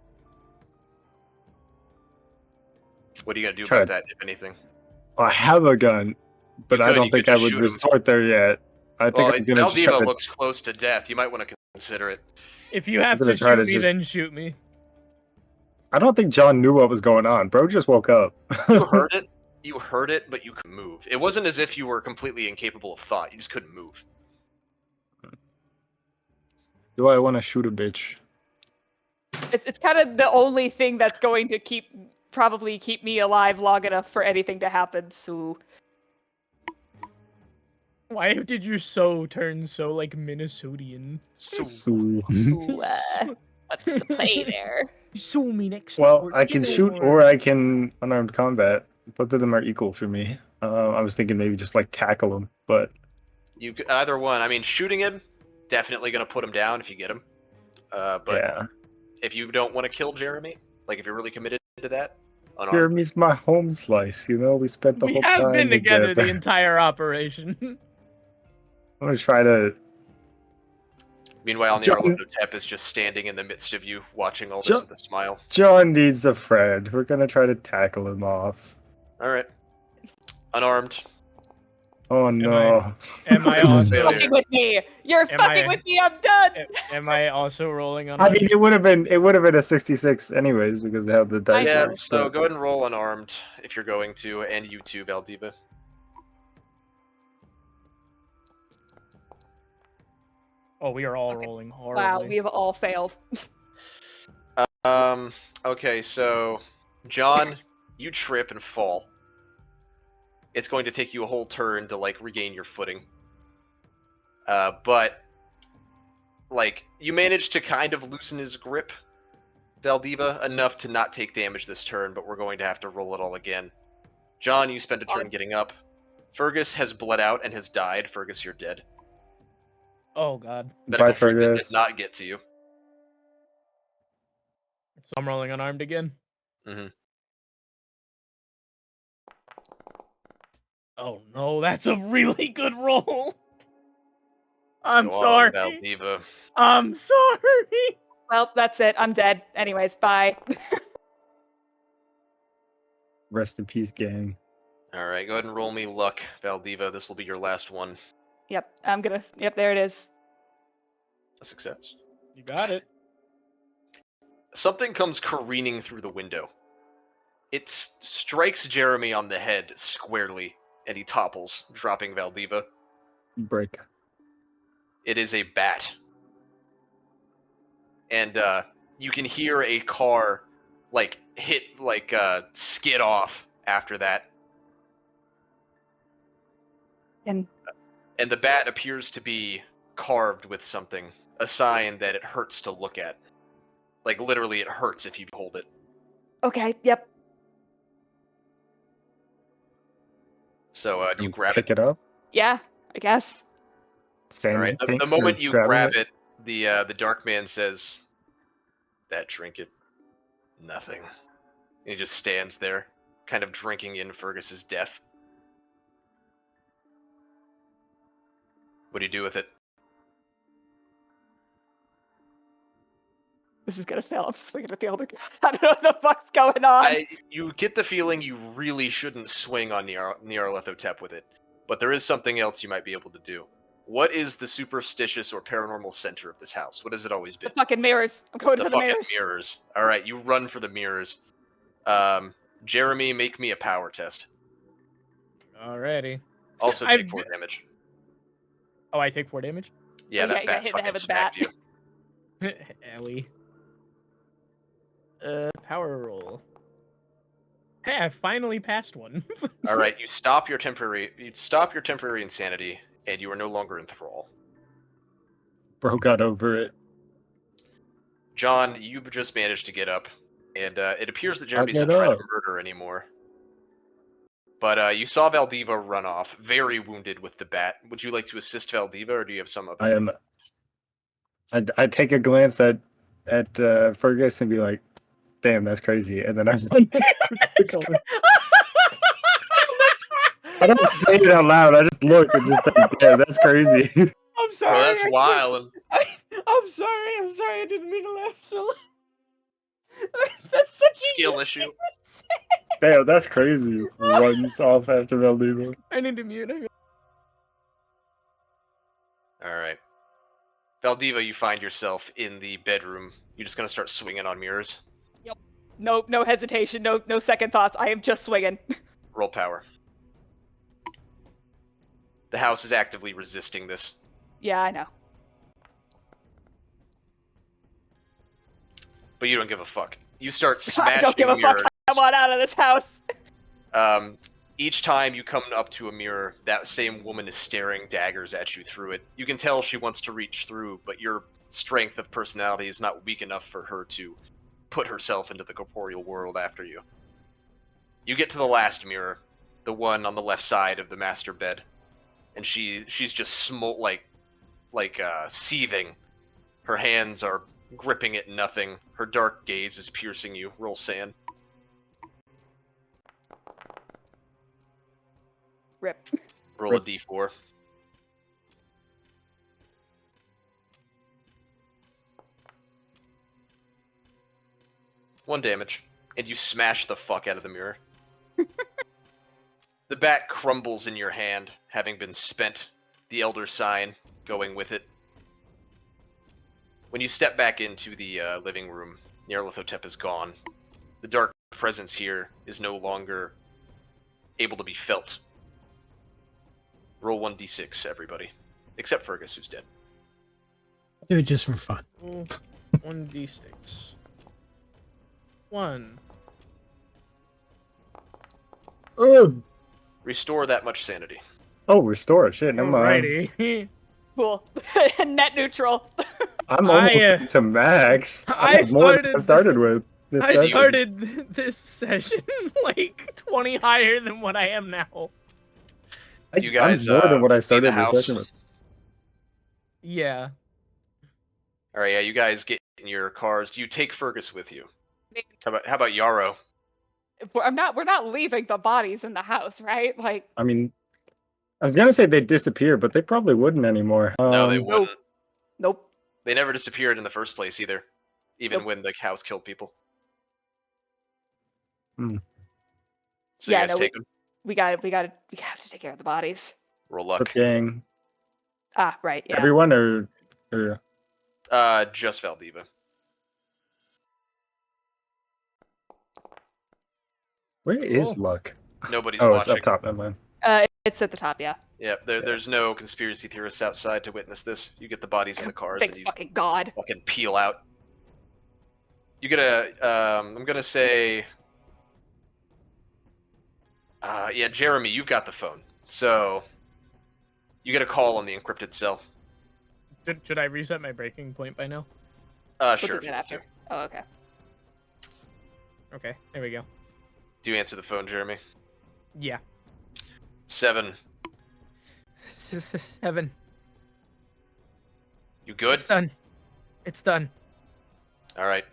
What are you gonna do Try about to- that, if anything? I have a gun, but You I could- don't you could think I just would shoot him. resort there yet. I think Well, I'm gonna just try Veldiva to, looks close to death. You might want to consider it. If you have gonna to try shoot to me, just- then shoot me. I don't think John knew what was going on. Bro just woke up. You heard it. You heard it, but you couldn't move. It wasn't as if you were completely incapable of thought. You just couldn't move. Do I want to shoot a bitch? It's kind of the only thing that's going to probably keep me alive long enough for anything to happen. So Why did you turn so like Minnesotian? So what's the play there? Sue me next. Well, door. I can shoot or I can unarmed combat. Both of them are equal for me. I was thinking maybe just like tackle him, but you either one. I mean, shooting him definitely gonna put him down if you get him. But yeah. if you don't want to kill Jeremy, like if you're really committed to that, unarmed. Jeremy's my home slice, you know? We spent the We whole have time been together the together. entire operation. I'm gonna try to. Meanwhile, John- Nyarlathotep is just standing in the midst of you, watching all this John- with a smile. John needs a friend. We're gonna try to tackle him off. All right, unarmed. Oh no. Am I Failure. also? Failure. Fucking with me. You're Am fucking I- with me. I'm done. Am I also rolling on? I mean, it would have been a 66 anyways because of how the dice Yeah, work, so but- go ahead and roll unarmed if you're going to, and you too, Veldiva. Oh, we are all Okay. rolling horribly. Wow, we have all failed. Okay, so John, you trip and fall. It's going to take you a whole turn to like regain your footing. But like you managed to kind of loosen his grip, Veldiva, enough to not take damage this turn, but we're going to have to roll it all again. John, you spent a turn getting up. Fergus has bled out and has died. Fergus, you're dead. Oh god. Medical Bye, treatment Fergus. did not get to you. So I'm rolling unarmed again. Mm-hmm. Oh no, that's a really good roll. I'm Go on, sorry. Veldiva. I'm sorry. Well, that's it. I'm dead. Anyways, bye. Rest in peace, gang. All right, go ahead and roll me luck, Veldiva. This will be your last one. Yep, I'm gonna. Yep, there it is. A success. You got it. Something comes careening through the window. It strikes Jeremy on the head squarely, and he topples, dropping Veldiva. Break. It is a bat. And you can hear a car skid off after that. And And the bat appears to be carved with something, a sign that it hurts to look at. Like literally it hurts if you hold it. okay, yep. So do you grab Pick it? it up. Yeah, I guess. Same All right. thing The for moment you grabbing grab it, the dark man says, "That trinket, nothing." And he just stands there, kind of drinking in Fergus's death. What do you do with it? This is gonna fail. I'm swinging at the elder. I don't know what the fuck's going on. You get the feeling you really shouldn't swing on Nyarlathotep with it, but there is something else you might be able to do. What is the superstitious or paranormal center of this house? What has it always The been? fucking mirrors. I'm going The for the fucking mirrors. mirrors. All right, you run for the mirrors. Jeremy, make me a power test. Alrighty. Also I've take 4 damage. Oh, I take 4 damage? Yeah, Oh, that you got bat hit in the fucking head with the smacked bat. you. Ellie. Power roll. Hey, I finally passed one. All right, you stop your temporary insanity, and you are no longer in thrall. Bro got over it. John, you just managed to get up, and it appears that I'll Jeremy's get not trying up. to murder anymore. But you saw Valdiva run off, very wounded with the bat. Would you like to assist Valdiva, or do you have some other? I am. I take a glance at Fergus and be like, "Damn, that's crazy," and then I I don't say it out loud. I just look and just think, "Yeah, that's crazy." I'm sorry. Well, that's wild. I'm sorry. I didn't mean to laugh so loud. That's such a Skill issue. Damn, that's crazy. Runs off after Valdiva. I need to mute. All right, Valdiva, you find yourself in the bedroom. You're just gonna start swinging on mirrors. No hesitation. No second thoughts. I am just swinging. Roll power. The house is actively resisting this. Yeah, I know. But you don't give a fuck. You start I smashing don't give a fuck. mirrors. I want out of this house. Each time you come up to a mirror, that same woman is staring daggers at you through it. You can tell she wants to reach through, but your strength of personality is not weak enough for her to put herself into the corporeal world after you. You get to the last mirror, the one on the left side of the master bed, and she's just seething. Her hands are gripping at nothing. Her dark gaze is piercing you. Roll sand. Rip. Roll a d4. One damage, and you smash the fuck out of the mirror. The bat crumbles in your hand, having been spent, the elder sign going with it. When you step back into the living room, Nyarlathotep is gone. The dark presence here is no longer able to be felt. Roll 1d6, everybody. Except Fergus, who's dead. Do it just for fun. 1d6. 1. Oh, Restore that much sanity. restore it. Shit, never mind. Alrighty. Cool. Net neutral. I'm almost to max. That's more than I started with. This I session. started this session like 20 higher than what I am now. You guys, I'm more than what I see the started this house? session with. Yeah. All right, yeah, you guys get in your cars. Do you take Fergus with you? How about Yarrow? We're not leaving the bodies in the house, right? Like, I mean, I was gonna say they'd disappear, but they probably wouldn't anymore. No, they wouldn't. nope. They never disappeared in the first place either, even Nope. when the house killed people. Hmm. So Yeah, you guys no, take them. We have to take care of the bodies. Roll Flip luck. gang. Ah, right. Yeah. Everyone or Just Valdiva. where is Cool. luck? Nobody's Oh, it's watching. up top. Never mind. It's at the top. Yeah. Yeah, there's no conspiracy theorists outside to witness this. You get the bodies in the cars and Thank you fucking God. fucking peel out. You get I'm gonna say, yeah, Jeremy, you've got the phone, so you get a call on the encrypted cell. Should I reset my breaking point by now? We'll Sure. do if you that want to. after. Oh, okay. Okay, there we go. Do you answer the phone, Jeremy? Yeah. 7. 7. You good? It's done. It's done. All right.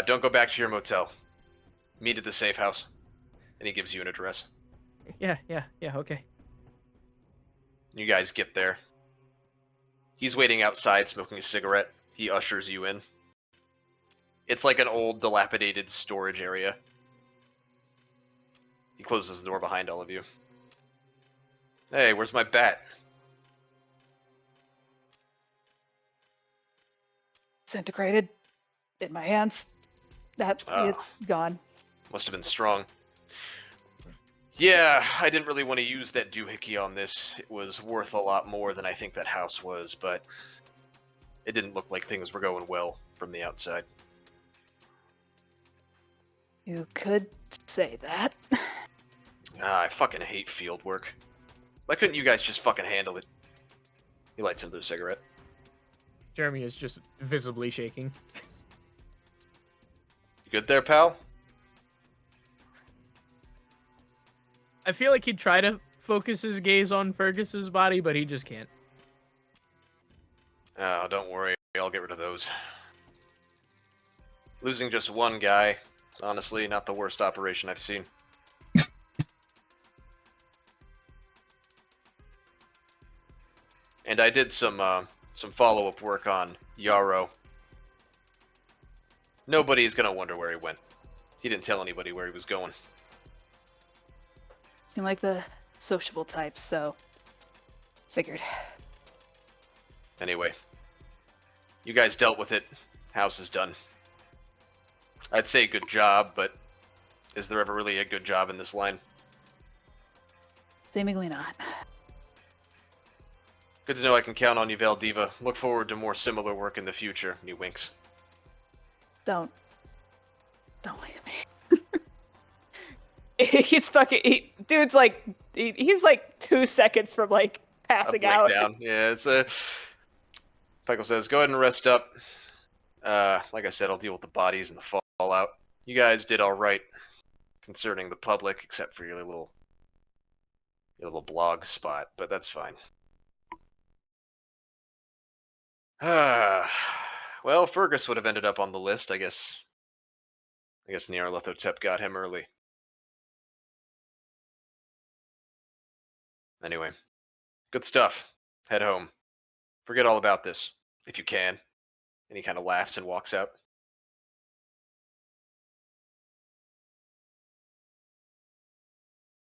Don't go back to your motel. Meet at the safe house. And he gives you an address. Yeah, okay. You guys get there. He's waiting outside smoking a cigarette. He ushers you in. It's like an old, dilapidated storage area. He closes the door behind all of you. Hey, where's my bat? Disintegrated in my hands. It's gone. Must have been strong. Yeah, I didn't really want to use that doohickey on this. It was worth a lot more than I think that house was, but it didn't look like things were going well from the outside. You could say that. I fucking hate field work. Why couldn't you guys just fucking handle it? He lights another cigarette. Jeremy is just visibly shaking. You good there, pal? I feel like he'd try to focus his gaze on Fergus's body, but he just can't. Oh, don't worry. I'll get rid of those. Losing just one guy, honestly, not the worst operation I've seen. And I did some follow-up work on Yarrow. Nobody's gonna wonder where he went. He didn't tell anybody where he was going. Seem like the sociable type, so figured. Anyway, you guys dealt with it. House is done. I'd say good job, but is there ever really a good job in this line? Seemingly not. Good to know I can count on you, Valdiva. Look forward to more similar work in the future. And he winks. Don't look at me. He's fucking. Dude's like. He's like 2 seconds from like passing out. Down. Yeah, it's a. Pikel says, "Go ahead and rest up. Like I said, I'll deal with the bodies and the fallout. You guys did all right, concerning the public, except for your little blog spot. But that's fine." Well, Fergus would have ended up on the list, I guess. I guess Nyarlathotep got him early. Anyway, good stuff. Head home. Forget all about this, if you can. And he kind of laughs and walks out.